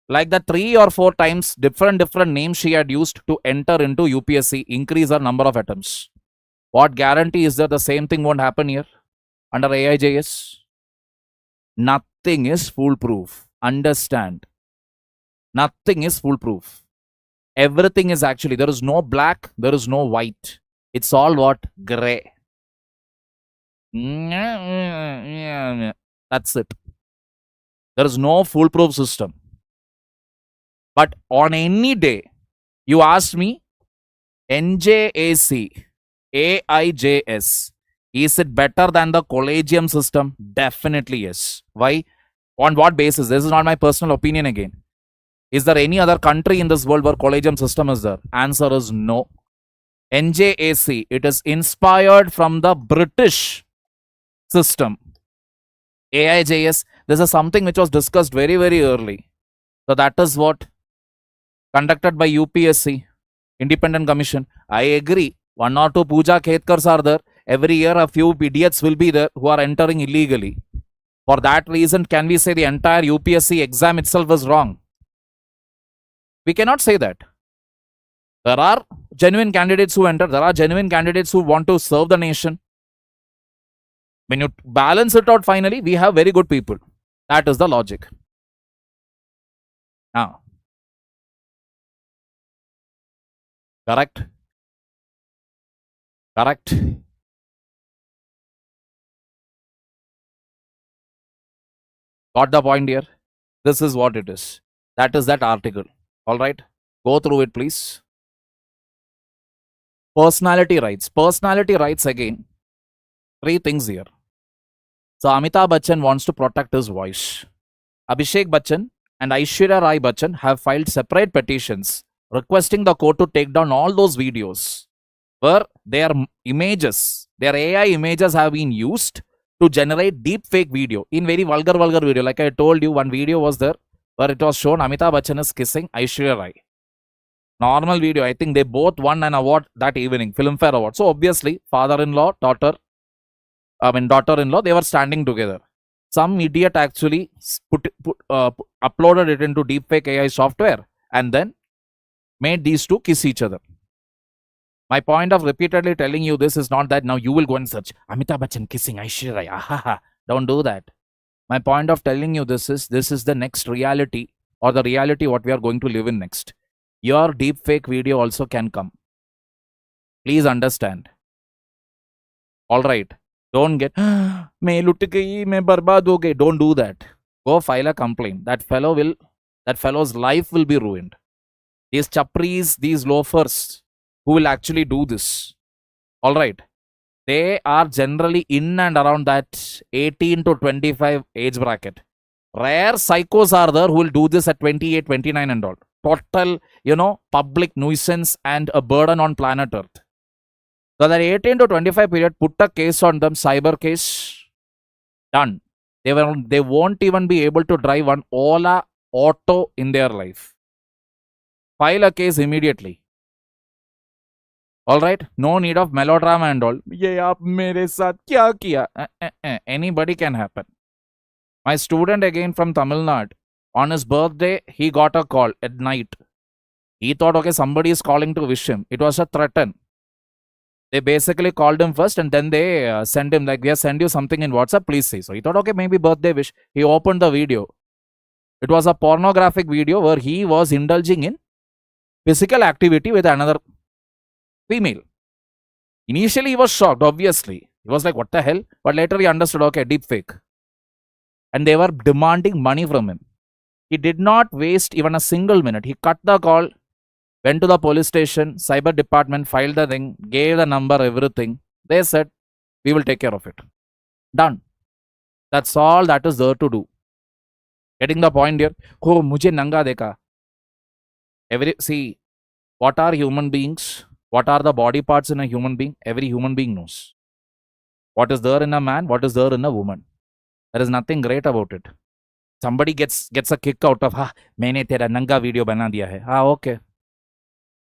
Like the 3 or 4 times different names she had used to enter into UPSC, increase her number of attempts. What guarantee is there the same thing won't happen here under AIGS? Nothing is foolproof. Understand. Nothing is foolproof. Everything is actually, there is no black, there is no white. It's all what? Gray. That's it. There is no foolproof system. But on any day, you ask me, NJAC, AIGS, is it better than the collegium system? Definitely yes. Why? On what basis? This is not my personal opinion again. Is there any other country in this world where collegium system is there? Answer is no. NJAC, it is inspired from the British system. AIGS, this is something which was discussed very, very early. So that is what conducted by UPSC, Independent Commission. I agree. One or two Pooja Khetkars are there. Every year, a few idiots will be there who are entering illegally. For that reason, can we say the entire UPSC exam itself was wrong? We cannot say that. There are genuine candidates who enter. There are genuine candidates who want to serve the nation. When you balance it out finally, we have very good people. That is the logic. Now, correct. Correct. Got the point here? This is what it is. That is that article. All right. Go through it, please. Personality rights. Personality rights again. Three things here. So Amitabh Bachchan wants to protect his voice. Abhishek Bachchan and Aishwarya Rai Bachchan have filed separate petitions requesting the court to take down all those videos where their images, their AI images have been used to generate deep fake video in very vulgar video. Like I told you, one video was there where it was shown Amitabh Bachchan is kissing Aishwarya Rai. Normal video. I think they both won an award that evening, Filmfare Award. So obviously, father-in-law, daughter-in-law, they were standing together. Some idiot actually uploaded it into deepfake AI software and then made these two kiss each other. My point of repeatedly telling you this is not that now you will go and search Amitabh Bachchan kissing Aishwarya Rai. Ahaha. Don't do that. My point of telling you this is the next reality, or the reality what we are going to live in next. Your deepfake video also can come. Please understand. All right. Don't get, मैं लुट गई, मैं बर्बाद हो गई. Don't do that. Go file a complaint. That fellow's life will be ruined. These chapris, these loafers who will actually do this. All right. They are generally in and around that 18 to 25 age bracket. Rare psychos are there who will do this at 28, 29 and all. Total, public nuisance and a burden on planet Earth. So that 18 to 25 period, put a case on them, cyber case, done. They won't even be able to drive one Ola auto in their life. File a case immediately. All right, no need of melodrama and all. Ye aap mere saath kya kiya? Anybody can happen. My student again from Tamil Nadu, on his birthday, he got a call at night. He thought, okay, somebody is calling to wish him. It was a threaten. They basically called him first and then they sent him like, we have sent you something in WhatsApp, please say. So he thought, okay, maybe birthday wish. He opened the video. It was a pornographic video where he was indulging in physical activity with another female. Initially, he was shocked, obviously. He was like, what the hell? But later he understood, okay, deep fake. And they were demanding money from him. He did not waste even a single minute. He cut the call, went to the police station, cyber department, filed the thing, gave the number, everything. They said, we will take care of it. Done. That's all that is there to do. Getting the point here? Oh, mujhe nanga dekha. See, what are human beings? What are the body parts in a human being? Every human being knows. What is there in a man? What is there in a woman? There is nothing great about it. Somebody gets a kick out of, maine tera nanga video bana diya hai. Okay.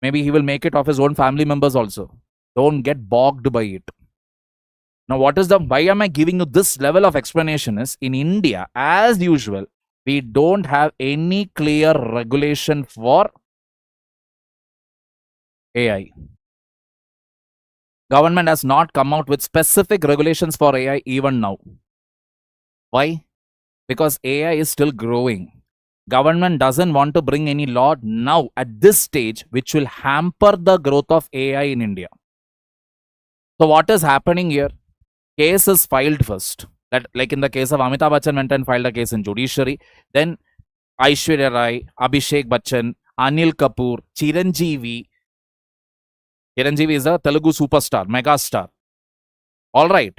Maybe he will make it of his own family members also. Don't get bogged by it. Now, why am I giving you this level of explanation is, in India, as usual, we don't have any clear regulation for AI. Government has not come out with specific regulations for AI even now. Why? Because AI is still growing. Government doesn't want to bring any law now at this stage which will hamper the growth of AI in India. So what is happening here? Case is filed first. That, like in the case of Amitabh Bachchan went and filed a case in judiciary. Then Aishwarya Rai, Abhishek Bachchan, Anil Kapoor, Chiranjeevi. Chiranjeevi is a Telugu superstar, mega star. All right.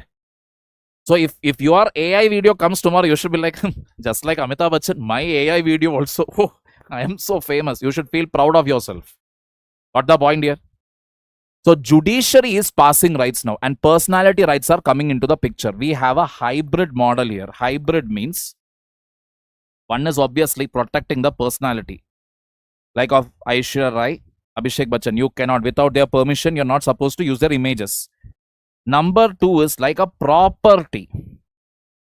So if your AI video comes tomorrow, you should be like, just like Amitabh Bachchan, my AI video also, I am so famous. You should feel proud of yourself. Got the point here? So judiciary is passing rights now and personality rights are coming into the picture. We have a hybrid model here. Hybrid means one is obviously protecting the personality. like of Aishwarya Rai, Abhishek Bachchan. You cannot, without their permission, you're not supposed to use their images. Number 2 is like a property.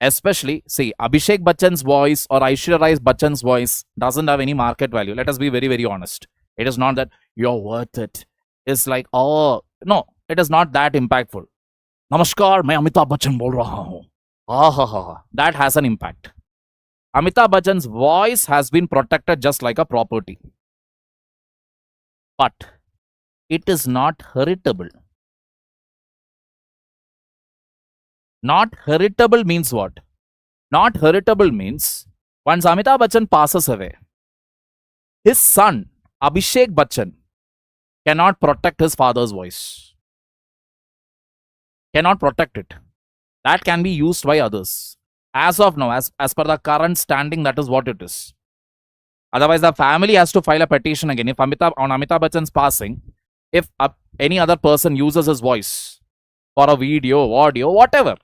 Especially, see, Abhishek Bachchan's voice or Aishwarya Rai's Bachchan's voice doesn't have any market value. Let us be very, very honest. It is not that you're worth it. It's like, oh, no, it is not that impactful. Namaskar, मैं अमिताभ बच्चन बोल रहा हूँ. That has an impact. Amitabh Bachchan's voice has been protected just like a property. But it is not heritable. Not heritable means what? Not heritable means once Amitabh Bachchan passes away, his son, Abhishek Bachchan, cannot protect his father's voice. Cannot protect it. That can be used by others. As of now, as per the current standing, that is what it is. Otherwise, the family has to file a petition again. If on Amitabh Bachchan's passing, if any other person uses his voice for a video, audio, whatever,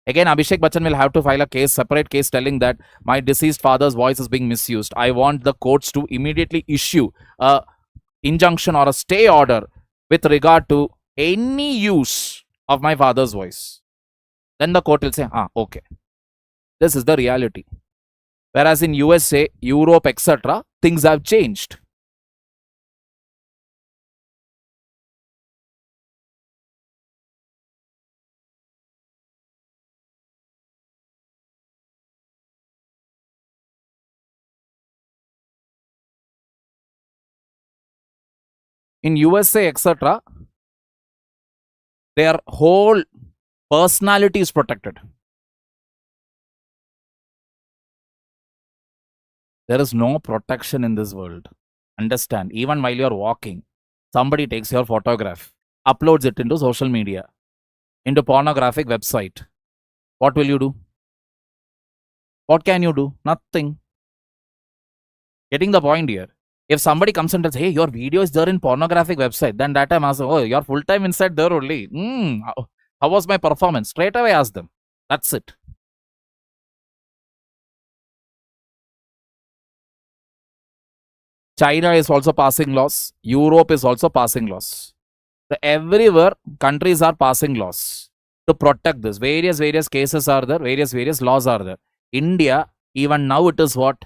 again, Abhishek Bachchan will have to file a case, separate case telling that my deceased father's voice is being misused. I want the courts to immediately issue a injunction or a stay order with regard to any use of my father's voice. Then the court will say, okay. This is the reality. Whereas in USA, Europe, etc., things have changed. In USA, etc., their whole personality is protected. There is no protection in this world. Understand, even while you're walking, somebody takes your photograph, uploads it into social media, into pornographic website. What will you do? What can you do? Nothing. Getting the point here. If somebody comes and says, hey, your video is there in pornographic website, then that time I ask, oh, you're full time inside there only. How was my performance? Straight away ask them. That's it. China is also passing laws. Europe is also passing laws. So everywhere, countries are passing laws to protect this. Various cases are there. Various laws are there. India, even now it is what?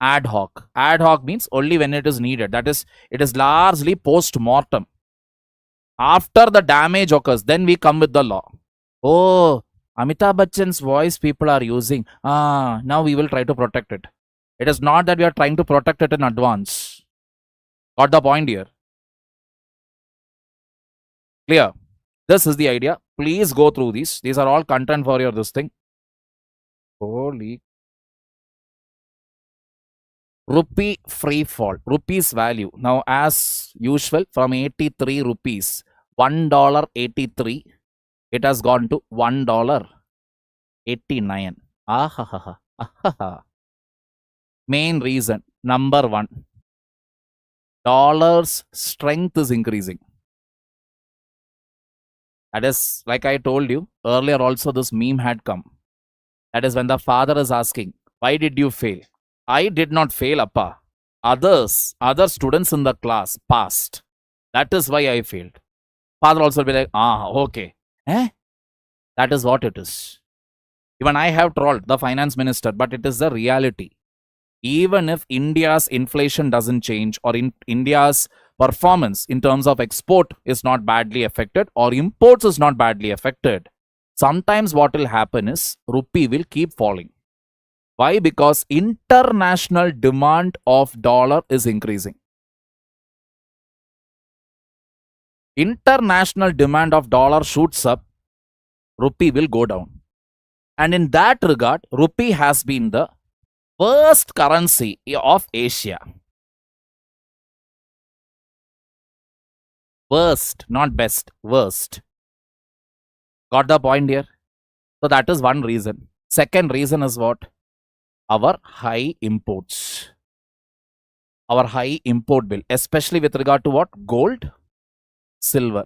Ad hoc. Ad hoc means only when it is needed. That is, it is largely post-mortem. After the damage occurs, then we come with the law. Oh, Amitabh Bachchan's voice people are using. Now we will try to protect it. It is not that we are trying to protect it in advance. Got the point here? Clear? This is the idea. Please go through these. These are all content for your this thing. Holy. Rupee free fall. Rupees value. Now, as usual, from 83 rupees, $1.83, it has gone to $1.89. Main reason, number 1, dollar's strength is increasing. That is, like I told you earlier also, this meme had come. That is when the father is asking, why did you fail? I did not fail, appa. Other students in the class passed. That is why I failed. Father also will be like, okay. That is what it is. Even I have trolled the finance minister, but it is the reality. Even if India's inflation doesn't change, or in India's performance in terms of export is not badly affected, or imports is not badly affected, sometimes what will happen is rupee will keep falling. Why? Because international demand of dollar is increasing. International demand of dollar shoots up, rupee will go down. And in that regard, rupee has been the worst currency of Asia. Worst, not best, worst. Got the point here? So that is one reason. Second reason is what? Our high imports. Our high import bill, especially with regard to what? Gold, silver.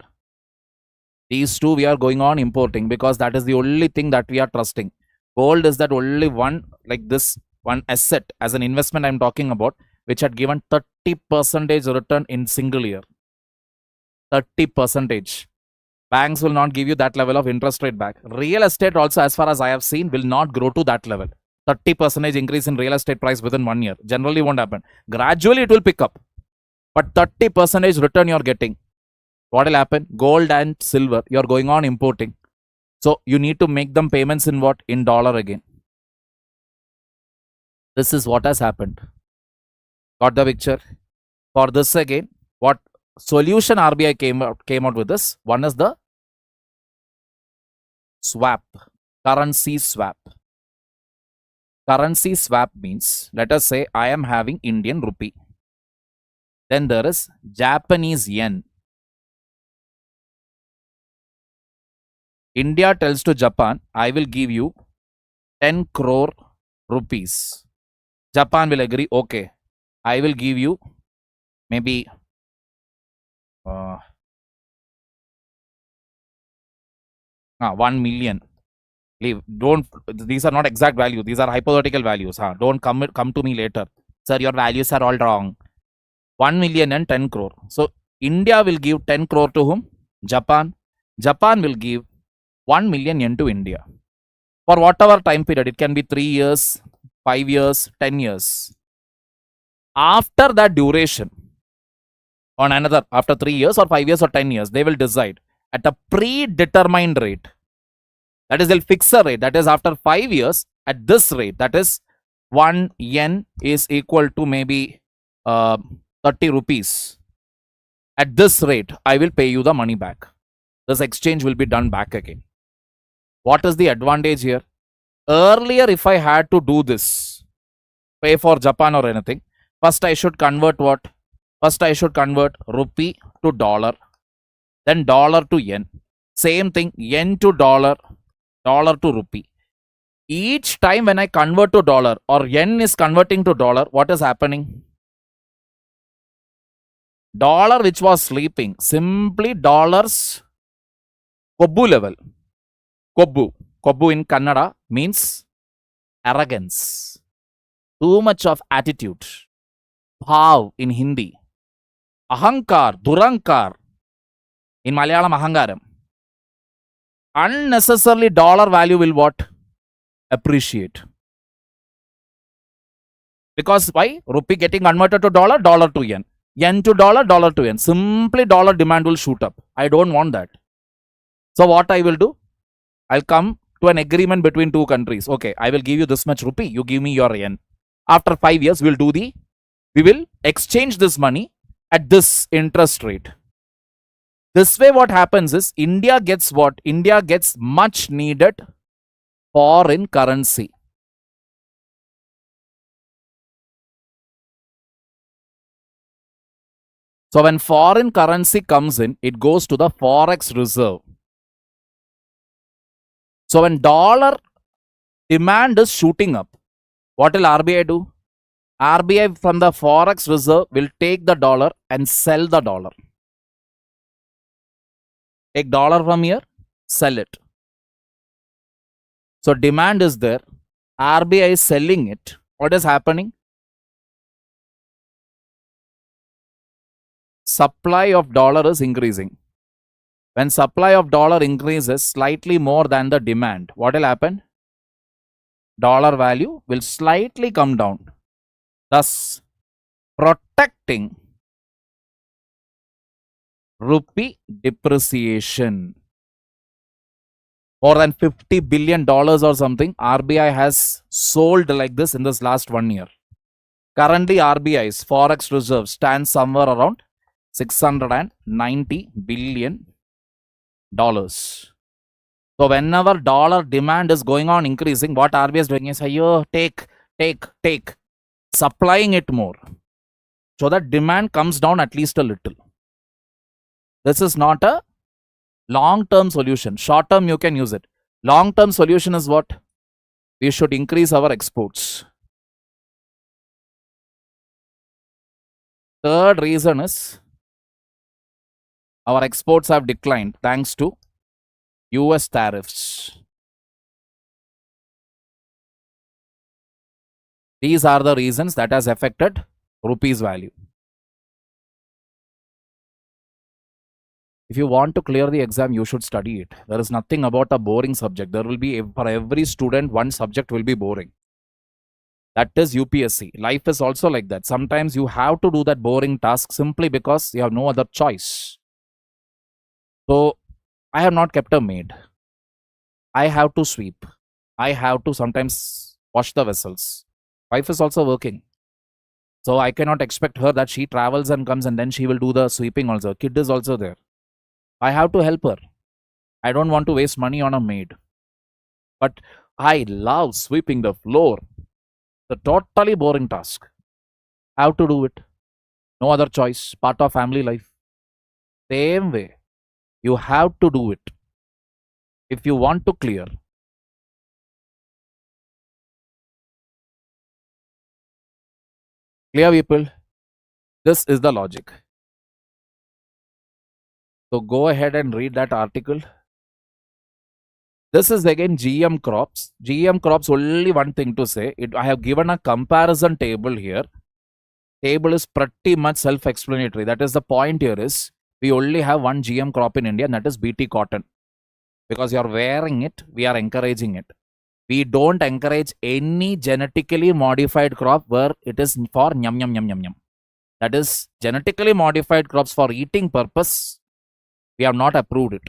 These two we are going on importing because that is the only thing that we are trusting. Gold is that only one, like this one asset as an investment I'm talking about, which had given 30% return in single year. 30%. Banks will not give you that level of interest rate back. Real estate also, as far as I have seen, will not grow to that level. 30% increase in real estate price within 1 year. Generally won't happen. Gradually it will pick up. But 30% return you're getting. What will happen? Gold and silver, you're going on importing. So you need to make them payments in what? In dollar again. This is what has happened. Got the picture? For this again, what solution RBI came out with this? One is the swap, currency swap. Currency swap means, let us say I am having Indian rupee. Then there is Japanese yen. India tells to Japan, I will give you 10 crore rupees. Japan will agree, okay, I will give you maybe 1 million. Leave. Don't. These are not exact values. These are hypothetical values. Don't come to me later. Sir, your values are all wrong. 1 million and 10 crore. So India will give 10 crore to whom? Japan. Japan will give 1 million yen to India. For whatever time period. It can be 3 years, 5 years, 10 years. After that duration, on another, after 3 years or 5 years or 10 years, they will decide at a predetermined rate. That is, they'll fix a rate. That is, after 5 years, at this rate, that is 1 yen is equal to maybe 30 rupees. At this rate, I will pay you the money back. This exchange will be done back again. What is the advantage here? Earlier, if I had to do this, pay for Japan or anything, first I should convert what? First I should convert rupee to dollar, then dollar to yen. Same thing, yen to dollar, dollar to rupee. Each time when I convert to dollar or yen is converting to dollar, what is happening? Dollar which was sleeping, simply dollars kobbu level. Kobbu. Kobbu in Kannada means arrogance. Too much of attitude. Bhav in Hindi. Ahankar, Durankar. In Malayalam, Ahangaram. Unnecessarily dollar value will what? Appreciate. Because why? Rupee getting converted to dollar, dollar to yen. Yen to dollar, dollar to yen. Simply dollar demand will shoot up. I don't want that. So what I will do? I'll come to an agreement between two countries. Okay, I will give you this much rupee. You give me your yen. After 5 years, we will exchange this money at this interest rate. This way what happens is, India gets what? India gets much needed foreign currency. So when foreign currency comes in, it goes to the forex reserve. So when dollar demand is shooting up, what will RBI do? RBI from the forex reserve will take the dollar and sell the dollar. Take dollar from here, sell it. So demand is there. RBI is selling it. What is happening? Supply of dollar is increasing. When supply of dollar increases slightly more than the demand, what will happen? Dollar value will slightly come down, thus protecting rupee depreciation. More than $50 billion or something RBI has sold like this in this last 1 year. Currently RBI's forex reserve stands somewhere around $690 billion. So whenever dollar demand is going on increasing, what RBI is doing is, take, supplying it more, so that demand comes down at least a little. This is not a long-term solution. Short-term you can use it. Long-term solution is what? We should increase our exports. Third reason is, our exports have declined thanks to US tariffs. These are the reasons that has affected rupees value. If you want to clear the exam, you should study it. There is nothing about a boring subject. There will be, for every student, one subject will be boring. That is UPSC. Life is also like that. Sometimes you have to do that boring task simply because you have no other choice. So, I have not kept a maid. I have to sweep. I have to sometimes wash the vessels. Wife is also working. So, I cannot expect her that she travels and comes and then she will do the sweeping also. Kid is also there. I have to help her. I don't want to waste money on a maid. But I love sweeping the floor. The totally boring task. I have to do it. No other choice. Part of family life. Same way. You have to do it. If you want to clear. Clear, people? This is the logic. So go ahead and read that article. This is again GM crops. GM crops, only one thing to say. I have given a comparison table here. Table is pretty much self-explanatory. That is the point here is, we only have one GM crop in India, and that is BT cotton. Because you are wearing it, we are encouraging it. We don't encourage any genetically modified crop where it is for nyam nyam nyam nyam nyam. That is genetically modified crops for eating purpose. We have not approved it.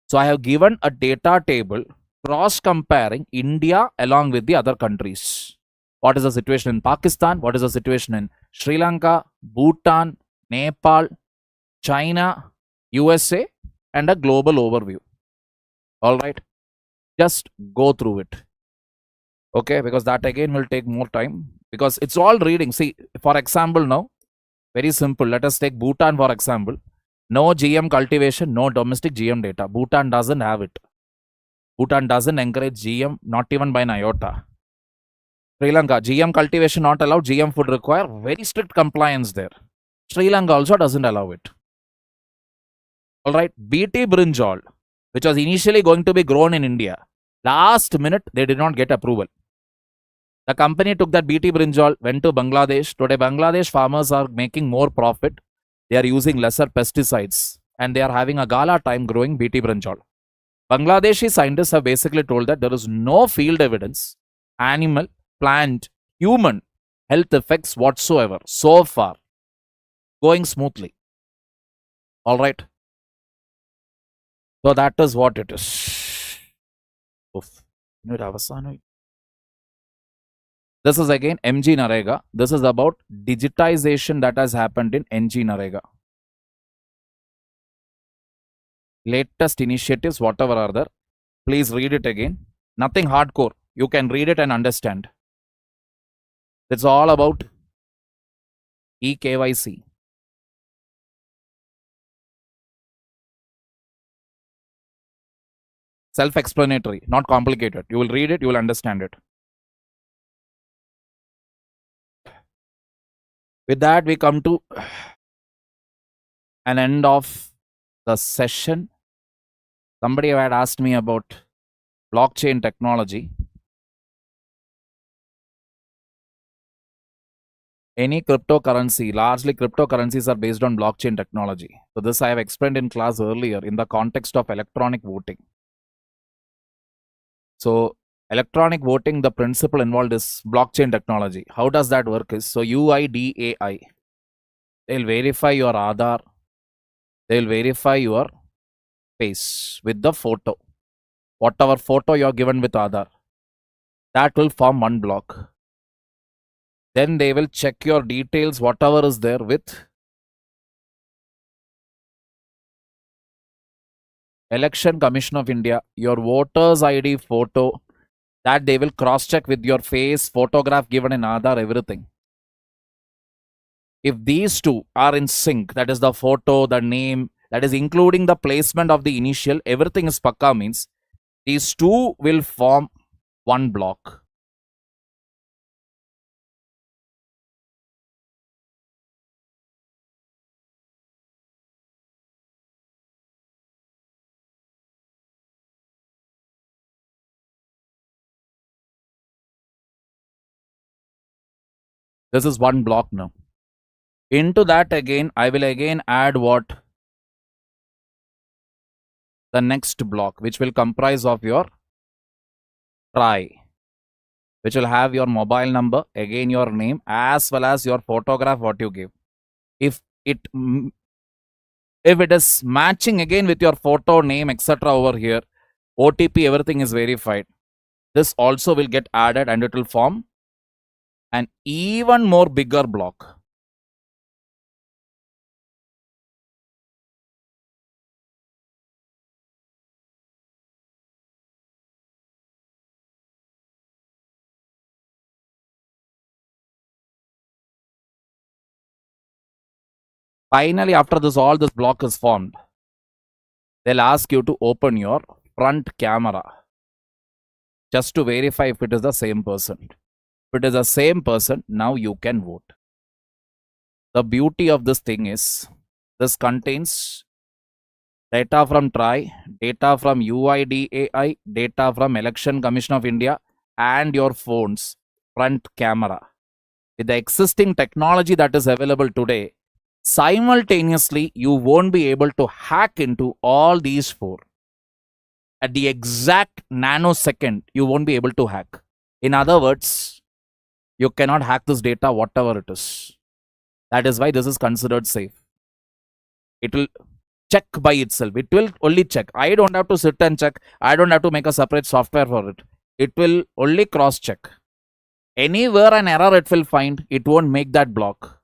So I have given a data table cross comparing India along with the other countries. What is the situation in Pakistan? What is the situation in Sri Lanka, Bhutan, Nepal, China, USA, and a global overview. All right. Just go through it. Okay, because that again will take more time because it's all reading. See, for example, now, very simple. Let us take Bhutan for example. No GM cultivation, no domestic GM data. Bhutan doesn't have it. Bhutan doesn't encourage GM, not even by an iota. Sri Lanka, GM cultivation not allowed, GM food require, very strict compliance there. Sri Lanka also doesn't allow it. Alright, BT brinjal, which was initially going to be grown in India, last minute they did not get approval. The company took that BT brinjal, went to Bangladesh. Today, Bangladesh farmers are making more profit. They are using lesser pesticides and they are having a gala time growing BT brinjal. Bangladeshi scientists have basically told that there is no field evidence, animal, plant, human health effects whatsoever so far. Going smoothly. All right. So that is what it is. Oof. This is again MG Narega. This is about digitization that has happened in NG Narega. Latest initiatives, whatever are there. Please read it again. Nothing hardcore. You can read it and understand. It's all about eKYC. Self-explanatory, not complicated. You will read it, you will understand it. With that, we come to an end of the session. Somebody had asked me about blockchain technology. Any cryptocurrency, largely cryptocurrencies are based on blockchain technology. So this I have explained in class earlier in the context of electronic voting. So electronic voting, the principle involved is blockchain technology. How does that work is, so UIDAI, they'll verify your Aadhaar, they'll verify your face with the photo. Whatever photo you're given with Aadhaar, that will form one block. Then they will check your details, whatever is there with Election Commission of India, your voters ID photo, that they will cross-check with your face, photograph given in Aadhaar, everything. If these two are in sync, that is the photo, the name, that is including the placement of the initial, everything is pakka, means these two will form one block. This is one block now. Into that again, I will again add what? The next block, which will comprise of your try, which will have your mobile number, again your name, as well as your photograph, what you give. If it is matching again with your photo, name, etc. over here, OTP, everything is verified. This also will get added and it will form an even more bigger block. Finally, after this, all this block is formed, they'll ask you to open your front camera just to verify if it is the same person. If it is the same person, now you can vote. The beauty of this thing is, this contains data from TRI, data from UIDAI, data from Election Commission of India, and your phone's front camera. With the existing technology that is available today, simultaneously, you won't be able to hack into all these four. At the exact nanosecond, you won't be able to hack. In other words, you cannot hack this data, whatever it is. That is why this is considered safe. It will check by itself. It will only check. I don't have to sit and check. I don't have to make a separate software for it. It will only cross-check. Anywhere an error it will find, it won't make that block.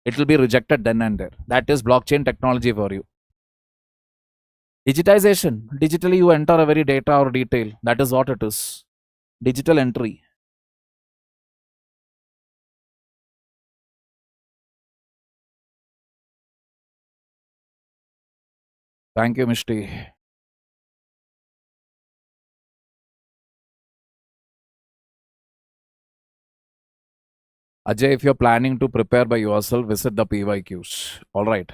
It will be rejected then and there. That is blockchain technology for you. Digitization. Digitally, you enter a very data or detail. That is what it is. Digital entry. Thank you, Mishti. Ajay, if you're planning to prepare by yourself, visit the PYQs. All right.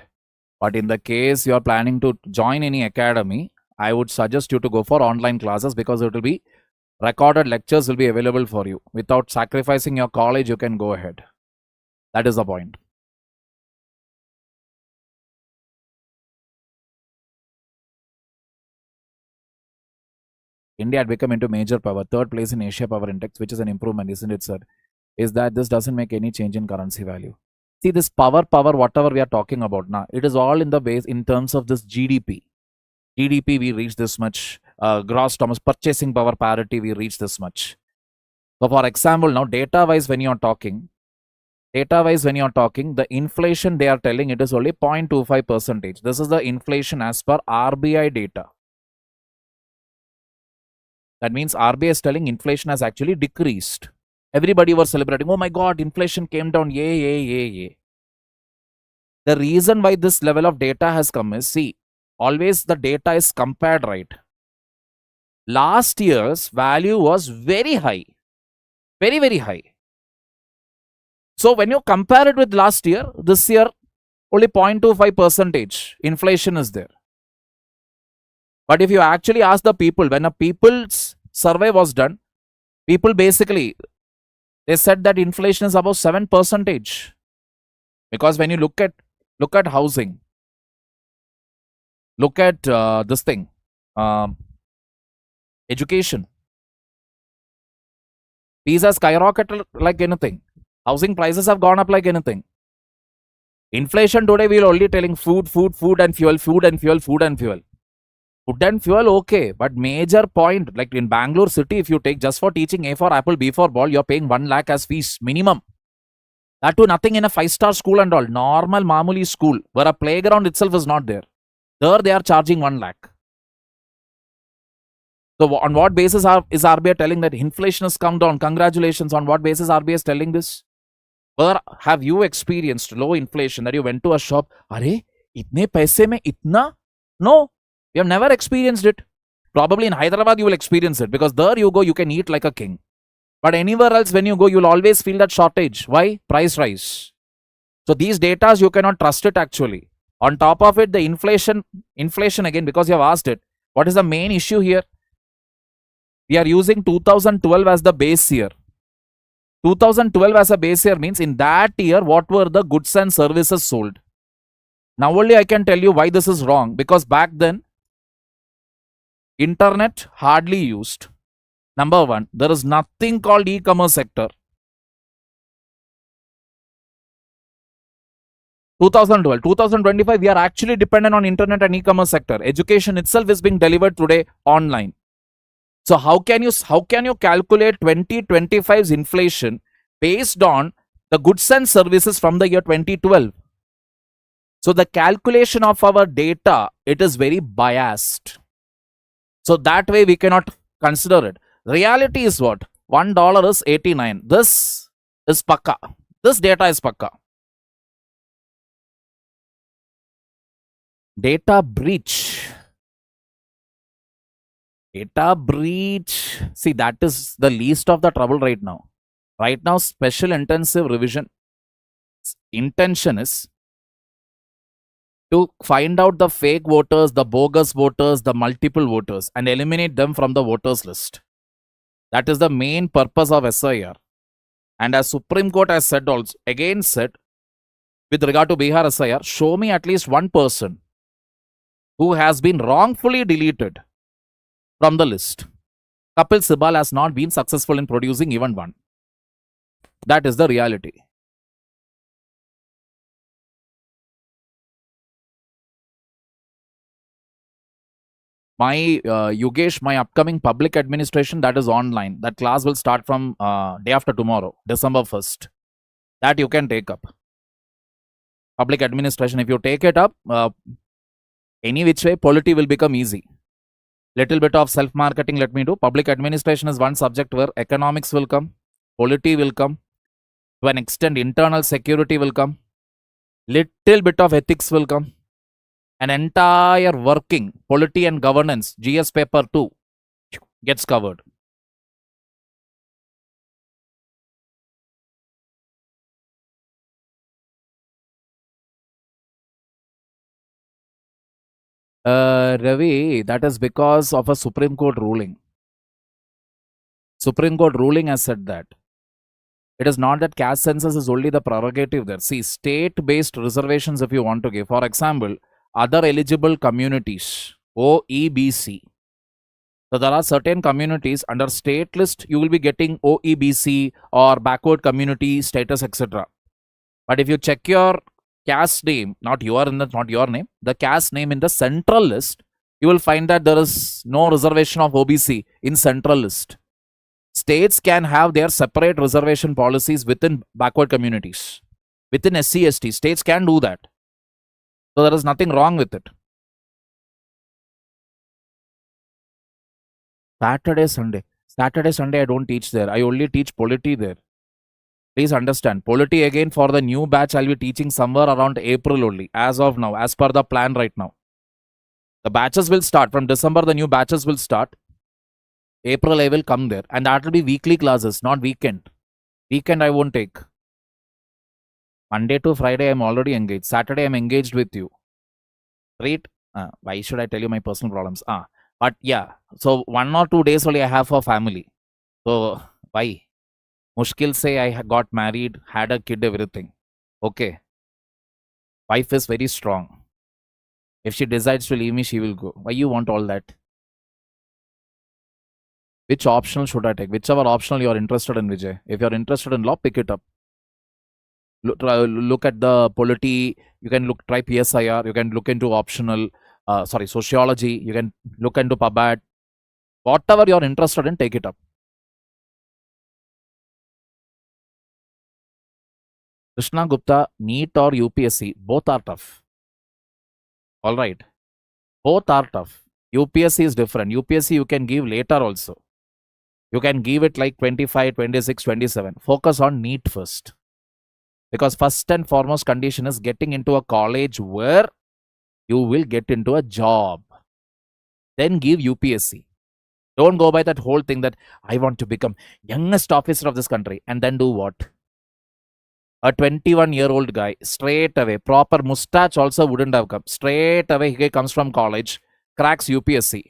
But in the case you're planning to join any academy, I would suggest you to go for online classes because it will be recorded lectures will be available for you. Without sacrificing your college, you can go ahead. That is the point. India had become into major power, third place in Asia Power Index, which is an improvement, isn't it, sir? Is that this doesn't make any change in currency value. See, this power, whatever we are talking about now, it is all in the base in terms of this GDP. GDP, we reach this much. Gross domestic purchasing power parity, we reach this much. So, for example, now data-wise, when you are talking, the inflation they are telling it is only 0.25%. This is the inflation as per RBI data. That means RBI is telling inflation has actually decreased. Everybody was celebrating, oh my God, inflation came down, yay. The reason why this level of data has come is, see, always the data is compared, right? Last year's value was very high, very, very high. So when you compare it with last year, this year, only 0.25% inflation is there. But if you actually ask the people, when a people's survey was done, people basically, they said that inflation is about 7%. Because when you look at housing, look at this thing, education, fees have skyrocketed like anything. Housing prices have gone up like anything. Inflation today, we are only telling food and fuel, food and fuel. Food and fuel, okay. But major point, like in Bangalore city, if you take just for teaching A for apple, B for ball, you're paying 1 lakh as fees minimum. That too nothing in a 5-star school and all. Normal Mamuli school, where a playground itself is not there. There they are charging 1 lakh. So on what basis is RBI telling that inflation has come down? Congratulations. On what basis RBI is telling this? Where have you experienced low inflation that you went to a shop? Arey, itne paise mein itna? No, we have never experienced it. Probably in Hyderabad you will experience it because there you go, you can eat like a king. But anywhere else when you go, you will always feel that shortage. Why? Price rise. So these data, you cannot trust it actually. On top of it, the inflation again, because you have asked it, what is the main issue here? We are using 2012 as the base year. 2012 as a base year means in that year, what were the goods and services sold? Now only I can tell you why this is wrong, because back then, internet hardly used. Number one, there is nothing called e-commerce sector. 2012, 2025, we are actually dependent on internet and e-commerce sector. Education itself is being delivered today online. So how can you calculate 2025's inflation based on the goods and services from the year 2012? So the calculation of our data, it is very biased. So that way we cannot consider it. Reality is what? $1 is 89. This is pakka. This data is pakka. Data breach. Data breach. See, that is the least of the trouble right now. Right now, special intensive revision intention is to find out the fake voters, the bogus voters, the multiple voters, and eliminate them from the voters list. That is the main purpose of SIR. And as Supreme Court has said also, again said, with regard to Bihar SIR, show me at least one person who has been wrongfully deleted from the list. Kapil Sibal has not been successful in producing even one. That is the reality. My Yugesh, my upcoming public administration, that is online. That class will start from day after tomorrow, December 1st. That you can take up. Public administration, if you take it up, any which way, polity will become easy. Little bit of self-marketing let me do. Public administration is one subject where economics will come, polity will come, to an extent internal security will come, little bit of ethics will come. An entire working, polity and governance, GS paper 2 gets covered. Ravi, that is because of a Supreme Court ruling. Supreme Court ruling has said that. It is not that caste census is only the prerogative there. See, state-based reservations if you want to give. For example, other eligible communities, OEBC. So there are certain communities under state list, you will be getting OEBC or backward community status, etc. But if you check your caste name, not your name, the caste name in the central list, you will find that there is no reservation of OBC in central list. States can have their separate reservation policies within backward communities. Within SC/ST, states can do that. So there is nothing wrong with it. Saturday, Sunday, I don't teach there. I only teach polity there. Please understand, polity again for the new batch, I'll be teaching somewhere around April only, as of now, as per the plan right now. The batches will start from December, the new batches will start. April, I will come there, and that will be weekly classes, not weekend. Weekend, I won't take. Monday to Friday, I'm already engaged. Saturday, I'm engaged with you. Right? Why should I tell you my personal problems? But yeah, so 1 or 2 days only I have for family. So, why? Mushkil say I got married, had a kid, everything. Okay. Wife is very strong. If she decides to leave me, she will go. Why you want all that? Which optional should I take? Whichever optional you are interested in, Vijay. If you are interested in law, pick it up. Look at the polity. You can try PSIR. You can look into optional, sociology. You can look into PubAd. Whatever you are interested in, take it up. Krishna Gupta, NEET or UPSC, both are tough. All right. Both are tough. UPSC is different. UPSC you can give later also. You can give it like 25, 26, 27. Focus on NEET first. Because first and foremost condition is getting into a college where you will get into a job. Then give UPSC. Don't go by that whole thing that I want to become youngest officer of this country. And then do what? A 21-year-old guy, straight away, proper mustache also wouldn't have come. Straight away, he comes from college, cracks UPSC.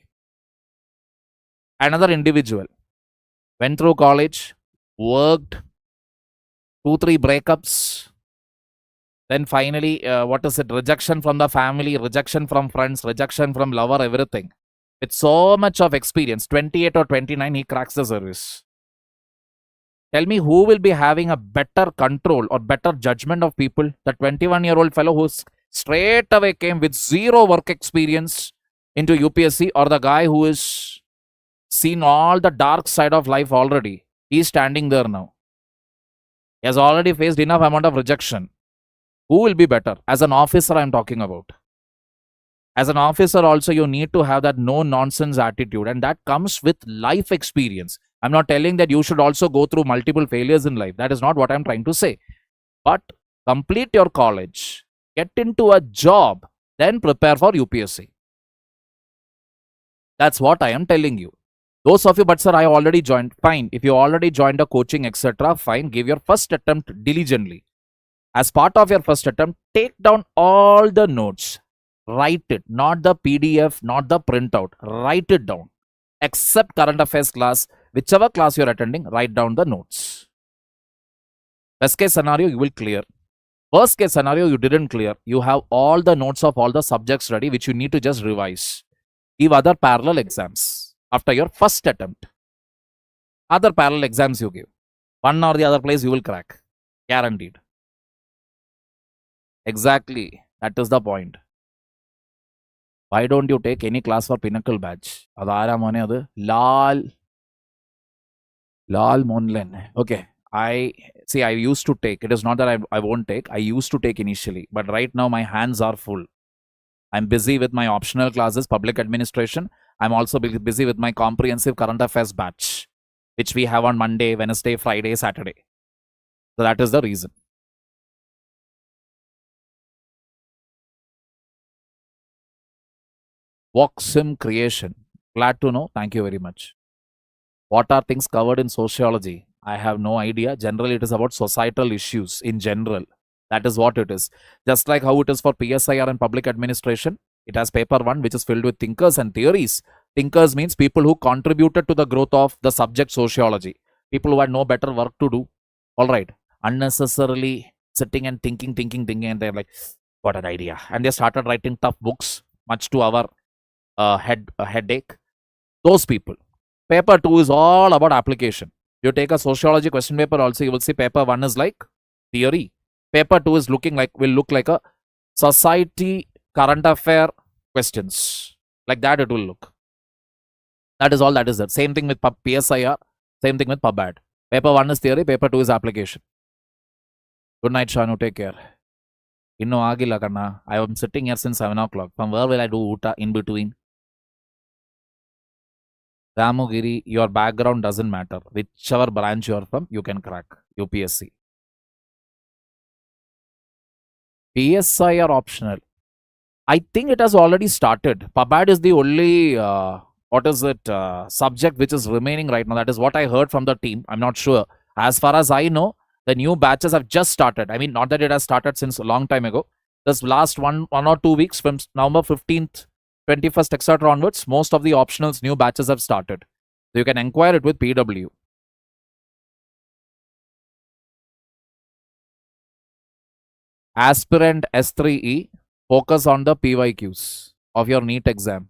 Another individual went through college, worked, 2-3 breakups. Then finally, what is it? Rejection from the family, rejection from friends, rejection from lover, everything. With so much of experience, 28 or 29, he cracks the service. Tell me who will be having a better control or better judgment of people? The 21-year-old fellow who straight away came with zero work experience into UPSC, or the guy who is seen all the dark side of life already. He's standing there now. He has already faced enough amount of rejection. Who will be better? As an officer, I'm talking about. As an officer also, you need to have that no nonsense attitude, and that comes with life experience. I'm not telling that you should also go through multiple failures in life. That is not what I'm trying to say. But complete your college, get into a job, then prepare for UPSC. That's what I am telling you. Those of you, but sir, I already joined. Fine. If you already joined a coaching, etc., fine. Give your first attempt diligently. As part of your first attempt, take down all the notes. Write it, not the PDF, not the printout. Write it down. Except current affairs class, whichever class you're attending, write down the notes. Best case scenario, you will clear. Worst case scenario, you didn't clear. You have all the notes of all the subjects ready, which you need to just revise. Give other parallel exams after your first attempt. Other parallel exams you give. One or the other place you will crack. Guaranteed. Exactly. That is the point. Why don't you take any class for Pinnacle batch? Lal Monlen. Okay. I used to take. It is not that I won't take. I used to take initially. But right now my hands are full. I'm busy with my optional classes, public administration. I'm also busy with my comprehensive current affairs batch, which we have on Monday, Wednesday, Friday, Saturday. So that is the reason. Walk sim creation. Glad to know. Thank you very much. What are things covered in sociology? I have no idea. Generally, it is about societal issues in general. That is what it is. Just like how it is for PSIR and public administration, it has paper 1, which is filled with thinkers and theories. Thinkers means people who contributed to the growth of the subject sociology. People who had no better work to do. All right. Unnecessarily sitting and thinking, and they're like, what an idea. And they started writing tough books, much to our headache. Those people. Paper 2 is all about application. You take a sociology question paper also, you will see paper 1 is like theory. Paper 2 is will look like a society current affair questions. Like that it will look. That is all that is there. Same thing with PSIR, same thing with PubAd. Paper 1 is theory, paper 2 is application. Good night, Shanu. Take care. Inno agila kanna. I am sitting here since 7 o'clock. From where will I do uta in between? Ramugiri, your background doesn't matter. Whichever branch you are from, you can crack UPSC. PSI are optional. I think it has already started. PubAd is the only, subject which is remaining right now. That is what I heard from the team. I'm not sure. As far as I know, the new batches have just started. I mean, not that it has started since a long time ago. This last one or 2 weeks from November 15th, 21st, etc. onwards, most of the optionals new batches have started. So you can inquire it with PW. Aspirant S3E, focus on the PYQs of your NEET exam.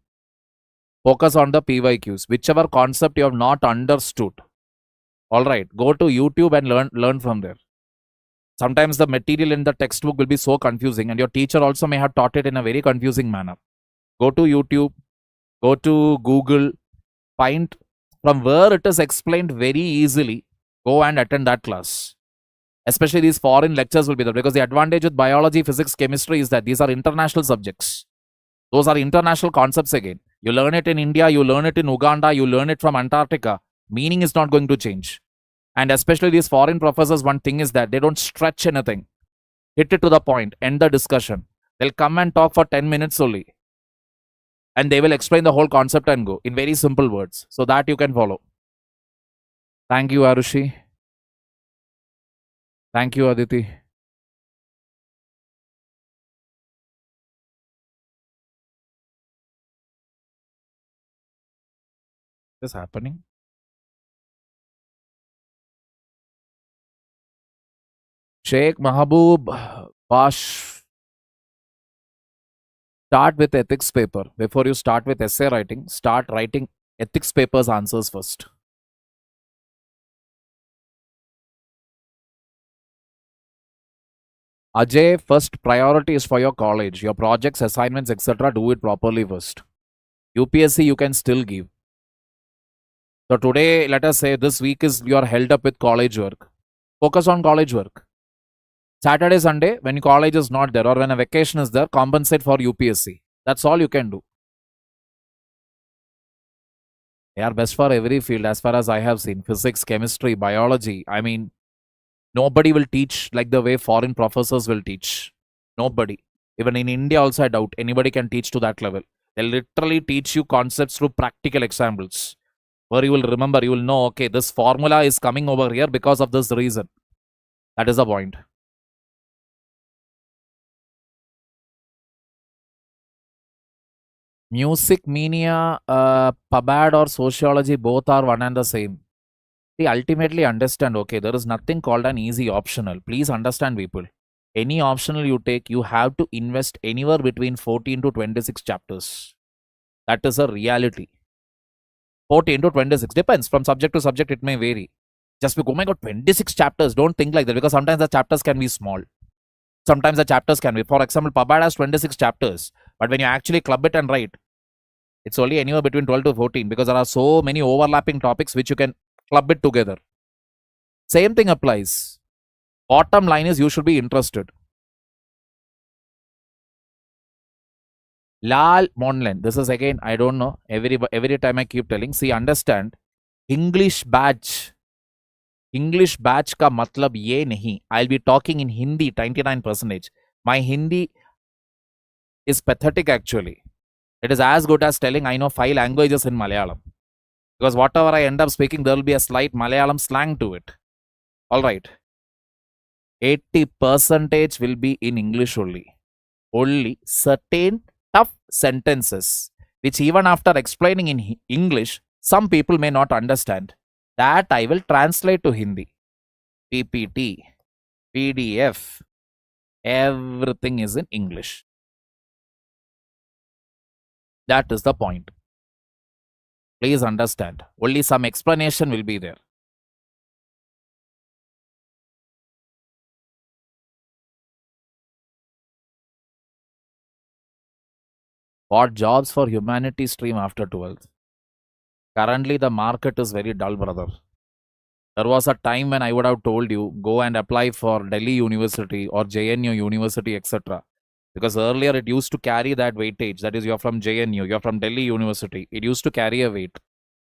Focus on the PYQs. Whichever concept you have not understood. All right, go to YouTube and learn from there. Sometimes the material in the textbook will be so confusing, and your teacher also may have taught it in a very confusing manner. Go to YouTube, go to Google, find from where it is explained very easily. Go and attend that class. Especially these foreign lectures will be there, because the advantage with biology, physics, chemistry is that these are international subjects. Those are international concepts again. You learn it in India, you learn it in Uganda, you learn it from Antarctica. Meaning is not going to change. And especially these foreign professors, one thing is that they don't stretch anything. Hit it to the point, end the discussion. They'll come and talk for 10 minutes only. And they will explain the whole concept and go in very simple words. So that you can follow. Thank you, Arushi. Thank you, Aditi. What is happening? Sheikh Mahaboob Bash. Start with ethics paper. Before you start with essay writing, start writing ethics papers answers first. Ajay, first priority is for your college. Your projects, assignments, etc. Do it properly first. UPSC you can still give. So today, let us say this week is you are held up with college work. Focus on college work. Saturday, Sunday, when college is not there or when a vacation is there, compensate for UPSC. That's all you can do. They are best for every field as far as I have seen. Physics, chemistry, biology. I mean, nobody will teach like the way foreign professors will teach. Nobody. Even in India also I doubt anybody can teach to that level. They literally teach you concepts through practical examples. Where you will remember, you will know, okay, this formula is coming over here because of this reason. That is the point. Music, mania, PubAd or sociology, both are one and the same. See, ultimately understand, okay, there is nothing called an easy optional. Please understand, people. Any optional you take, you have to invest anywhere between 14 to 26 chapters. That is a reality. 14 to 26. Depends. From subject to subject, it may vary. Just be, oh my god, 26 chapters. Don't think like that because sometimes the chapters can be small. Sometimes the chapters can be. For example, PubAd has 26 chapters. But when you actually club it and write, it's only anywhere between 12 to 14 because there are so many overlapping topics which you can club it together. Same thing applies. Bottom line is you should be interested. Lal Monlen. This is again, I don't know. Every time I keep telling. See, understand. English batch. English batch ka matlab ye nahi. I'll be talking in Hindi 99%. My Hindi is pathetic actually. It is as good as telling I know 5 languages in Malayalam. Because whatever I end up speaking, there will be a slight Malayalam slang to it. Alright. 80% will be in English only. Only certain tough sentences, which even after explaining in English, some people may not understand. That I will translate to Hindi. PPT, PDF, everything is in English. That is the point. Please understand. Only some explanation will be there. What jobs for humanities stream after 12th? Currently, the market is very dull, brother. There was a time when I would have told you, go and apply for Delhi University or JNU University, etc. Because earlier it used to carry that weightage. That is, you're from JNU, you're from Delhi University. It used to carry a weight.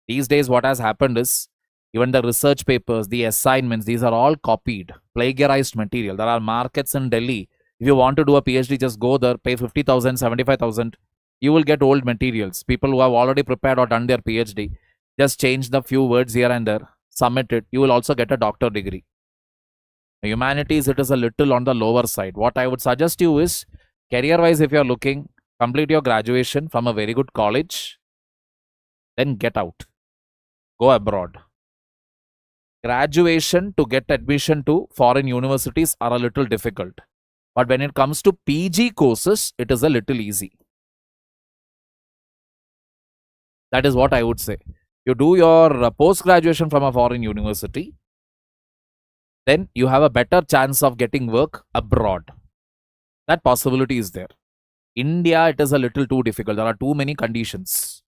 These days, what has happened is, even the research papers, the assignments, these are all copied, plagiarized material. There are markets in Delhi. If you want to do a PhD, just go there, pay 50,000, 75,000. You will get old materials. People who have already prepared or done their PhD, just change the few words here and there, submit it. You will also get a doctor degree. Humanities, it is a little on the lower side. What I would suggest you is, career-wise, if you are looking, complete your graduation from a very good college, then get out. Go abroad. Graduation to get admission to foreign universities are a little difficult. But when it comes to PG courses, it is a little easy. That is what I would say. You do your post-graduation from a foreign university, then you have a better chance of getting work abroad. That possibility is there. India, it is a little too difficult. There are too many conditions.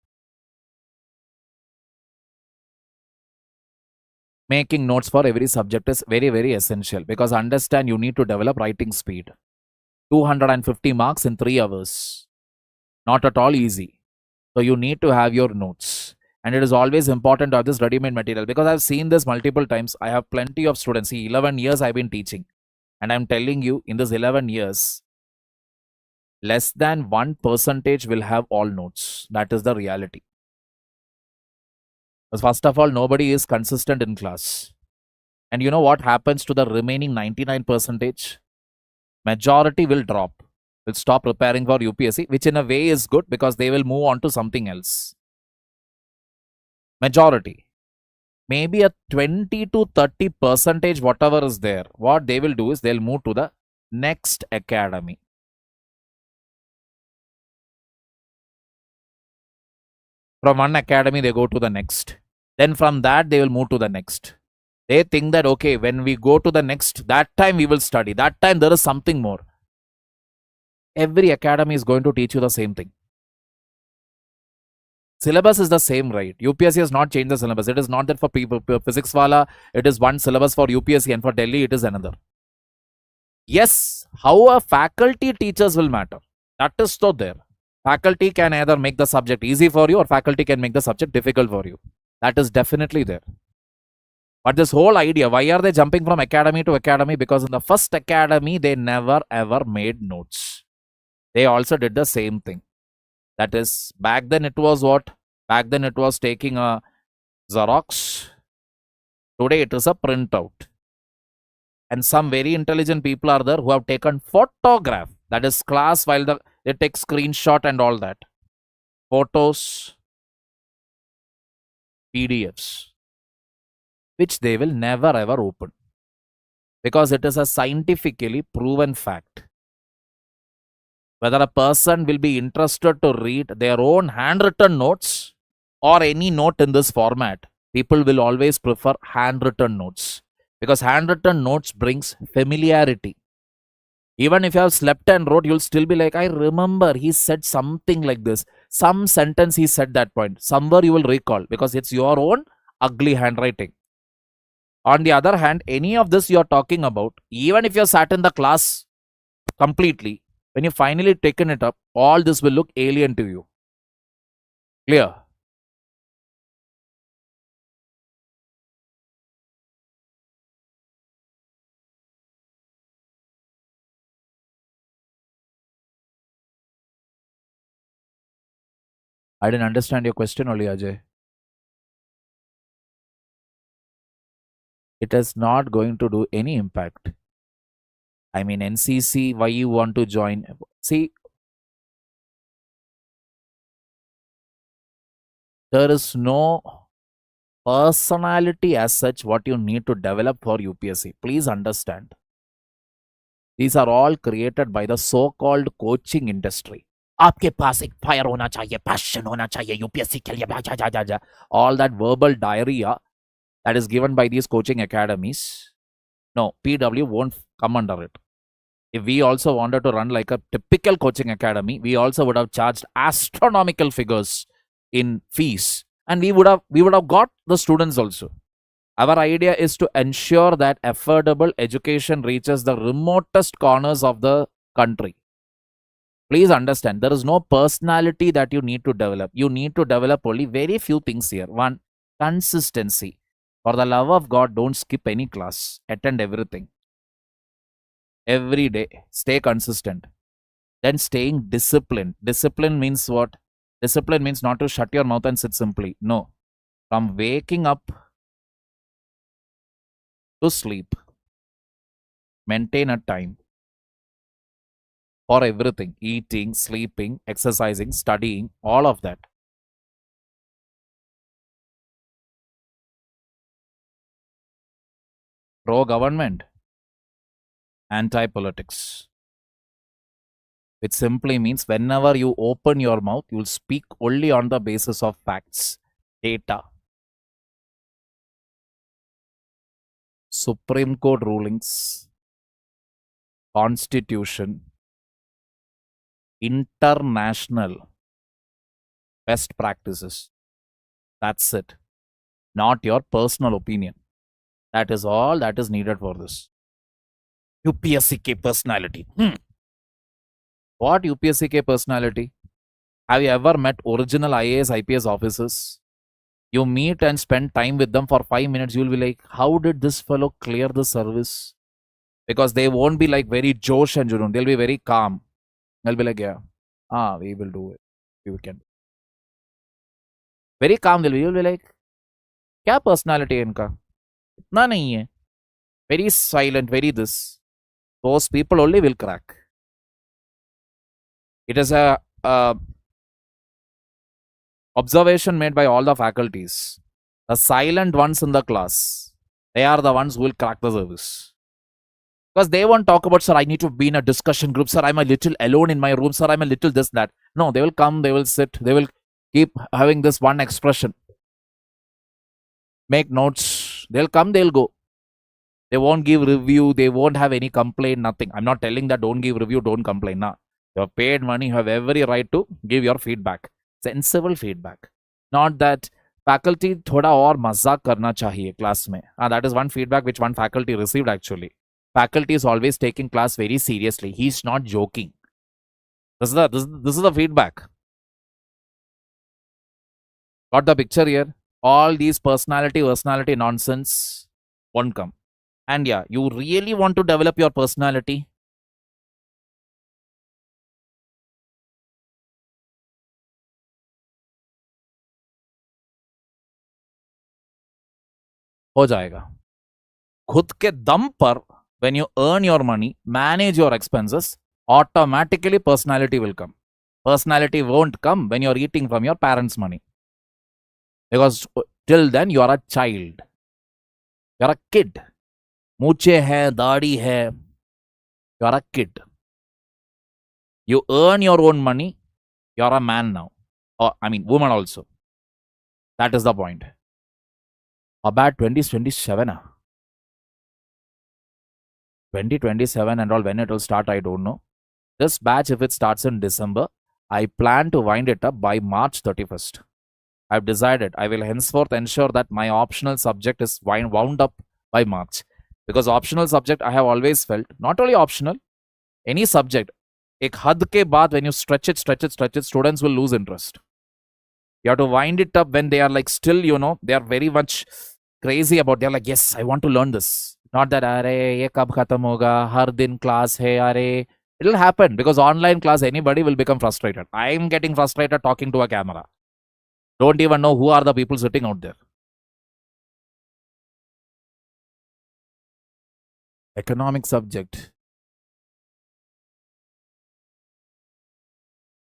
Making notes for every subject is very, very essential because understand you need to develop writing speed. 250 marks in 3 hours. Not at all easy. So you need to have your notes. And it is always important to have this ready-made material because I've seen this multiple times. I have plenty of students. See, 11 years I've been teaching. And I'm telling you, in this 11 years, less than 1% will have all notes. That is the reality. Because first of all, nobody is consistent in class. And you know what happens to the remaining 99%? Majority will drop. Will stop preparing for UPSC, which in a way is good because they will move on to something else. Majority. maybe a 20 to 30% whatever is there, what they will do is they'll move to the next academy. From one academy, they go to the next. Then from that, they will move to the next. They think that, okay, when we go to the next, that time we will study. That time there is something more. Every academy is going to teach you the same thing. Syllabus is the same, right? UPSC has not changed the syllabus. It is not that for people, physics wala, it is one syllabus for UPSC, and for Delhi, it is another. Yes, how a faculty teachers will matter. That is still there. Faculty can either make the subject easy for you or faculty can make the subject difficult for you. That is definitely there. But this whole idea, why are they jumping from academy to academy? Because in the first academy, they never ever made notes. They also did the same thing. That is, back then it was what? Back then it was taking a Xerox. Today it is a printout. And some very intelligent people are there who have taken photograph. That is class while they take screenshot and all that. Photos, PDFs, which they will never ever open. Because it is a scientifically proven fact. Whether a person will be interested to read their own handwritten notes or any note in this format, people will always prefer handwritten notes. Because handwritten notes brings familiarity. Even if you have slept and wrote, you'll still be like, I remember he said something like this. Some sentence he said that point. Somewhere you will recall because it's your own ugly handwriting. On the other hand, any of this you're talking about, even if you're sat in the class completely, when you finally taken it up, all this will look alien to you. Clear? I didn't understand your question only, Ajay. It is not going to do any impact. I mean, NCC, why you want to join? See, there is no personality as such what you need to develop for UPSC. Please understand. These are all created by the so-called coaching industry. आपके पास एक fire होना चाहिए, passion होना चाहिए, UPSC के लिए, all that verbal diarrhea that is given by these coaching academies. No, PW won't come under it. If we also wanted to run like a typical coaching academy, we also would have charged astronomical figures in fees, and we would have got the students also. Our idea is to ensure that affordable education reaches the remotest corners of the country. Please understand, there is no personality that you need to develop. You need to develop only very few things here. One, consistency. For the love of God, don't skip any class. Attend everything. Every day. Stay consistent. Then staying disciplined. Discipline means what? Discipline means not to shut your mouth and sit simply. No. From waking up to sleep, maintain a time for everything. Eating, sleeping, exercising, studying, all of that. Pro-government, anti-politics. It simply means whenever you open your mouth, you'll speak only on the basis of facts, data. Supreme Court rulings, Constitution, international best practices. That's it. Not your personal opinion. That is all that is needed for this. UPSC personality. What UPSC personality? Have you ever met original IAS, IPS officers? You meet and spend time with them for 5 minutes. You'll be like, how did this fellow clear the service? Because they won't be like very Josh and Junun. They'll be very calm. They'll be like, yeah, we will do it. We can. Very calm. You'll be like, क्या personality है इनका? इतना नहीं है. Very silent, very this. Those people only will crack. It is a observation made by all the faculties The silent ones in the class, they are the ones who will crack the service. Because they won't talk about, sir, I need to be in a discussion group. Sir, I'm a little alone in my room. Sir, I'm a little this, that. No, they will come, they will sit, they will keep having this one expression. Make notes. They'll come, they'll go. They won't give review. They won't have any complaint, nothing. I'm not telling that don't give review, don't complain. Nah. You have paid money, you have every right to give your feedback. Sensible feedback. Not that faculty thoda aur mazak karna chahiye class mein. That is one feedback which one faculty received actually. Faculty is always taking class very seriously. He's not joking. This is the feedback. Got the picture here? All these personality nonsense won't come. And yeah, you really want to develop your personality. हो जाएगा. खुद के दम पर, when you earn your money, manage your expenses, automatically personality will come. Personality won't come when you're eating from your parents' money. Because till then you are a child. You are a kid. Mooche hai, daadi hai. You are a kid. You earn your own money. You are a man now. Or, I mean, woman also. That is the point. About 2027. 2027 and all, when it will start, I don't know. This batch, if it starts in December, I plan to wind it up by March 31st. I've decided I will henceforth ensure that my optional subject is wound up by March. Because optional subject, I have always felt, not only optional, any subject, ek had ke baad, when you stretch it, students will lose interest. You have to wind it up when they are like still, you know, they are very much crazy about, they're like, yes, I want to learn this. Not that, are, ye kab khatam hoga, har din class hai, are. It'll happen because online class, anybody will become frustrated. I'm getting frustrated talking to a camera. Don't even know who are the people sitting out there. Economic subject.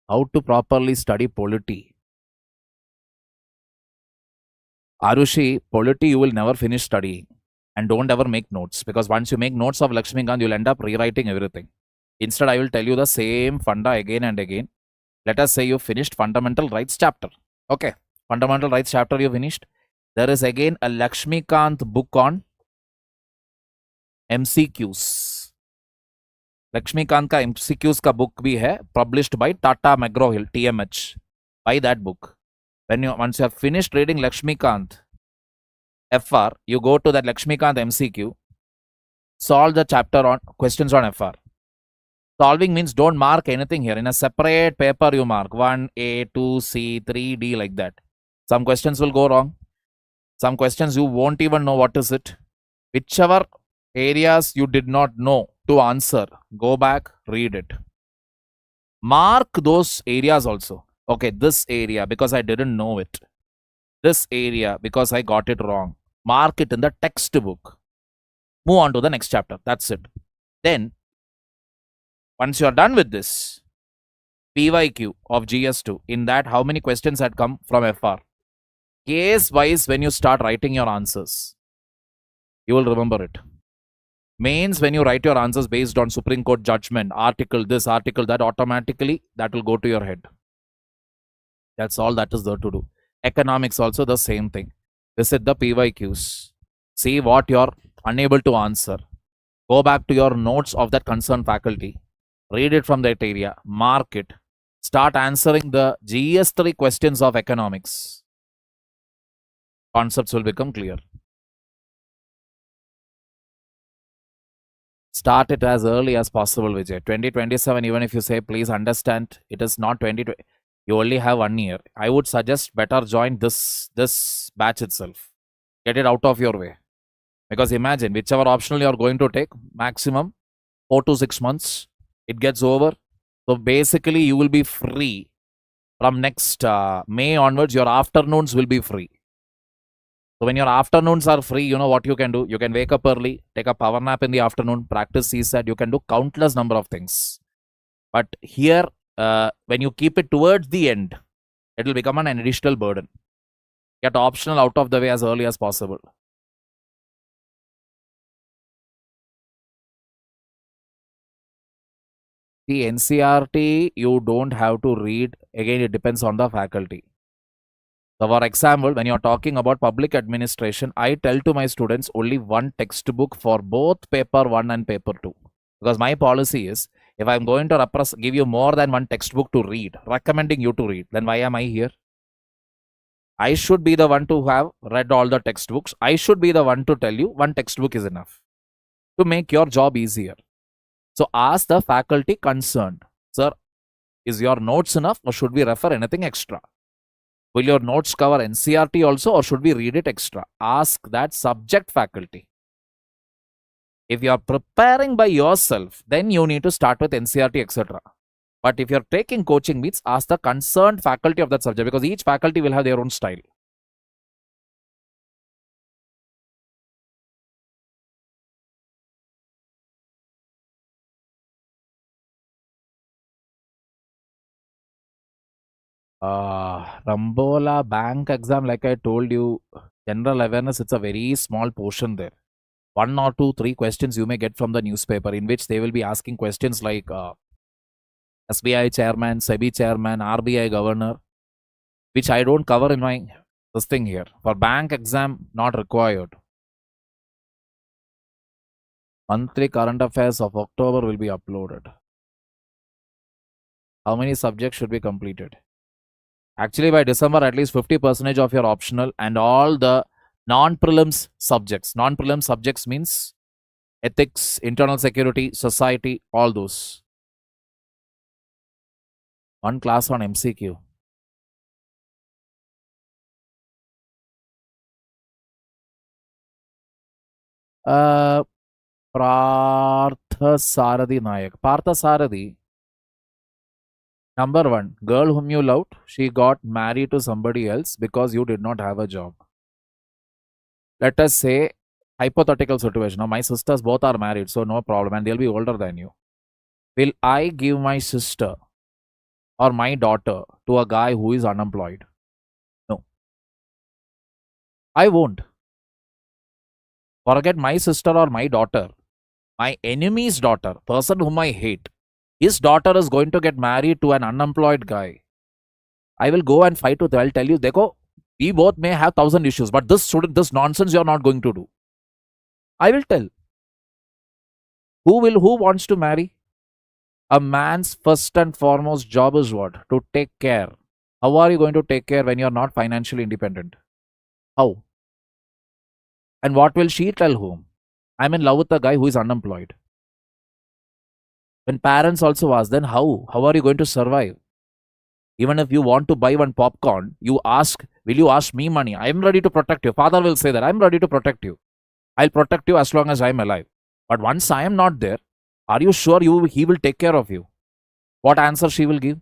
How to properly study polity. Arushi, polity you will never finish studying. And don't ever make notes. Because once you make notes of Lakshmikant, you'll end up rewriting everything. Instead, I will tell you the same funda again and again. Let us say you finished Fundamental Rights chapter. Okay. Fundamental Rights chapter you finished. There is again a Lakshmikant book on MCQs. Lakshmikant ka MCQs ka book bhi hai, published by Tata McGraw-Hill, TMH. Buy that book. Once you have finished reading Lakshmikant FR, you go to that Lakshmikant MCQ, solve the chapter on questions on FR. Solving means don't mark anything here. In a separate paper, you mark 1A, 2C, 3D, like that. Some questions will go wrong. Some questions you won't even know what is it. Whichever areas you did not know to answer, go back, read it. Mark those areas also. Okay, this area because I didn't know it. This area because I got it wrong. Mark it in the textbook. Move on to the next chapter. That's it. Then, once you are done with this, PYQ of GS2, in that how many questions had come from FR? Case wise, when you start writing your answers, you will remember it. Mains, when you write your answers based on Supreme Court judgment, article this, article that, automatically that will go to your head. That's all that is there to do. Economics also the same thing. Visit the PYQs. See what you're unable to answer. Go back to your notes of that concerned faculty. Read it from that area. Mark it. Start answering the GS3 questions of economics. Concepts will become clear. Start it as early as possible, Vijay. 2027, even if you say, please understand, it is not 2020. You only have 1 year. I would suggest better join this batch itself. Get it out of your way. Because imagine, whichever optional you are going to take, maximum 4 to 6 months, it gets over. So basically, you will be free. From next May onwards, your afternoons will be free. So when your afternoons are free, you know what you can do? You can wake up early, take a power nap in the afternoon, practice CSAT. You can do countless number of things. But here, when you keep it towards the end, it will become an additional burden. Get optional out of the way as early as possible. The NCRT, you don't have to read. Again, it depends on the faculty. So, for example, when you're talking about public administration, I tell to my students only one textbook for both paper 1 and paper 2. Because my policy is, if I'm going to give you more than one textbook to read, recommending you to read, then why am I here? I should be the one to have read all the textbooks. I should be the one to tell you one textbook is enough to make your job easier. So ask the faculty concerned, sir, is your notes enough or should we refer anything extra? Will your notes cover NCRT also or should we read it extra? Ask that subject faculty. If you are preparing by yourself, then you need to start with NCRT, etc. But if you're taking coaching means, ask the concerned faculty of that subject because each faculty will have their own style. Rambola bank exam, like I told you, general awareness, it's a very small portion there. 1 or 2, 3 questions you may get from the newspaper in which they will be asking questions like SBI chairman, SEBI chairman, RBI governor, which I don't cover in my this thing here. For bank exam, not required. Monthly current affairs of October will be uploaded. How many subjects should be completed? Actually, by December, at least 50% of your optional and all the non-prelims subjects. Non-prelims subjects means ethics, internal security, society, all those. One class on MCQ. Partha Sarathi Nayak. Partha Sarathi. Number 1, girl whom you loved, she got married to somebody else because you did not have a job. Let us say, hypothetical situation. Now, my sisters both are married, so no problem, and they'll be older than you. Will I give my sister or my daughter to a guy who is unemployed? No. I won't. Forget my sister or my daughter. My enemy's daughter, person whom I hate, his daughter is going to get married to an unemployed guy. I will go and fight with him. I'll tell you, Dekho, we both may have 1,000 issues, but this nonsense you're not going to do. I will tell. Who wants to marry? A man's first and foremost job is what? To take care. How are you going to take care when you're not financially independent? How? And what will she tell whom? I'm in love with a guy who is unemployed. When parents also ask, then how? How are you going to survive? Even if you want to buy one popcorn, you ask, will you ask me money? I am ready to protect you. Father will say that, I'm ready to protect you. I'll protect you as long as I'm alive. But once I am not there, are you sure he will take care of you? What answer she will give?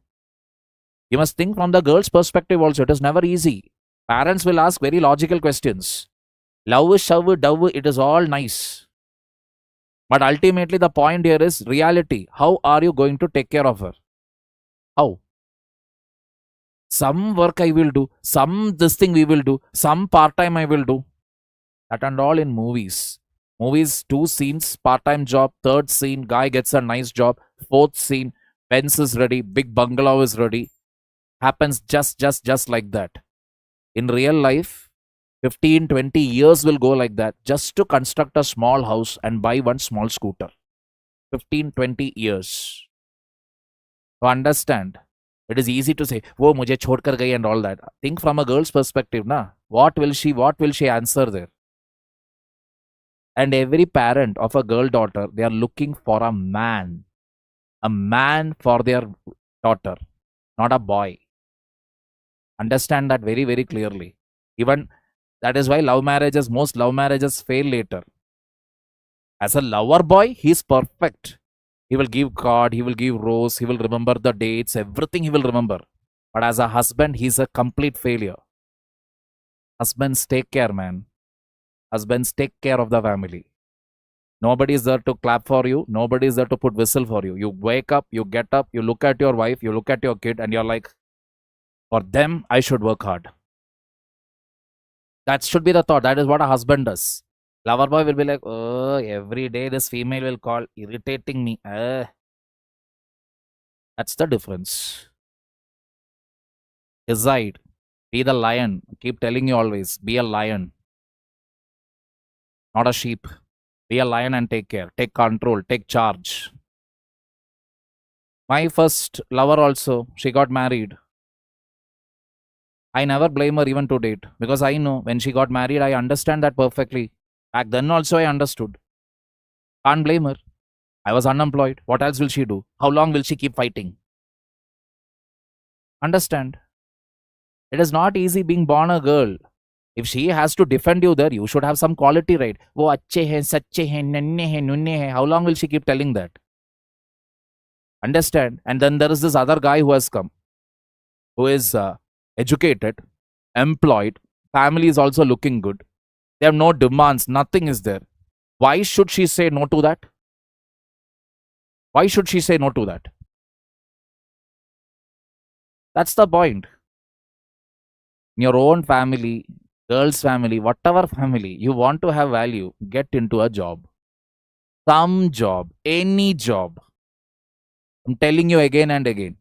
You must think from the girl's perspective also. It is never easy. Parents will ask very logical questions. Love, shove, dove, it is all nice. But ultimately the point here is reality. How are you going to take care of her? How? Some work I will do, some this thing we will do, some part-time I will do. That and all in movies. Movies, 2 scenes, part-time job, 3rd scene, guy gets a nice job, 4th scene, Benz is ready, big bungalow is ready. Happens just like that. In real life, 15, 20 years will go like that just to construct a small house and buy one small scooter. 15, 20 years. To understand, it is easy to say, "Wo mujhe chhod kar gayi" and all that. Think from a girl's perspective, na? What will she answer there? And every parent of a girl daughter, they are looking for a man for their daughter, not a boy. Understand that very, very clearly. Even that is why most love marriages fail later. As a lover boy, he's perfect. He will give card, he will give rose, he will remember the dates, everything he will remember. But as a husband, he's a complete failure. Husbands, take care, man. Husbands, take care of the family. Nobody is there to clap for you. Nobody is there to put whistle for you. You wake up, you get up, you look at your wife, you look at your kid, and you're like, for them, I should work hard. That should be the thought. That is what a husband does. Lover boy will be like, oh, every day this female will call, irritating me. That's the difference. Decide. Be the lion. Keep telling you always. Be a lion. Not a sheep. Be a lion and take care. Take control. Take charge. My first lover also, she got married. I never blame her even to date. Because I know when she got married, I understand that perfectly. Back then also I understood. Can't blame her. I was unemployed. What else will she do? How long will she keep fighting? Understand. It is not easy being born a girl. If she has to defend you there, you should have some quality, right? Wo acche hai, sache hai, nanne hai, nunne hai. How long will she keep telling that? Understand? And then there is this other guy who has come, who is educated, employed, family is also looking good. They have no demands, nothing is there. Why should she say no to that? Why should she say no to that? That's the point. In your own family, girl's family, whatever family, you want to have value, get into a job. Some job, any job. I'm telling you again and again.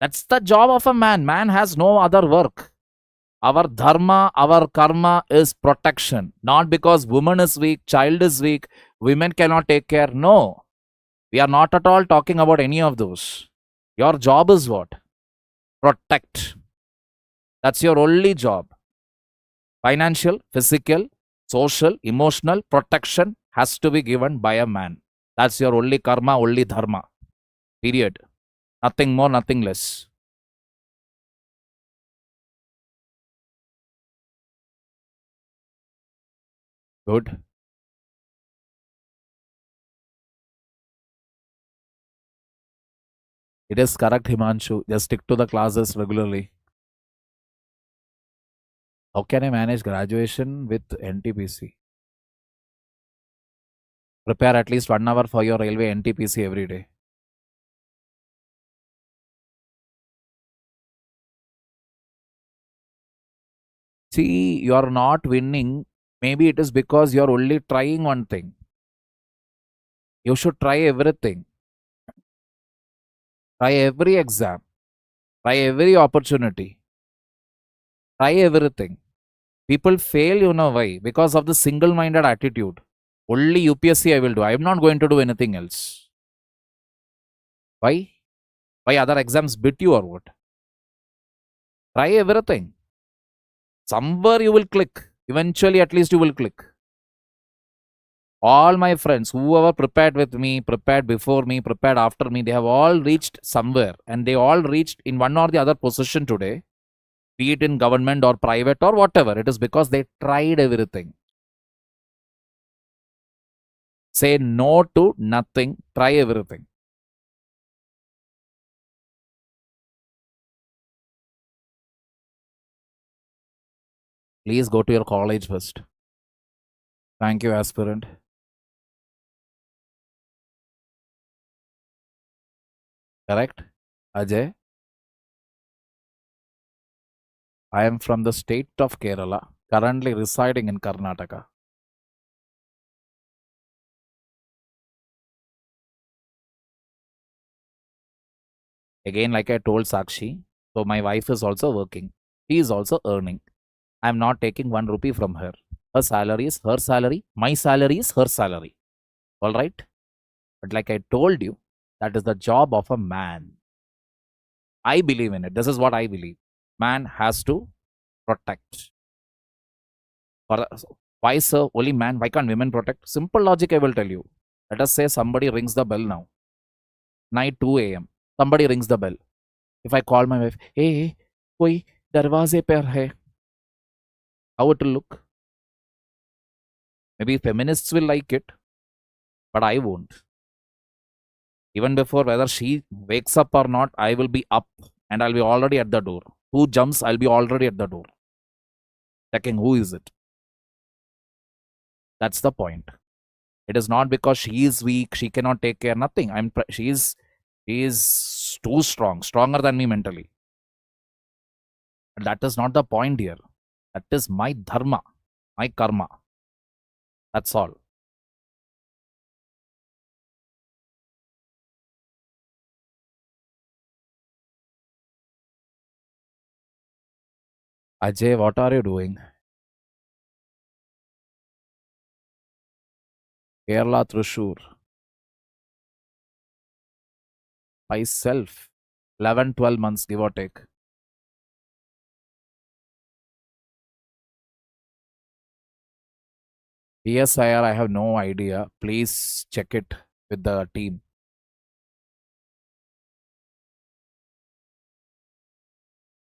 That's the job of a man. Man has no other work. Our dharma, our karma is protection. Not because woman is weak, child is weak, women cannot take care. No. We are not at all talking about any of those. Your job is what? Protect. That's your only job. Financial, physical, social, emotional protection has to be given by a man. That's your only karma, only dharma. Period. Nothing more, nothing less. Good. It is correct, Himanshu. Just stick to the classes regularly. How can I manage graduation with NTPC? Prepare at least 1 hour for your railway NTPC every day. See, you are not winning. Maybe it is because you are only trying one thing. You should try everything. Try every exam. Try every opportunity. Try everything. People fail, you know why? Because of the single-minded attitude. Only UPSC I will do. I am not going to do anything else. Why? Why other exams beat you or what? Try everything. Somewhere you will click. Eventually, at least you will click. All my friends, whoever prepared with me, prepared before me, prepared after me, they have all reached somewhere. And they all reached in one or the other position today. Be it in government or private or whatever. It is because they tried everything. Say no to nothing. Try everything. Please go to your college first. Thank you, aspirant. Correct? Ajay? I am from the state of Kerala, currently residing in Karnataka. Again, like I told Sakshi, so my wife is also working. She is also earning. I am not taking 1 rupee from her. Her salary is her salary. My salary is her salary. All right? But like I told you, that is the job of a man. I believe in it. This is what I believe. Man has to protect. Why, sir? Only man. Why can't women protect? Simple logic I will tell you. Let us say somebody rings the bell now. Night 2 a.m. Somebody rings the bell. If I call my wife, hey, koi darwaze per hai. How it will look? Maybe feminists will like it, but I won't. Even before whether she wakes up or not, I will be up and I'll be already at the door. Who jumps, I'll be already at the door. Checking who is it. That's the point. It is not because she is weak, she cannot take care, nothing. She is too strong, stronger than me mentally. But that is not the point here. That is my dharma, my karma. That's all. Ajay, what are you doing? Kerala Thrissur. Myself. 11, 12 months, give or take. PSIR, I have no idea. Please check it with the team.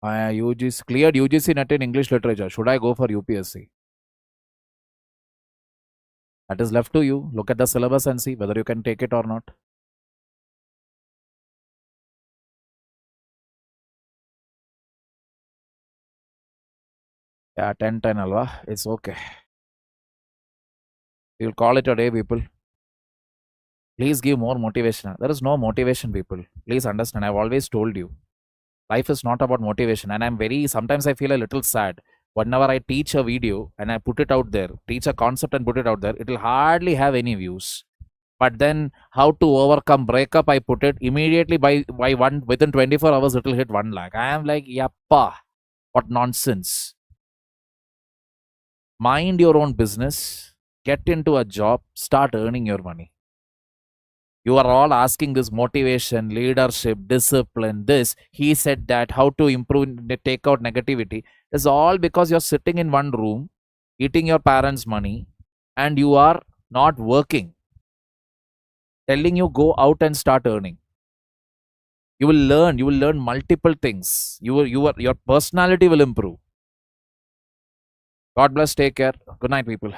UGC, cleared UGC net in English literature. Should I go for UPSC? That is left to you. Look at the syllabus and see whether you can take it or not. Yeah, 10-10 alva. It's okay. We'll call it a day, people. Please give more motivation. There is no motivation, people. Please understand. I've always told you. Life is not about motivation. And sometimes I feel a little sad. Whenever I teach a video and I put it out there, teach a concept and put it out there, it will hardly have any views. But then how to overcome breakup, I put it immediately within 24 hours, it will hit 1 lakh. I am like, yappa, what nonsense. Mind your own business, get into a job, start earning your money. You are all asking this motivation, leadership, discipline, this. He said that, how to improve, take out negativity. It's all because you're sitting in one room, eating your parents' money, and you are not working. Telling you go out and start earning. You will learn multiple things. Your personality will improve. God bless, take care. Good night, people.